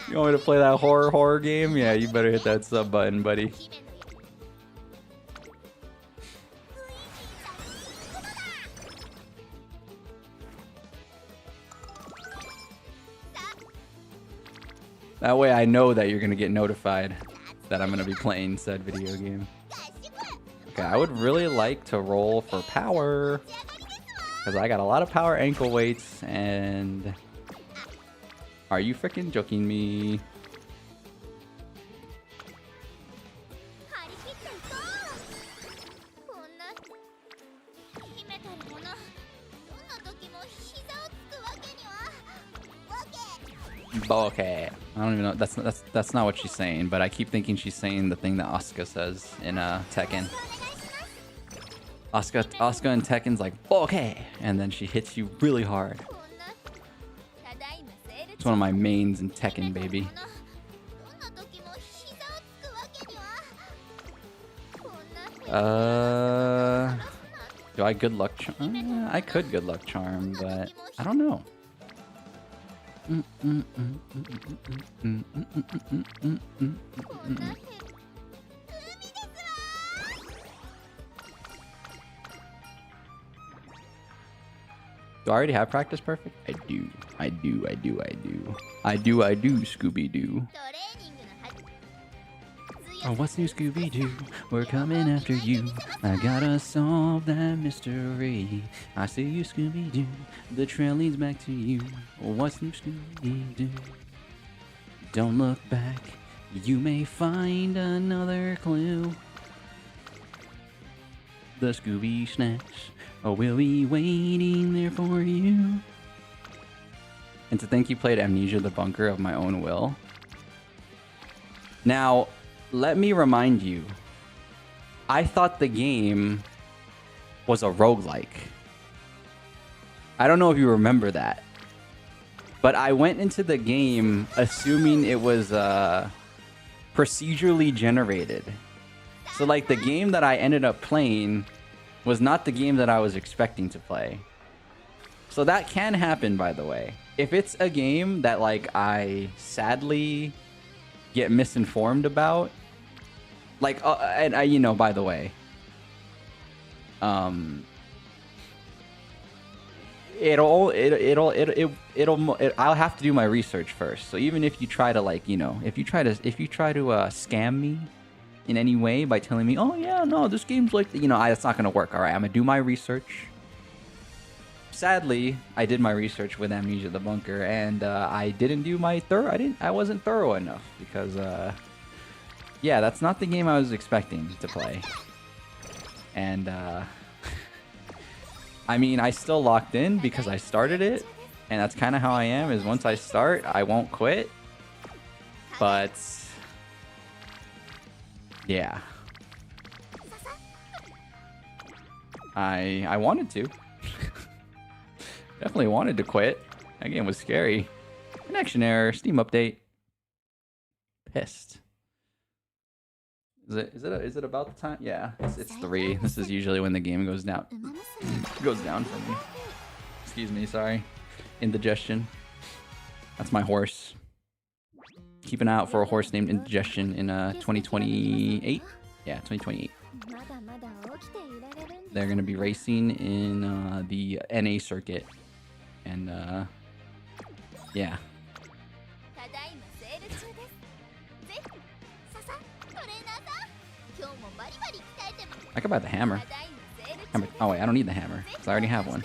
You want me to play that horror game? Yeah, you better hit that sub button, buddy. That way I know that you're gonna get notified that I'm gonna be playing said video game. Okay, I would really like to roll for power. Because I got a lot of power ankle weights and... Are you freaking joking me? Okay, I don't even know. That's not what she's saying, but I keep thinking she's saying the thing that Asuka says in Tekken. Asuka in Tekken's like okay, and then she hits you really hard. It's one of my mains in Tekken, baby. Do I good luck charm? I could good luck charm, but I don't know. Do I already have practice perfect? I do, Scooby-Doo. Oh, what's new, Scooby-Doo? We're coming after you. I gotta solve that mystery. I see you, Scooby-Doo. The trail leads back to you. What's new, Scooby-Doo? Don't look back. You may find another clue. The Scooby Snacks will be waiting there for you. And to think you played Amnesia the Bunker of my own will. Now, let me remind you, I thought the game was a roguelike. I don't know if you remember that. But I went into the game assuming it was procedurally generated. So like the game that I ended up playing was not the game that I was expecting to play. So that can happen, by the way. If it's a game that like I sadly get misinformed about, like and I, you know, by the way, I'll have to do my research first. So even if you try to like, you know, if you try to scam me in any way by telling me, oh yeah, no, this game's like, you know, it's not gonna work. All right, I'm gonna do my research. Sadly, I did my research with Amnesia the Bunker, and I didn't do my I wasn't thorough enough because yeah, that's not the game I was expecting to play. And I mean, I still locked in because I started it, and that's kind of how I am, is once I start, I won't quit. But yeah, I wanted to. Definitely wanted to quit. That game was scary. Connection error, Steam update. Pissed. Is it about the time? Yeah, it's 3. This is usually when the game goes down. Goes down for me. Excuse me, sorry. Indigestion. That's my horse. Keep an eye out for a horse named Indigestion in 2028. Yeah, 2028. They're gonna be racing in the NA circuit, and yeah. I could buy the hammer. Oh wait, I don't need the hammer because I already have one.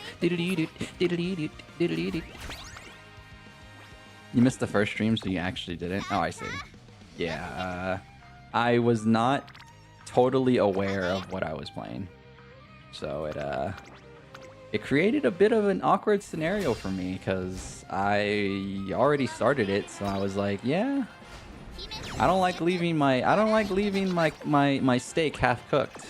You missed the first stream, so you actually didn't. Oh, I see. Yeah, I was not totally aware of what I was playing, so it created a bit of an awkward scenario for me because I already started it, so I was like, yeah, I don't like leaving my steak half cooked.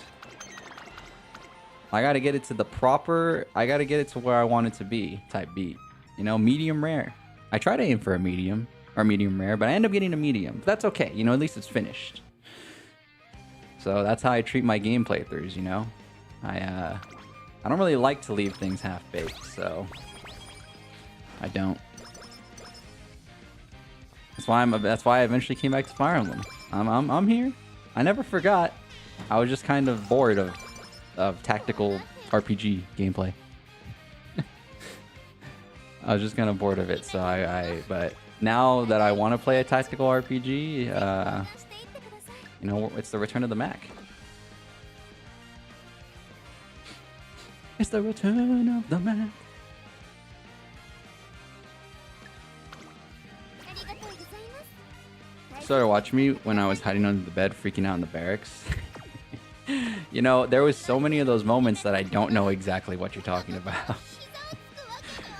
I gotta get it to the proper, I gotta get it to where I want it to be type beat. You know, medium rare. I try to aim for a medium or medium rare, but I end up getting a medium. But that's okay, you know, at least it's finished. So that's how I treat my game playthroughs, you know? I don't really like to leave things half-baked, so I don't. That's why I eventually came back to Fire Emblem. I'm here. I never forgot. I was just kind of bored of tactical RPG gameplay. I was just kind of bored of it, so but now that I want to play a tactical RPG, you know, it's the return of the Mac. It's the return of the Mac. Started watching me when I was hiding under the bed, freaking out in the barracks. You know, there was so many of those moments that I don't know exactly what you're talking about.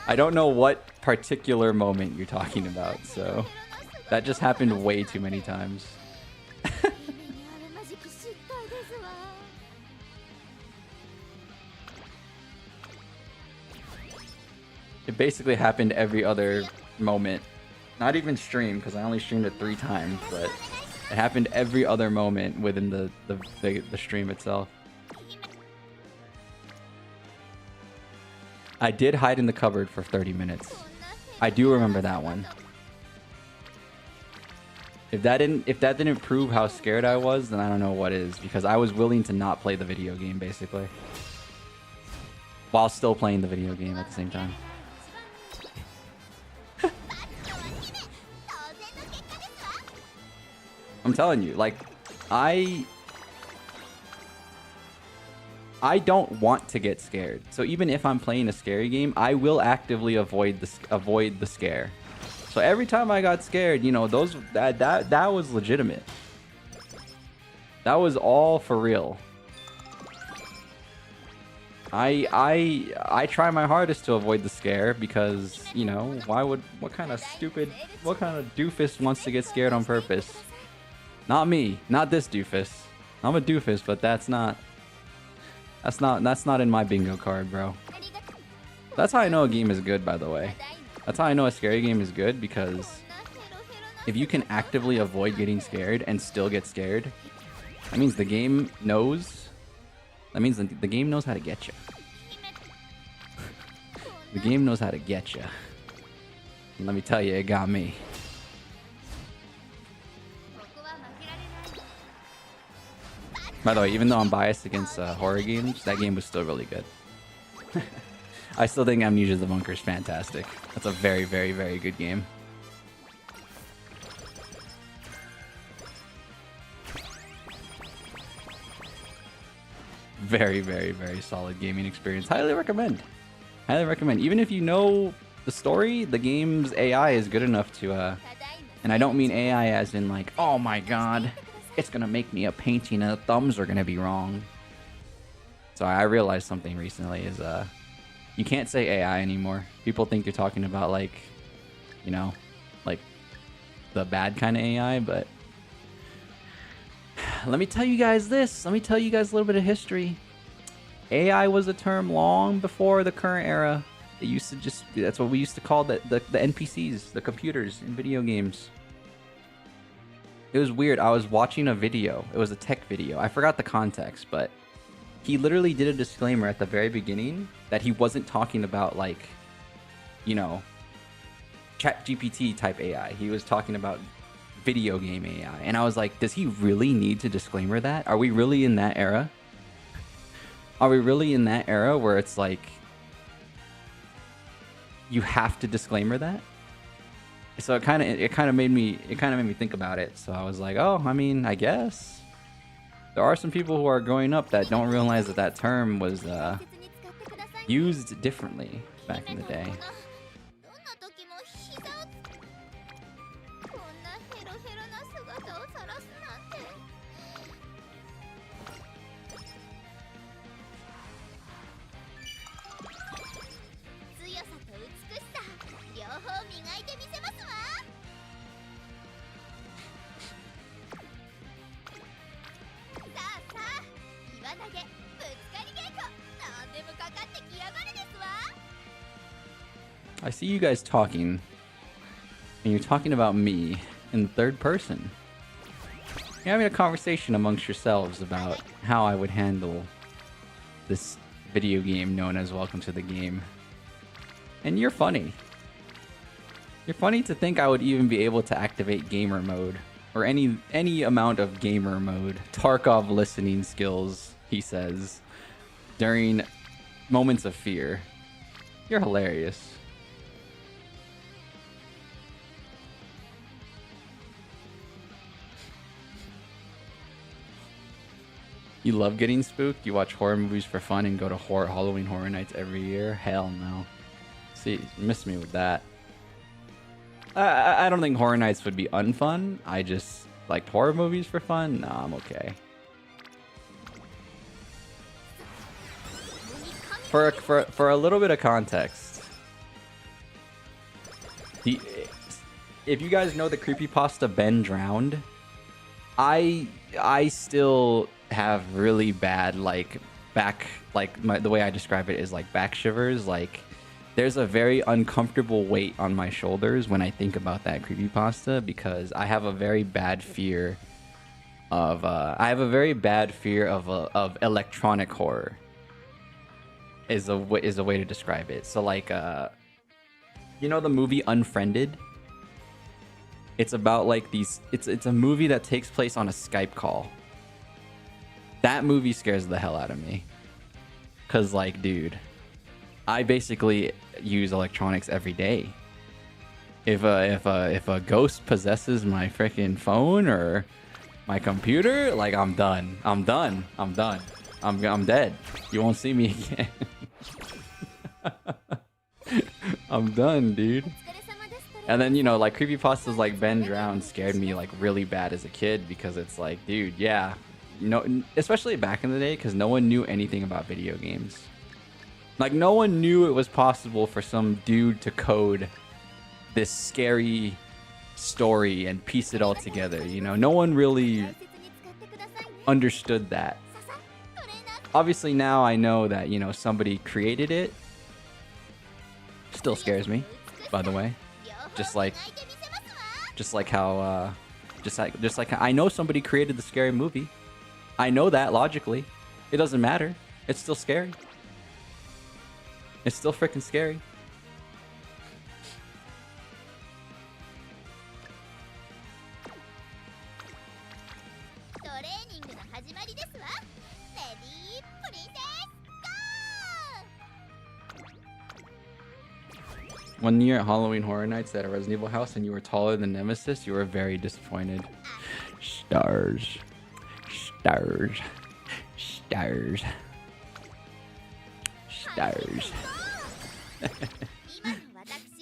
I don't know what particular moment you're talking about, so that just happened way too many times. It basically happened every other moment. Not even stream, because I only streamed it 3 times, but it happened every other moment within the stream itself. I did hide in the cupboard for 30 minutes. I do remember that one. If that didn't prove how scared I was, then I don't know what is, because I was willing to not play the video game basically, while still playing the video game at the same time. I'm telling you, like, I don't want to get scared. So even if I'm playing a scary game, I will actively avoid the scare. So every time I got scared, you know, that was legitimate. That was all for real. I try my hardest to avoid the scare because, you know, what kind of doofus wants to get scared on purpose? Not me, not this doofus. I'm a doofus, but that's not in my bingo card, bro. That's how I know a game is good, by the way. That's how I know a scary game is good, because if you can actively avoid getting scared and still get scared, that means the game knows. That means the game knows how to get you. The game knows how to get you. And let me tell you, it got me. By the way, even though I'm biased against horror games, that game was still really good. I still think Amnesia the Bunker is fantastic. That's a very, very, very good game. Very, very, very solid gaming experience. Highly recommend. Highly recommend. Even if you know the story, the game's AI is good enough to... and I don't mean AI as in like, oh my god, it's gonna make me a painting and the thumbs are gonna be wrong. So I realized something recently is you can't say AI anymore. People think you're talking about, like, you know, like the bad kind of AI, but let me tell you guys this. Let me tell you guys a little bit of history. AI was a term long before the current era. It used to just, that's what we used to call the NPCs, the computers in video games. It was weird. I was watching a video. It was a tech video. I forgot the context, but he literally did a disclaimer at the very beginning that he wasn't talking about, like, you know, ChatGPT type AI. He was talking about video game AI. And I was like, does he really need to disclaimer that? Are we really in that era? Are we really in that era where it's like you have to disclaimer that? So it kind of made me think about it. So I was like, oh, I mean, I guess there are some people who are growing up that don't realize that that term was used differently back in the day. I see you guys talking, and you're talking about me in third person. You're having a conversation amongst yourselves about how I would handle this video game known as Welcome to the Game. And you're funny. You're funny to think I would even be able to activate gamer mode, or any amount of gamer mode. Tarkov listening skills, he says, during moments of fear. You're hilarious. You love getting spooked? You watch horror movies for fun and go to Halloween Horror Nights every year? Hell no. See, you missed me with that. I don't think Horror Nights would be unfun. I just like horror movies for fun. Nah, I'm okay. For a little bit of context, if you guys know the creepypasta Ben Drowned, I still have really bad the way I describe it is like back shivers. Like there's a very uncomfortable weight on my shoulders when I think about that creepypasta because I have a very bad fear of electronic horror. Is a way to describe it. So like you know the movie Unfriended? It's about like these it's a movie that takes place on a Skype call. That movie scares the hell out of me. Cause like, dude, I basically use electronics every day. If a ghost possesses my freaking phone or my computer, like I'm done. I'm dead. You won't see me again. I'm done, dude. And then, you know, like creepypastas like Ben Drowned scared me like really bad as a kid because it's like, dude, yeah. No, especially back in the day because no one knew anything about video games. Like no one knew it was possible for some dude to code this scary story and piece it all together, you know? No one really understood that. Obviously now I know that, you know, somebody created it. Still scares me, by the way. Just like how I know somebody created the scary movie. I know that logically. It doesn't matter. It's still scary. It's still freaking scary. One year at Halloween Horror Nights at a Resident Evil house and you were taller than Nemesis, you were very disappointed. Stars. Stars. Stars. Stars.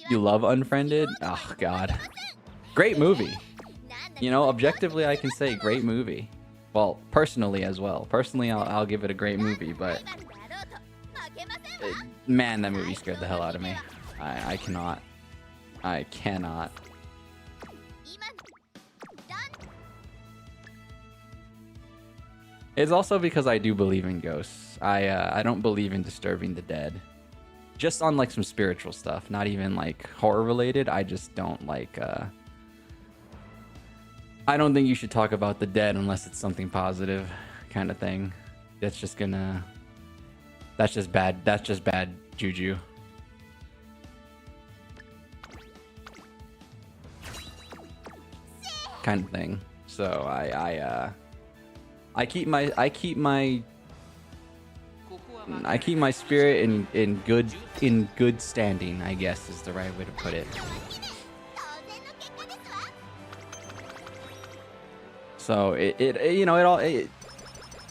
You love Unfriended? Oh, God. Great movie. You know, objectively, I can say great movie. Well, personally as well. Personally, I'll give it a great movie, but... man, that movie scared the hell out of me. I cannot. I cannot. It's also because I do believe in ghosts. I don't believe in disturbing the dead. Just on like some spiritual stuff, not even like horror related. I just don't like I don't think you should talk about the dead unless it's something positive kind of thing. That's just bad juju. Kind of thing. So I keep my spirit in good standing, I guess is the right way to put it. So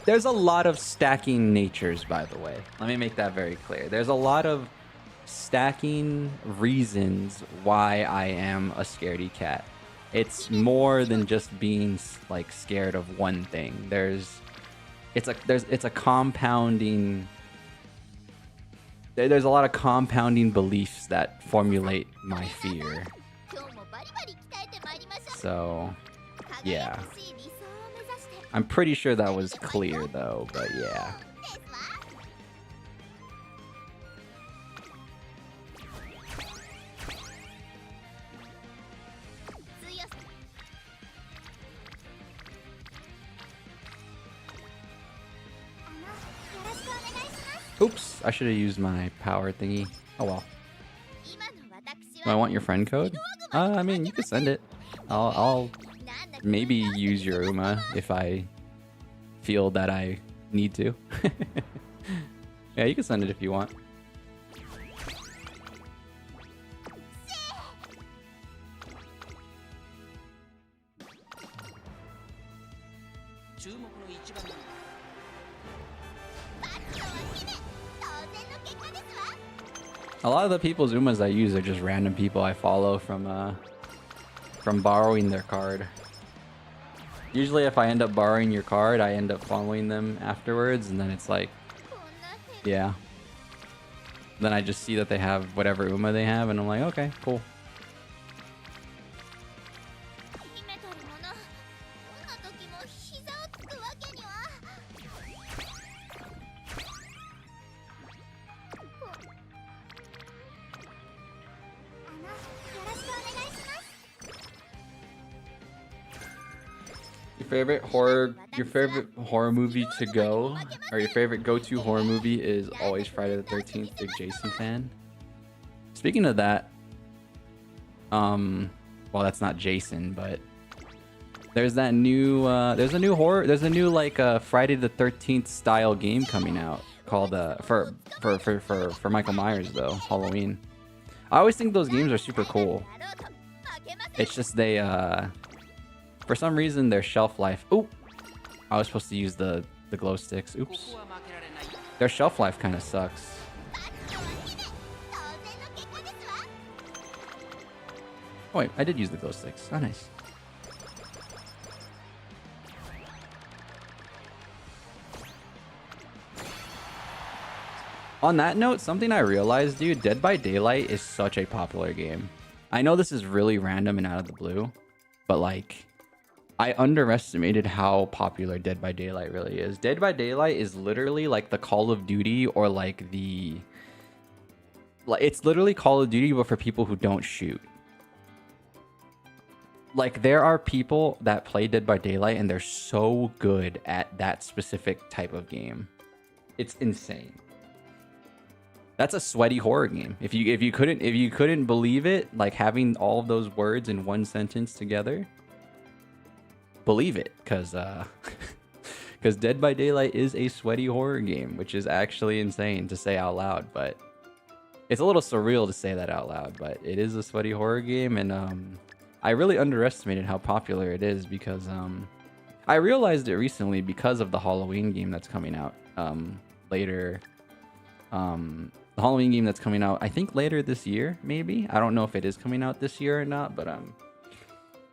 there's a lot of stacking natures, by the way. Let me make that very clear. There's a lot of stacking reasons why I am a scaredy cat. It's more than just being like scared of one thing. It's a compounding. There's a lot of compounding beliefs that formulate my fear. So, yeah. I'm pretty sure that was clear though, but yeah. Oops, I should have used my power thingy. Oh well. Do I want your friend code? I mean, you could send it. I'll maybe use your Uma if I feel that I need to. Yeah, you can send it if you want. A lot of the people's Umas I use are just random people I follow from borrowing their card. Usually if I end up borrowing your card, I end up following them afterwards, and then it's like, yeah. Then I just see that they have whatever Uma they have, and I'm like, okay, cool. Your favorite horror movie to go, or your favorite go-to horror movie is always Friday the 13th. Big Jason fan. Speaking of that, well, that's not Jason, but there's that new there's a new like Friday the 13th style game coming out called for Michael Myers though, Halloween. I always think those games are super cool. It's just they for some reason their shelf life. Oh, I was supposed to use the glow sticks. Oops. Their shelf life kind of sucks. Oh wait, I did use the glow sticks. Oh, nice. On that note, something I realized, dude, Dead by Daylight is such a popular game. I know this is really random and out of the blue, but like, I underestimated how popular Dead by Daylight really is. Dead by Daylight is literally like the Call of Duty, or like the... like, it's literally Call of Duty, but for people who don't shoot. Like, there are people that play Dead by Daylight and they're so good at that specific type of game. It's insane. That's a sweaty horror game. If you couldn't believe it, like having all of those words in one sentence together, believe it, because Dead by Daylight is a sweaty horror game, which is actually insane to say out loud, but it's a little surreal to say that out loud, but it is a sweaty horror game, and I really underestimated how popular it is, because I realized it recently because of the Halloween game that's coming out later. The Halloween game that's coming out, I think later this year, maybe. I don't know if it is coming out this year or not, but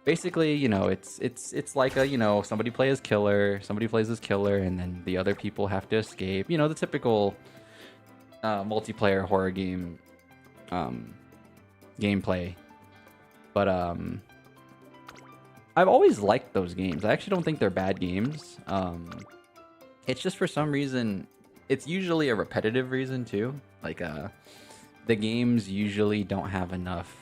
basically, you know, it's like a, you know, somebody plays as killer, and then the other people have to escape. You know, the typical multiplayer horror game gameplay. But I've always liked those games. I actually don't think they're bad games. It's just for some reason, it's usually a repetitive reason too. Like the games usually don't have enough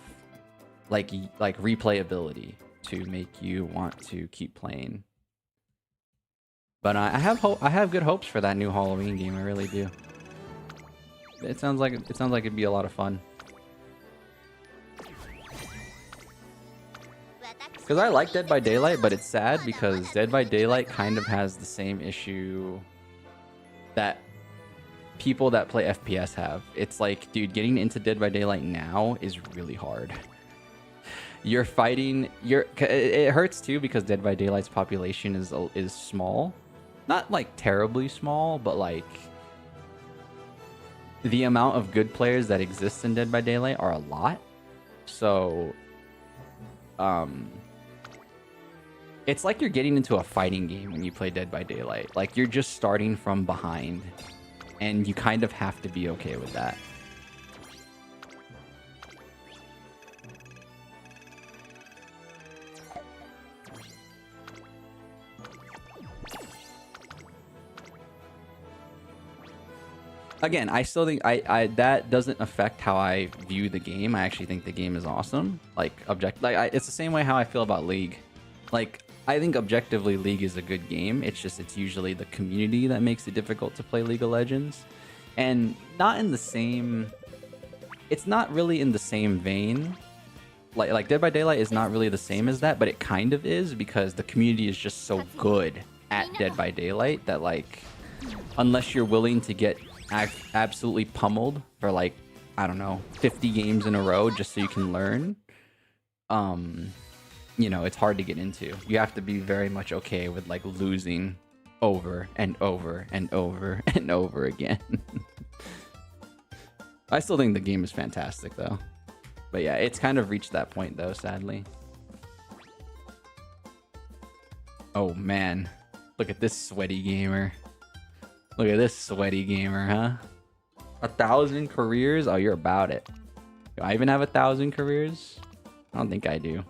like replayability to make you want to keep playing. But I have good hopes for that new Halloween game. I really do. It sounds like it'd be a lot of fun. Because I like Dead by Daylight, but it's sad because Dead by Daylight kind of has the same issue that people that play FPS have. It's like, dude, getting into Dead by Daylight now is really hard. You're fighting, it hurts too because Dead by Daylight's population is small. Not like terribly small, but like the amount of good players that exist in Dead by Daylight are a lot. So it's like you're getting into a fighting game when you play Dead by Daylight. Like, you're just starting from behind, and you kind of have to be okay with that. Again, I still think that doesn't affect how I view the game. I actually think the game is awesome. Like, it's the same way how I feel about League. Like, I think objectively League is a good game. It's just, it's usually the community that makes it difficult to play League of Legends. And not in the same... It's not really in the same vein. Like Dead by Daylight is not really the same as that, but it kind of is because the community is just so good at Dead by Daylight that, like, unless you're willing to get absolutely pummeled for, like, I don't know, 50 games in a row just so you can learn, you know, it's hard to get into. You have to be very much okay with, like, losing over and over and over and over again. I still think the game is fantastic though. But yeah, it's kind of reached that point though, sadly. Oh man, look at this sweaty gamer. Look at this sweaty gamer, huh? 1,000 careers? Oh, you're about it. Do I even have 1,000 careers? I don't think I do.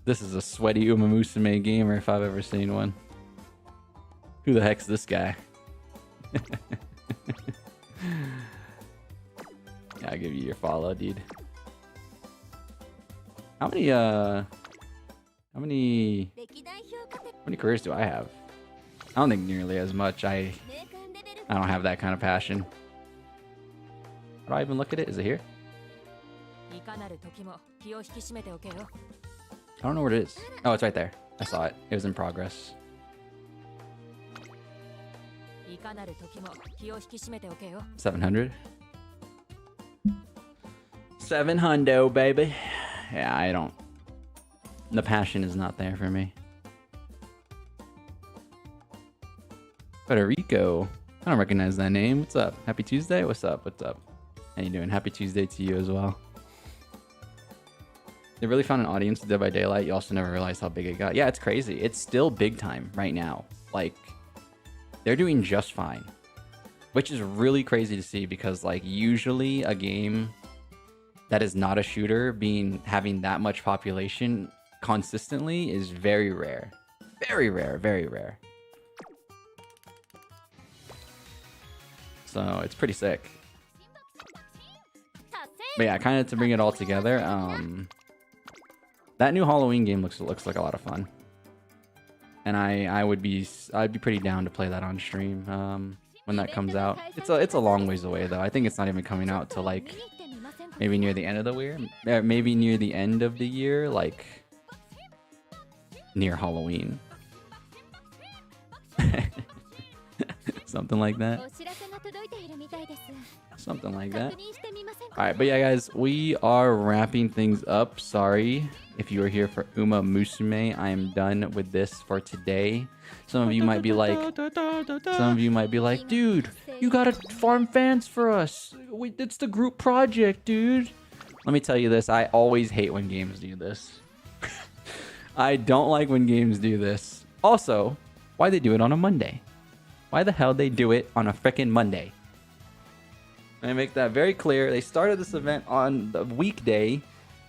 This is a sweaty Umamusume gamer if I've ever seen one. Who the heck's this guy? Yeah, I'll give you your follow, dude. How many careers do I have? I don't think nearly as much. I don't have that kind of passion. How do I even look at it? Is it here? I don't know where it is. Oh, it's right there. I saw it. It was in progress. 700. 700, baby. Yeah, I don't. The passion is not there for me. Federico. I don't recognize that name. What's up? Happy Tuesday? What's up? What's up? How you doing? Happy Tuesday to you as well. They really found an audience with Dead by Daylight. You also never realized how big it got. Yeah, it's crazy. It's still big time right now. Like, they're doing just fine. Which is really crazy to see because, like, usually a game that is not a shooter having that much population consistently is very rare. Very rare, very rare. So it's pretty sick. But yeah, kind of to bring it all together, that new Halloween game looks like a lot of fun. And I'd be pretty down to play that on stream when that comes out. It's a long ways away though. I think it's not even coming out till like maybe near the end of the year. Maybe near the end of the year, like near Halloween. Something like that. Something like that. Alright, but yeah, guys, we are wrapping things up. Sorry if you are here for Umamusume. I am done with this for today. Some of you might be like, dude, you gotta farm fans for us. It's the group project, dude. Let me tell you this. I always hate when games do this. I don't like when games do this. Also, why they do it on a Monday? Why the hell they do it on a frickin' Monday? I make that very clear. They started this event on the weekday.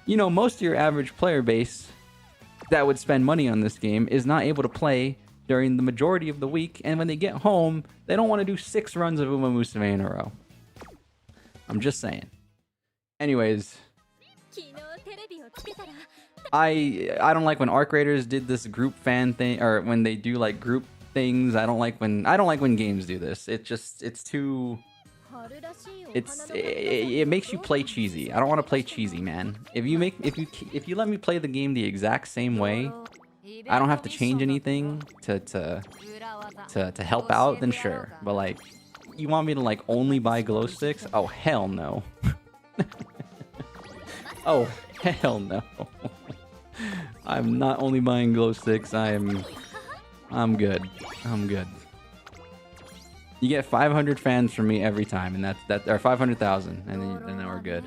You know, most of your average player base that would spend money on this game is not able to play during the majority of the week. And when they get home, they don't want to do 6 runs of Umamusume in a row. I'm just saying. Anyways, I don't like when Arc Raiders did this group fan thing, or when they do like group things. I don't like when games do this. It makes you play cheesy. I don't want to play cheesy, man. If you let me play the game the exact same way, I don't have to change anything to help out, then sure. But like, you want me to like only buy glow sticks? Oh hell no. Oh hell no. I'm not only buying glow sticks. I'm good. I'm good. You get 500 fans from me every time, and that or 500,000, and then we're good.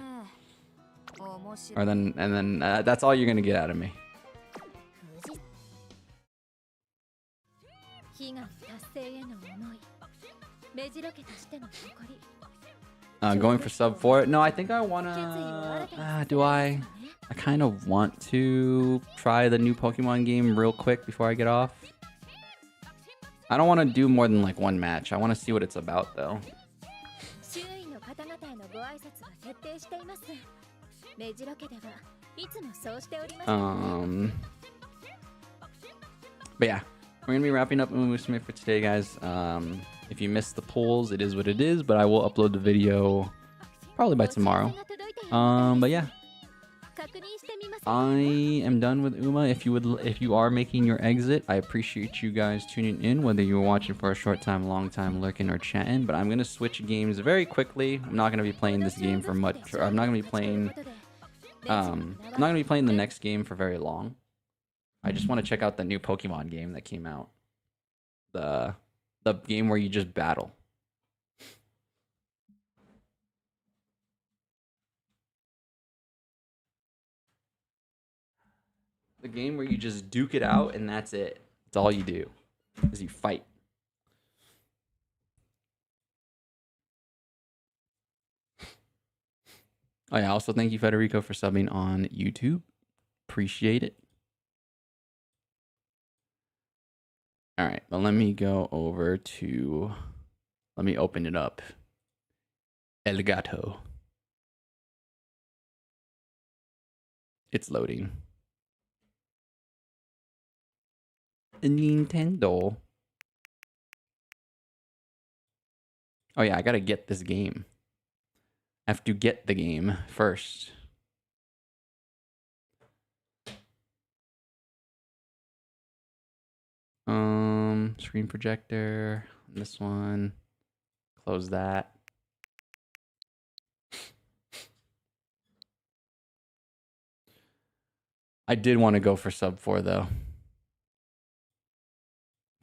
Or then that's all you're gonna get out of me. Going for sub 4? No, I think I wanna. Do I? I kind of want to try the new Pokemon game real quick before I get off. I don't want to do more than like 1 match. I want to see what it's about though. But yeah, we're gonna be wrapping up Umamusume for today, guys. If you missed the polls, it is what it is, but I will upload the video probably by tomorrow. But yeah, I am done with Uma. If you are making your exit, I appreciate you guys tuning in, whether you were watching for a short time, long time, lurking, or chatting. But I'm gonna switch games very quickly. I'm not gonna be playing this game for much. I'm not gonna be playing. I'm not gonna be playing the next game for very long. I just want to check out the new Pokemon game that came out. The game where you just battle. The game where you just duke it out and that's it. That's all you do. Is you fight. Oh yeah, also thank you Federico for subbing on YouTube. Appreciate it. All right, well let me go over to, let me open it up. El Gato. It's loading. Nintendo. Oh yeah, I gotta get this game. I have to get the game first. Screen projector. This one. Close that. I did want to go for sub 4 though.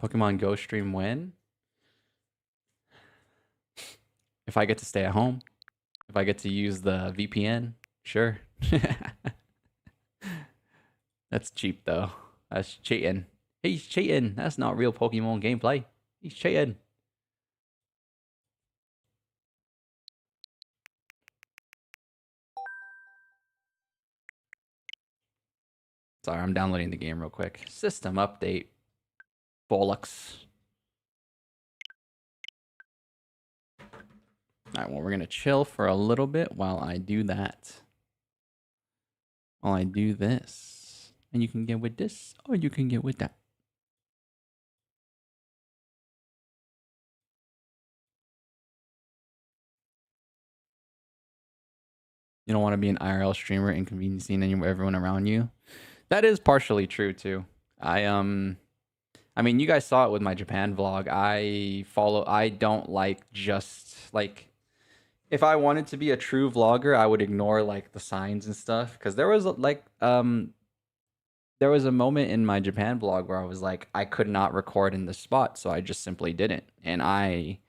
Pokemon Go stream when? If I get to stay at home. If I get to use the VPN, sure. That's cheap though. That's cheating. He's cheating. That's not real Pokemon gameplay. He's cheating. Sorry, I'm downloading the game real quick. System update. Bollocks. All right, well, we're going to chill for a little bit while I do that. While I do this. And you can get with this, or you can get with that. You don't want to be an IRL streamer inconveniencing everyone around you. That is partially true too. I mean, you guys saw it with my Japan vlog. I don't like just like, if I wanted to be a true vlogger, I would ignore like the signs and stuff. Cause there was like, there was a moment in my Japan vlog where I was like, I could not record in this spot. So I just simply didn't. And I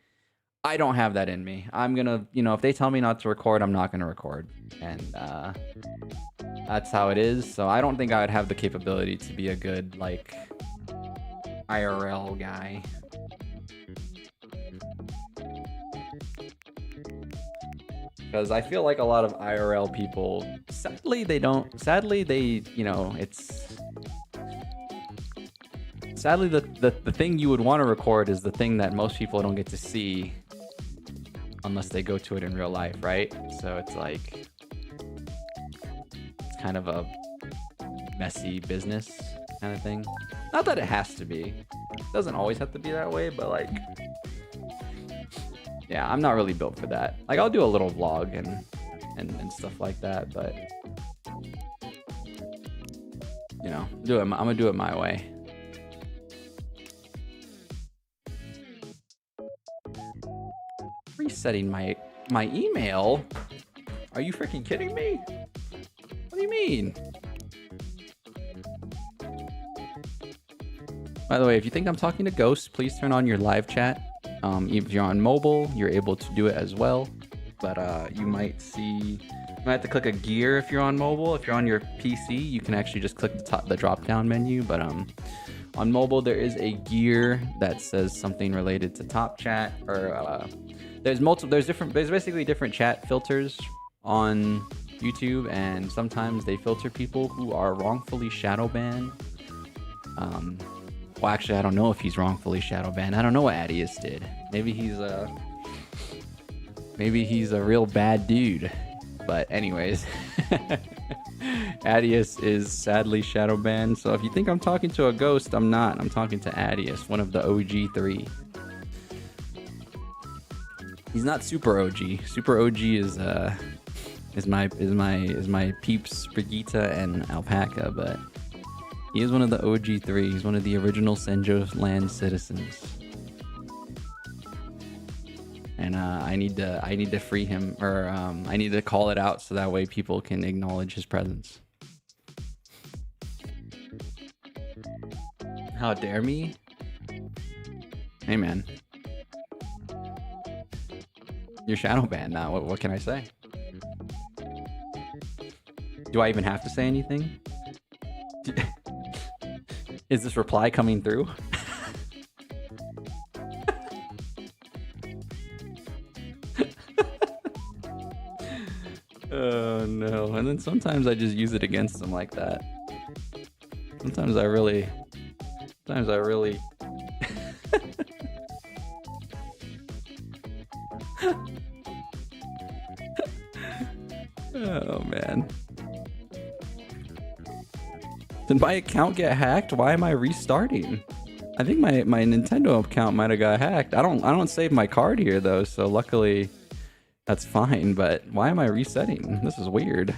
don't have that in me. I'm gonna, you know, if they tell me not to record, I'm not gonna record. And that's how it is. So I don't think I would have the capability to be a good like IRL guy. Because I feel like a lot of IRL people, sadly they, you know, it's sadly the thing you would want to record is the thing that most people don't get to see unless they go to it in real life, right? So it's like, it's kind of a messy business kind of thing. Not that it has to be. It doesn't always have to be that way, but like, yeah, I'm not really built for that. Like, I'll do a little vlog and stuff like that, but you know, I'm gonna do it my way. Resetting my email? Are you freaking kidding me? What do you mean? By the way, if you think I'm talking to ghosts, please turn on your live chat. If you're on mobile, you're able to do it as well. But you might have to click a gear if you're on mobile. If you're on your PC, you can actually just click the drop down menu. But on mobile, there is a gear that says something related to top chat, or there's basically different chat filters on YouTube, and sometimes they filter people who are wrongfully shadow banned. Well, actually, I don't know if he's wrongfully shadow banned. I don't know what Adius did. Maybe he's a real bad dude. But anyways, Adius is sadly shadow banned. So if you think I'm talking to a ghost, I'm not. I'm talking to Adius, one of the OG 3. He's not super OG. Super OG is my peeps Brigitte and Alpaca, but he is one of the OG 3. He's one of the original Senjo land citizens. And I need to free him, or I need to call it out so that way people can acknowledge his presence. How dare me? Hey man. You're shadow banned now. What can I say? Do I even have to say anything? Is this reply coming through? Oh no. And then sometimes I just use it against them like that. Sometimes I really Oh man. Did my account get hacked? Why am I restarting? I think my Nintendo account might have got hacked. I don't save my card here though, so luckily that's fine, but why am I resetting? This is weird.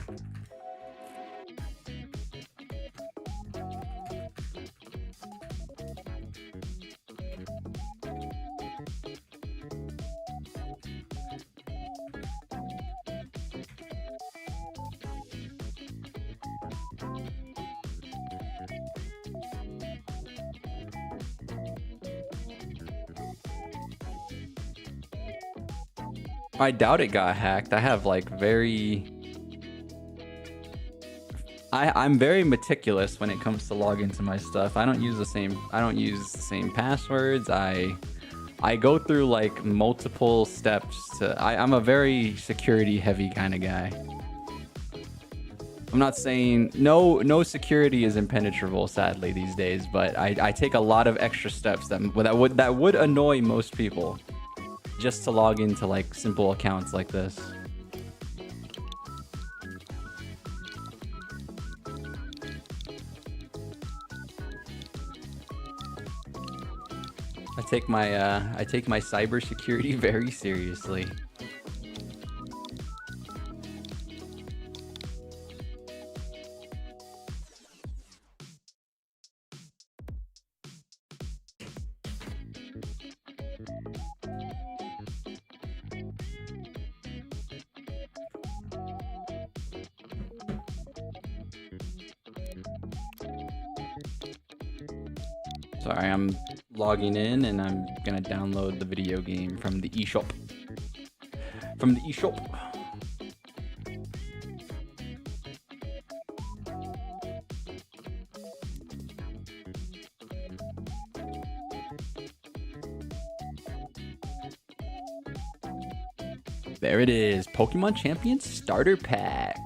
I doubt it got hacked. I have like I'm very meticulous when it comes to log into my stuff. I don't use the same passwords. I go through like multiple steps I'm a very security heavy kind of guy. I'm not saying no security is impenetrable sadly these days, but I take a lot of extra steps that would annoy most people just to log into like simple accounts like this. I take my cybersecurity very seriously. Sorry, I'm logging in and I'm gonna download the video game from the eShop. There it is, Pokemon Champions Starter Pack.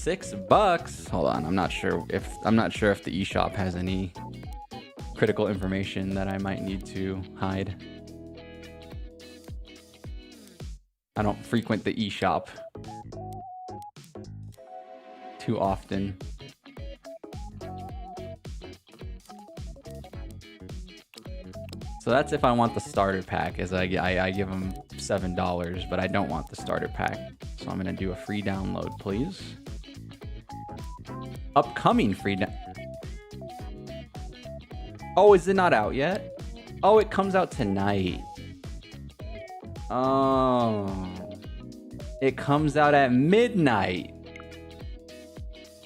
$6. Hold on, I'm not sure if the eShop has any critical information that I might need to hide. I don't frequent the eShop too often. So that's if I want the starter pack, is I give them $7, but I don't want the starter pack. So I'm gonna do a free download, please. Upcoming free Oh, is it not out yet? Oh, it comes out tonight. Oh. It comes out at midnight.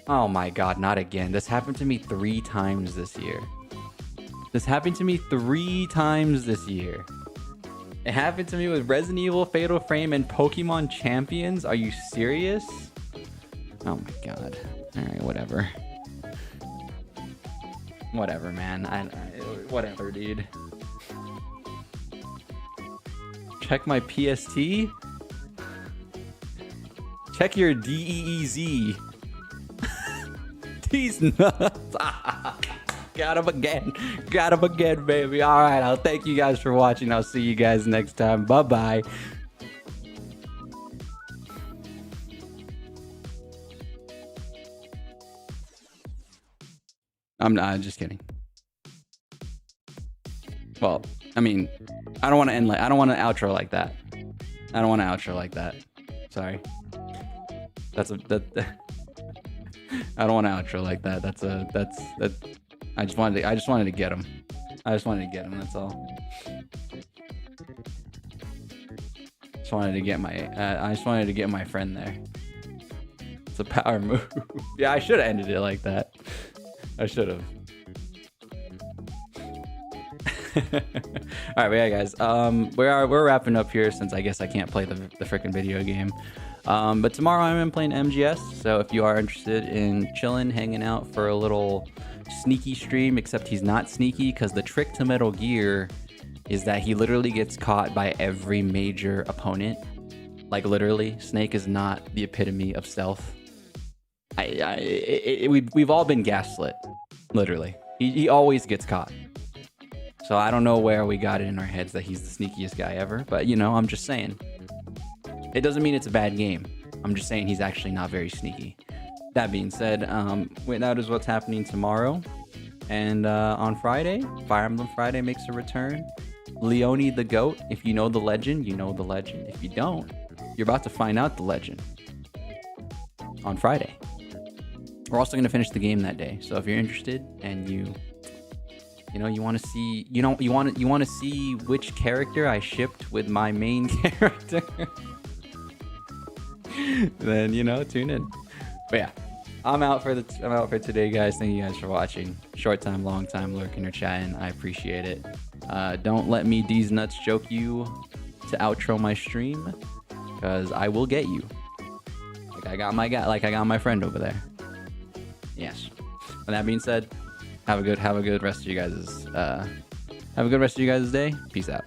Oh my god, not again. This happened to me 3 times this year. This happened to me 3 times this year. It happened to me with Resident Evil, Fatal Frame, and Pokemon Champions. Are you serious? Oh my god. Alright, whatever. Whatever, man. Whatever, dude. Check my PST. Check your DEEZ. These nuts. Got him again. Got him again, baby. Alright, I'll thank you guys for watching. I'll see you guys next time. Bye-bye. I'm not, just kidding. Well, I mean, I don't want to I don't want to outro like that. I don't want to outro like that. Sorry. I don't want to outro like that. I just wanted to get him. That's all. I just wanted to get my friend there. It's a power move. Yeah, I should have ended it like that. I should have. All right, but yeah, guys. We're wrapping up here since I guess I can't play the freaking video game. But tomorrow I'm playing MGS. So if you are interested in chilling, hanging out for a little sneaky stream, except he's not sneaky because the trick to Metal Gear is that he literally gets caught by every major opponent. Like literally, Snake is not the epitome of stealth. We've all been gaslit. Literally, he always gets caught. So I don't know where we got it in our heads that he's the sneakiest guy ever, but you know, I'm just saying. It doesn't mean it's a bad game. I'm just saying he's actually not very sneaky. That being said, that is what's happening tomorrow. And on Friday, Fire Emblem Friday makes a return. Leone the Goat, if you know the legend, you know the legend. If you don't, you're about to find out the legend on Friday. We're also going to finish the game that day. So if you're interested and you want to see, you want to see which character I shipped with my main character, then tune in. But yeah, I'm out for today, guys. Thank you guys for watching. Short time, long time, lurking or chatting. I appreciate it. Don't let me D's nuts joke you to outro my stream, because I will get you. Like I got my guy, like I got my friend over there. Yes. And that being said, have a good rest of you guys' day. Peace out.